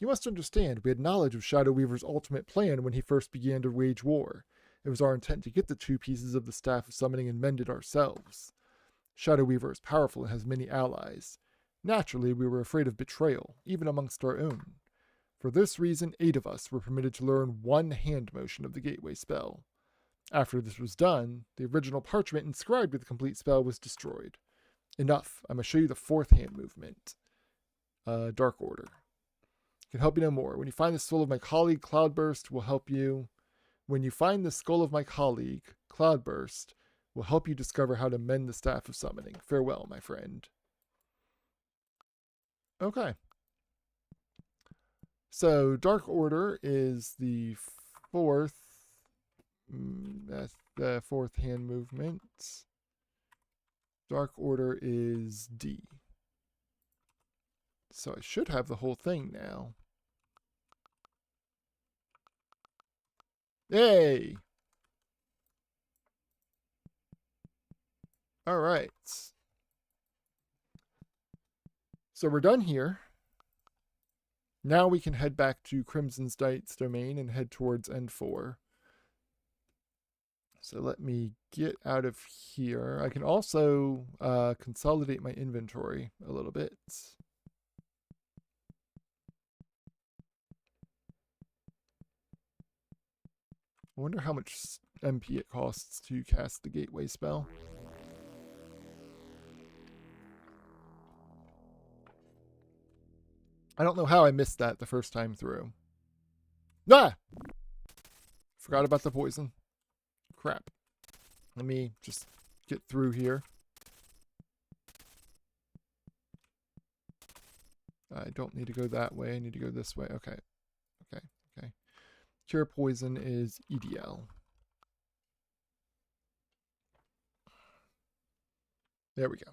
You must understand, we had knowledge of Shadow Weaver's ultimate plan when he first began to wage war. It was our intent to get the 2 pieces of the Staff of Summoning and mend it ourselves. Shadow Weaver is powerful and has many allies. Naturally, we were afraid of betrayal, even amongst our own. For this reason, 8 of us were permitted to learn one hand motion of the gateway spell. After this was done, the original parchment inscribed with the complete spell was destroyed. Enough, I must show you the 4th hand movement. Dark Order. Can help you no more. When you find the skull of my colleague, Cloudburst will help you. When you find the skull of my colleague, Cloudburst will help you discover how to mend the Staff of Summoning. Farewell, my friend. Okay. So, Dark Order is the 4th. That's the 4th hand movement. Dark Order is D. So I should have the whole thing now. Yay! Alright. So we're done here. Now we can head back to Crimson Knight's domain and head towards N4. So let me get out of here. I can also consolidate my inventory a little bit. I wonder how much MP it costs to cast the gateway spell. I don't know how I missed that the first time through. Ah! Forgot about the poison. Crap. Let me just get through here. I don't need to go that way. I need to go this way. Okay. Okay. Okay. Cure poison is EDL. There we go.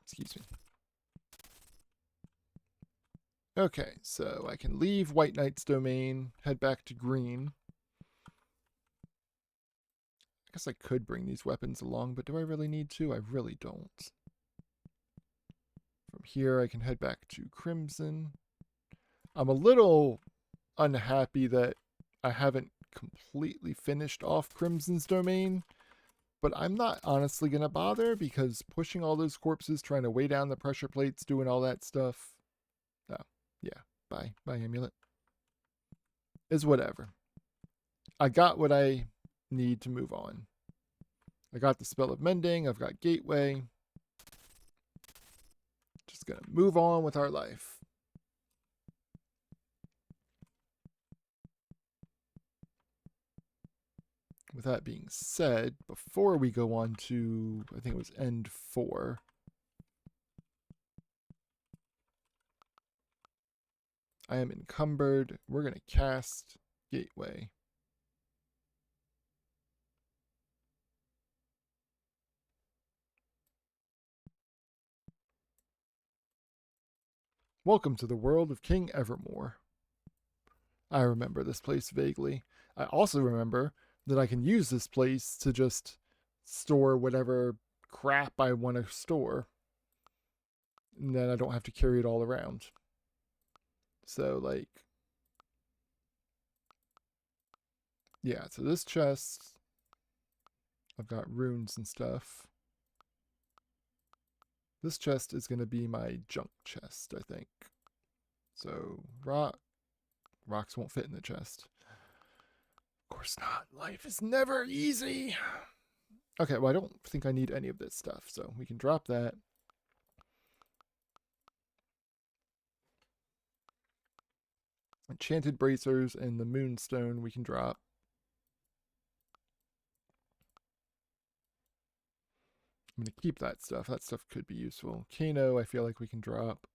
Excuse me. Okay, so I can leave White Knight's domain, head back to green. I guess I could bring these weapons along, but do I really need to? I really don't. From here, I can head back to crimson. I'm a little unhappy that I haven't completely finished off Crimson's domain, but I'm not honestly going to bother because pushing all those corpses, trying to weigh down the pressure plates, doing all that stuff, oh, yeah, bye amulet, is whatever. I got what I need to move on. I got the spell of mending, I've got gateway. Just going to move on with our life. With that being said, before we go on to, I think it was end 4, I am encumbered. We're going to cast Gateway. Welcome to the world of King Evermore. I remember this place vaguely. I also remember that I can use this place to just store whatever crap I want to store. And then I don't have to carry it all around. So, like, yeah, so this chest, I've got runes and stuff. This chest is going to be my junk chest, I think. So, rocks won't fit in the chest. Of course not. Life is never easy. Okay, well, I don't think I need any of this stuff, so we can drop that. Enchanted bracers and the moonstone we can drop. I'm going to keep that stuff. That stuff could be useful. Kano, I feel like we can drop.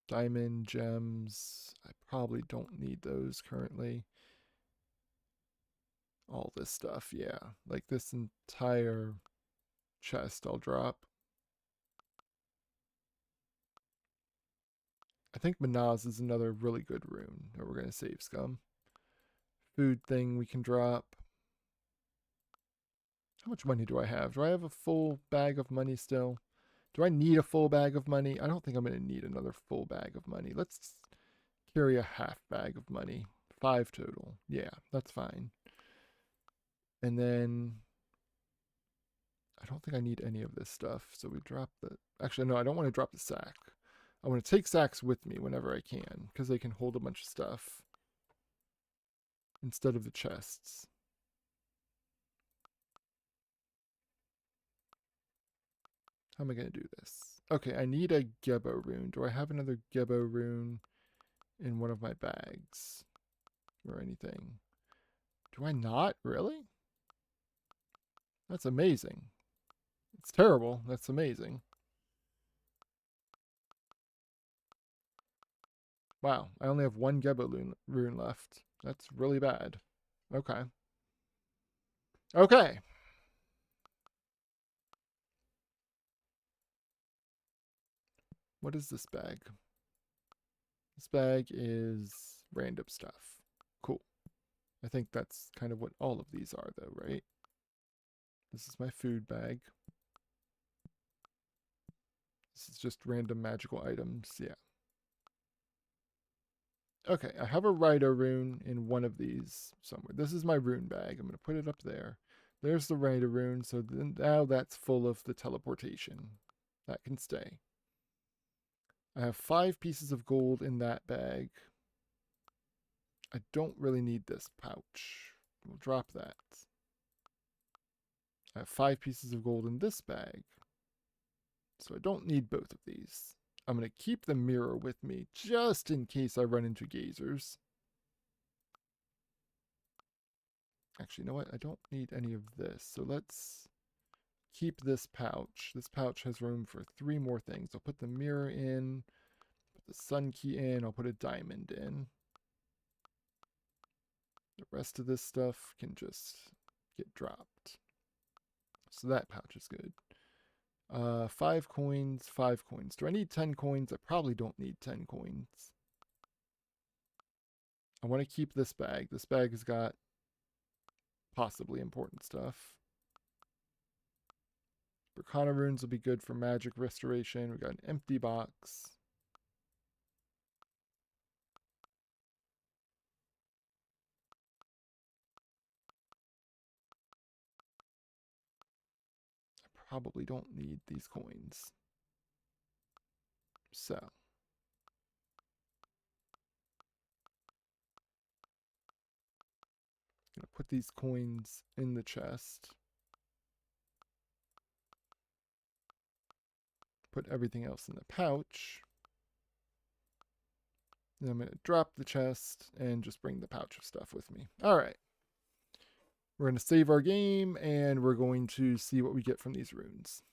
Diamond, gems. I probably don't need those currently. All this stuff, yeah. Like this entire chest I'll drop. I think Manaz is another really good rune that we're going to save scum. Food thing we can drop. How much money do I have? Do I have a full bag of money still? Do I need a full bag of money? I don't think I'm going to need another full bag of money. Let's carry a half bag of money. 5 total. Yeah, that's fine. And then I don't think I need any of this stuff. So we drop the... Actually, no, I don't want to drop the sack. I want to take sacks with me whenever I can because they can hold a bunch of stuff instead of the chests. How am I going to do this? Okay, I need a Gebo rune. Do I have another Gebo rune in one of my bags or anything? Do I not? Really? That's amazing. It's terrible. That's amazing. Wow, I only have one Gebo rune left. That's really bad. Okay. Okay. What is this bag? This bag is random stuff. Cool. I think that's kind of what all of these are, though, right? This is my food bag. This is just random magical items. Yeah. Okay, I have a Rider rune in one of these somewhere. This is my rune bag. I'm going to put it up there. There's the Rider rune. So then now that's full of the teleportation. That can stay. I have 5 pieces of gold in that bag. I don't really need this pouch. We'll drop that. I have 5 pieces of gold in this bag. So I don't need both of these. I'm going to keep the mirror with me just in case I run into gazers. Actually, you know what? I don't need any of this. So let's keep this pouch. This pouch has room for 3 more things. I'll put the mirror in, put the sun key in, I'll put a diamond in. The rest of this stuff can just get dropped. So that pouch is good. 5 coins, 5 coins. Do I need 10 coins? I probably don't need 10 coins. I want to keep this bag. This bag has got possibly important stuff. Berkana runes will be good for magic restoration. We got an empty box. I probably don't need these coins. So I'm gonna put these coins in the chest. Put everything else in the pouch. Then I'm going to drop the chest and just bring the pouch of stuff with me. All right. We're going to save our game and we're going to see what we get from these runes.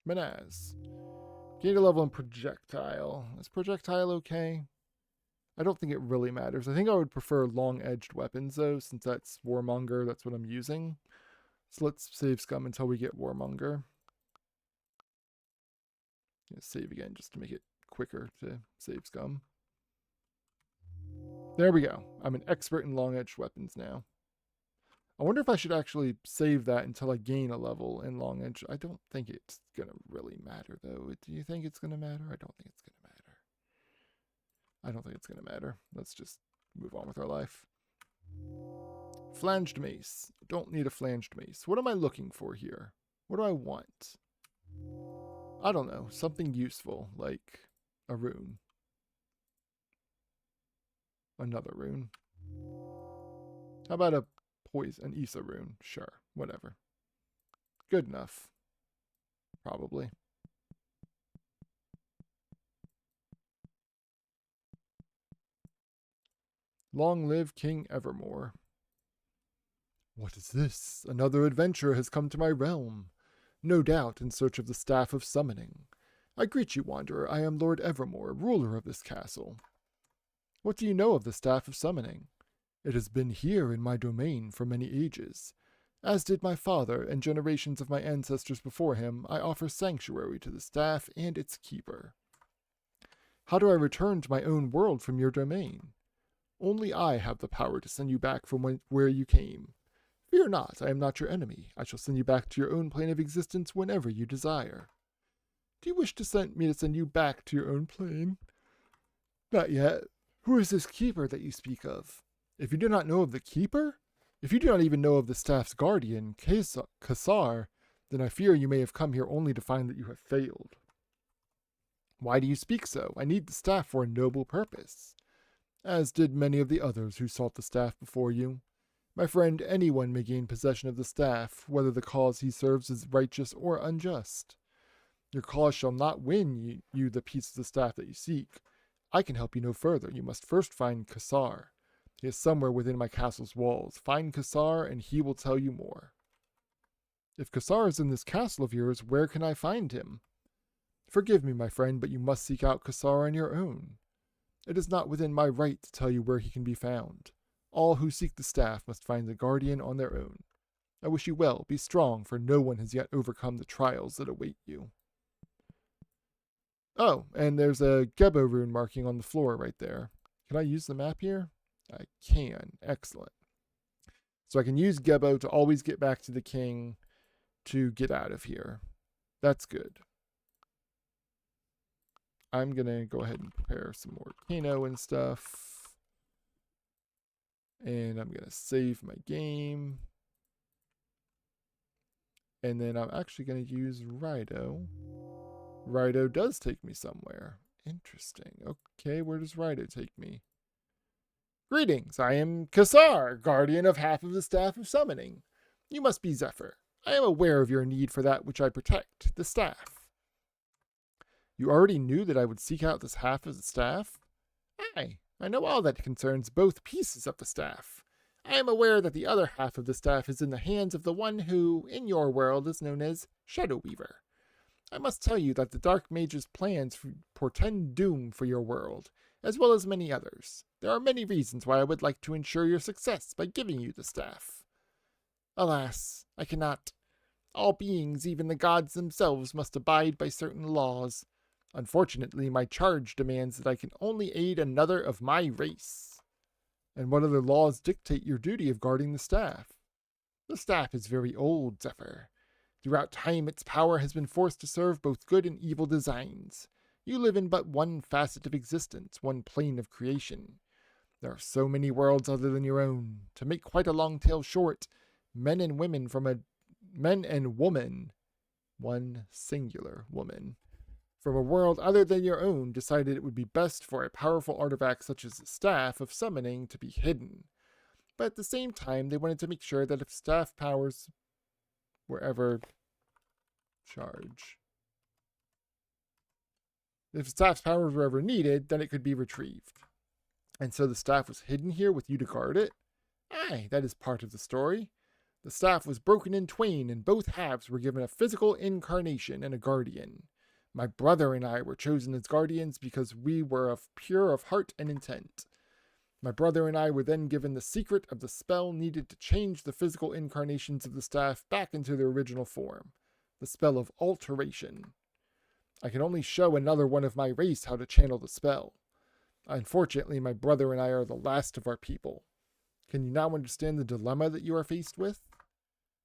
Manaz. Gain a level in projectile. Is projectile okay? I don't think it really matters. I think I would prefer long-edged weapons though, since that's Warmonger. That's what I'm using. So let's save scum until we get Warmonger. Save again just to make it quicker to save scum. There we go. I'm an expert in long-edged weapons now. I wonder if I should actually save that until I gain a level in long edge. I don't think it's going to really matter, though. Do you think it's going to matter? I don't think it's going to matter. I don't think it's going to matter. Let's just move on with our life. Flanged mace. Don't need a flanged mace. What am I looking for here? What do I want? I don't know. Something useful, like a rune. Another rune. How about a poison, an Issa rune? Sure, whatever. Good enough. Probably. Long live King Evermore. What is this? Another adventurer has come to my realm, no doubt in search of the Staff of Summoning. I greet you, Wanderer. I am Lord Evermore, ruler of this castle. What do you know of the Staff of Summoning? It has been here in my domain for many ages. As did my father and generations of my ancestors before him, I offer sanctuary to the staff and its keeper. How do I return to my own world from your domain? Only I have the power to send you back from where you came. Fear not, I am not your enemy. I shall send you back to your own plane of existence whenever you desire. Do you wish to send you back to your own plane? Not yet. Who is this keeper that you speak of? If you do not know of the keeper, if you do not even know of the staff's guardian, Kassar, then I fear you may have come here only to find that you have failed. Why do you speak so? I need the staff for a noble purpose, as did many of the others who sought the staff before you. My friend, anyone may gain possession of the staff, whether the cause he serves is righteous or unjust. Your cause shall not win you the piece of the staff that you seek. I can help you no further. You must first find Kassar. He is somewhere within my castle's walls. Find Kassar, and he will tell you more. If Kassar is in this castle of yours, where can I find him? Forgive me, my friend, but you must seek out Kassar on your own. It is not within my right to tell you where he can be found. All who seek the staff must find the guardian on their own. I wish you well. Be strong, for no one has yet overcome the trials that await you. Oh, and there's a Gebo rune marking on the floor right there. Can I use the map here? I can. Excellent. So I can use Gebo to always get back to the king to get out of here. That's good. I'm going to go ahead and prepare some more Kano and stuff. And I'm going to save my game. And then I'm actually going to use Rido. Rido does take me somewhere. Interesting. Okay, where does Rido take me? Greetings, I am Kassar, guardian of half of the Staff of Summoning. You must be Zeph. I am aware of your need for that which I protect, the staff. You already knew that I would seek out this half of the staff? Aye, I know all that concerns both pieces of the staff. I am aware that the other half of the staff is in the hands of the one who, in your world, is known as Shadow Weaver. I must tell you that the Dark Mage's plans portend doom for your world, as well as many others. There are many reasons why I would like to ensure your success by giving you the staff. Alas, I cannot. All beings, even the gods themselves, must abide by certain laws. Unfortunately, my charge demands that I can only aid another of my race. And what other laws dictate your duty of guarding the staff? The staff is very old, Zeph. Throughout time, its power has been forced to serve both good and evil designs. You live in but one facet of existence, one plane of creation. There are so many worlds other than your own. To make quite a long tale short, men and women, one singular woman, from a world other than your own decided it would be best for a powerful artifact such as the Staff of Summoning to be hidden. But at the same time, they wanted to make sure that if staff powers were ever if staff's powers were ever needed, then it could be retrieved. And so the staff was hidden here with you to guard it? Aye, that is part of the story. The staff was broken in twain, and both halves were given a physical incarnation and a guardian. My brother and I were chosen as guardians because we were pure of heart and intent. My brother and I were then given the secret of the spell needed to change the physical incarnations of the staff back into their original form, the spell of alteration. I can only show another one of my race how to channel the spell. Unfortunately, my brother and I are the last of our people. Can you now understand the dilemma that you are faced with?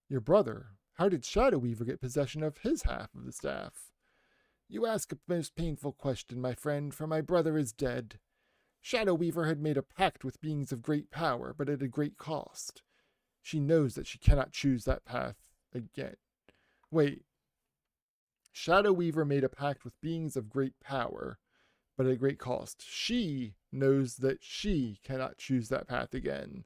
Your brother, how did Shadow Weaver get possession of his half of the staff? You ask a most painful question, my friend, for my brother is dead. Shadow Weaver had made a pact with beings of great power, but at a great cost. She knows that she cannot choose that path again. Wait. Shadow Weaver made a pact with beings of great power, but at a great cost. She knows that she cannot choose that path again.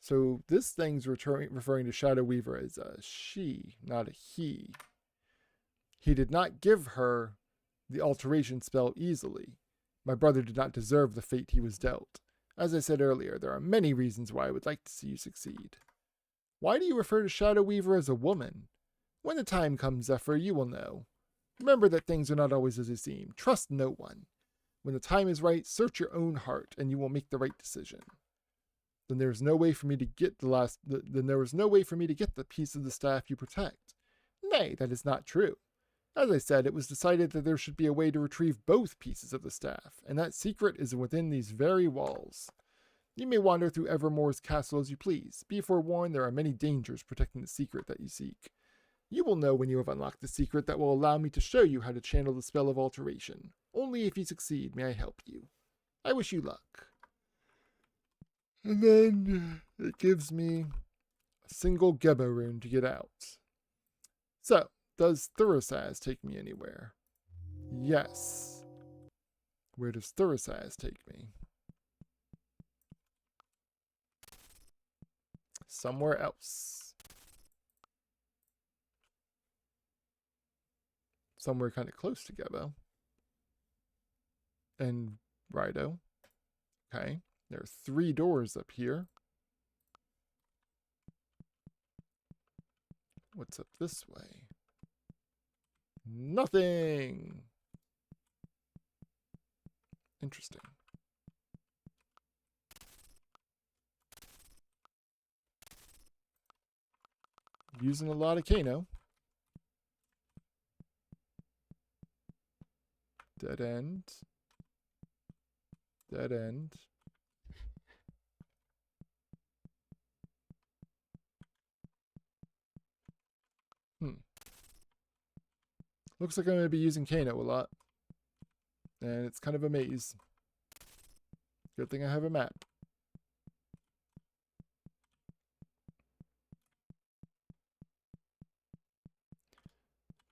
So this thing's referring to Shadow Weaver as a she, not a he. He did not give her the alteration spell easily. My brother did not deserve the fate he was dealt. As I said earlier, there are many reasons why I would like to see you succeed. Why do you refer to Shadow Weaver as a woman? When the time comes, Zephyr, you will know. Remember that things are not always as they seem. Trust no one. When the time is right, search your own heart, and you will make the right decision. Then there is no way for me to get then there was no way for me to get the piece of the staff you protect. Nay, that is not true. As I said, it was decided that there should be a way to retrieve both pieces of the staff, and that secret is within these very walls. You may wander through Evermore's castle as you please. Be forewarned, there are many dangers protecting the secret that you seek. You will know when you have unlocked the secret that will allow me to show you how to channel the spell of alteration. Only if you succeed may I help you. I wish you luck. And then it gives me a single Gebo rune to get out. So, does Thurasaz take me anywhere? Yes. Where does Thurasaz take me? Somewhere else. Somewhere kind of close to Gebo. And Rido. Okay. There are 3 doors up here. What's up this way? Nothing. Interesting. Using a lot of Kano. Dead end. Dead end. Looks like I'm going to be using Kano a lot. And it's kind of a maze. Good thing I have a map.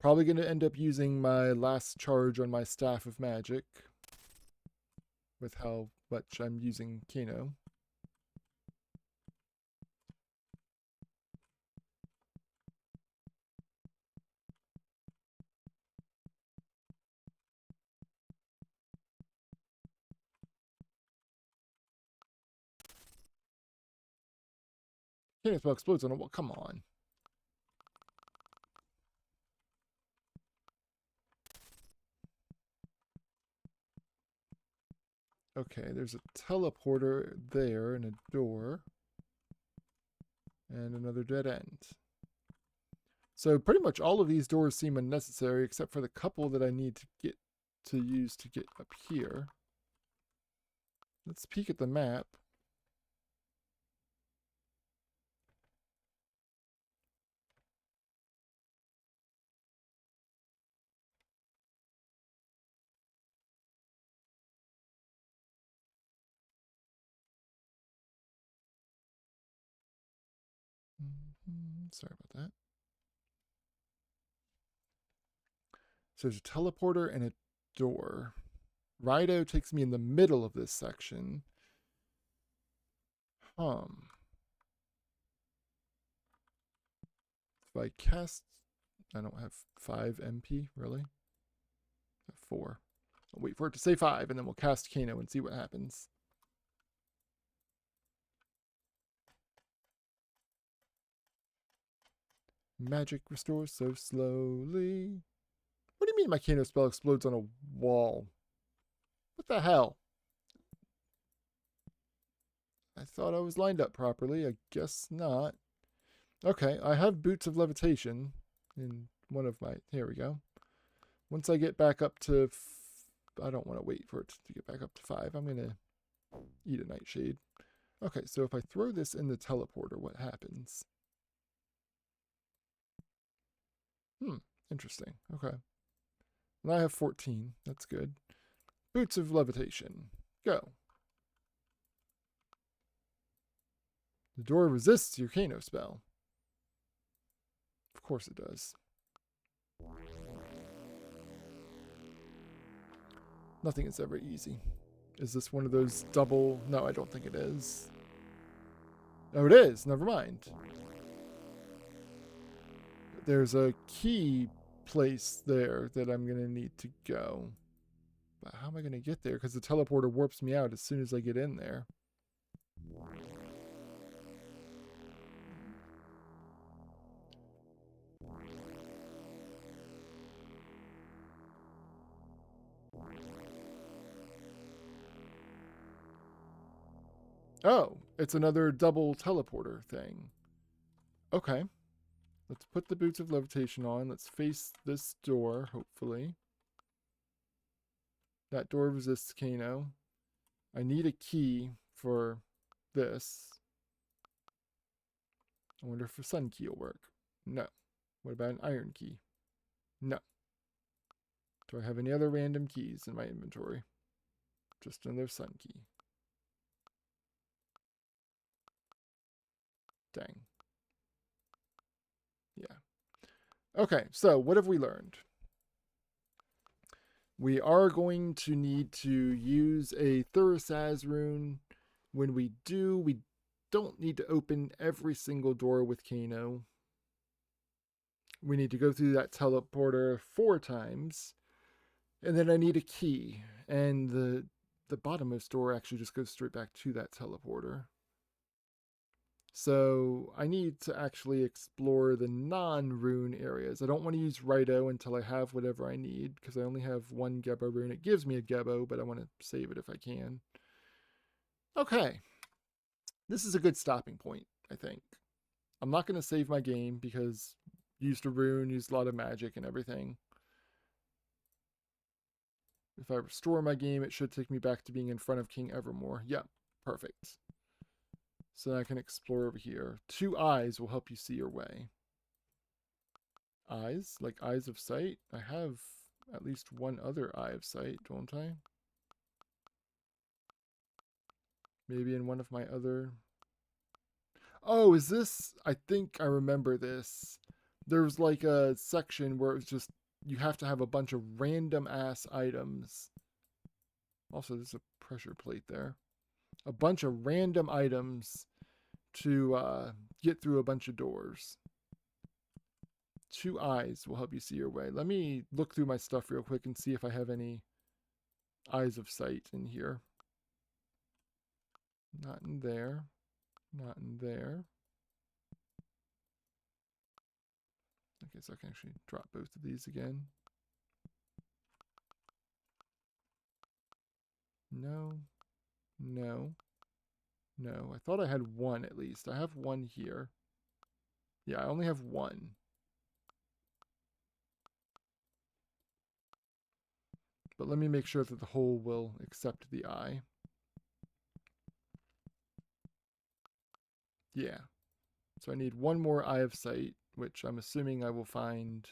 Probably going to end up using my last charge on my Staff of Magic. With how much I'm using Kano. Kano spell explodes on a wall. Come on. Okay, there's a teleporter there and a door. And another dead end. So pretty much all of these doors seem unnecessary except for the couple that I need to use to get up here. Let's peek at the map. Sorry about that. So there's a teleporter and a door. Rido takes me in the middle of this section. If I cast... I don't have 5 MP, really? I have 4. I'll wait for it to say 5, and then we'll cast Kano and see what happens. Magic restores so slowly. What do you mean my Kano spell explodes on a wall? What the hell? I thought I was lined up properly. I guess not. Okay, I have Boots of Levitation in one of my... Here we go. Once I get back up to... I don't want to wait for it to get back up to 5. I'm going to eat a Nightshade. Okay, so if I throw this in the teleporter, what happens? Interesting. Okay. And I have 14. That's good. Boots of Levitation. Go. The door resists your Kano spell. Of course it does. Nothing is ever easy. Is this one of those double... No, I don't think it is. Oh, it is. Never mind. There's a key place there that I'm going to need to go. But how am I going to get there? Because the teleporter warps me out as soon as I get in there. Oh, it's another double teleporter thing. Okay. Let's put the boots of levitation on. Let's face this door, hopefully. That door resists Kano. I need a key for this. I wonder if a sun key will work. No. What about an iron key? No. Do I have any other random keys in my inventory? Just another sun key. Dang. Yeah. Okay, so what have we learned? We are going to need to use a Thurisaz rune. When we do, we don't need to open every single door with Kano. We need to go through that teleporter 4 times. And then I need a key. And the bottommost door actually just goes straight back to that teleporter. So I need to actually explore the non-rune areas. I don't want to use Rito until I have whatever I need, because I only have 1 Gebo rune. It gives me a Gebo, but I want to save it if I can. Okay. This is a good stopping point, I think. I'm not going to save my game because used a rune, used a lot of magic and everything. If I restore my game, it should take me back to being in front of King Evermore. Yep, perfect. So I can explore over here. 2 eyes will help you see your way. Eyes? Like eyes of sight? I have at least 1 other eye of sight, don't I? Maybe in one of my other... Oh, is this... I think I remember this. There's like a section where it's just... You have to have a bunch of random ass items. Also, there's a pressure plate there. A bunch of random items to get through a bunch of doors. 2 eyes will help you see your way. Let me look through my stuff real quick and see if I have any eyes of sight in here. Not in there. Not in there. Okay, so I can actually drop both of these again. No. No. No. I thought I had 1 at least. I have 1 here. Yeah, I only have 1. But let me make sure that the hole will accept the eye. Yeah. So I need 1 more eye of sight, which I'm assuming I will find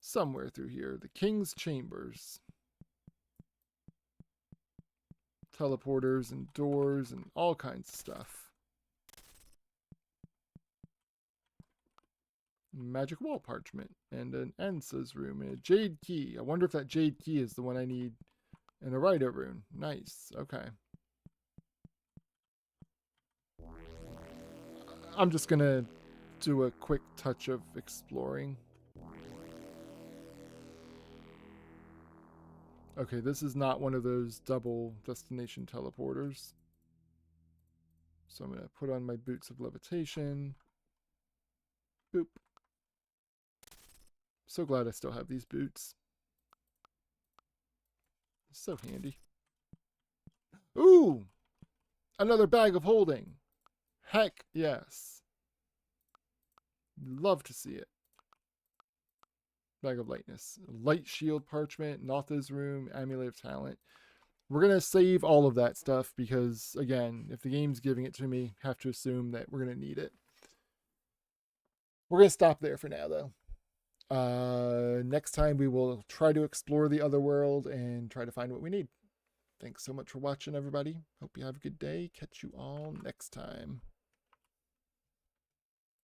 somewhere through here. The King's Chambers. Teleporters and doors and all kinds of stuff. Magic wall parchment and an Ansa's room and a jade key. I wonder if that jade key is the one I need in a Rito rune. Nice. Okay. I'm just gonna do a quick touch of exploring. Okay, this is not one of those double destination teleporters. So I'm gonna put on my boots of levitation. Boop. So glad I still have these boots. So handy. Ooh! Another bag of holding. Heck yes. Love to see it. Bag of lightness. Light shield parchment. Notha's room. Amulet of talent. We're going to save all of that stuff because, again, if the game's giving it to me, have to assume that we're going to need it. We're going to stop there for now, though. Next time we will try to explore the Otherworld and try to find what we need. Thanks so much for watching, everybody. Hope you have a good day. Catch you all next time.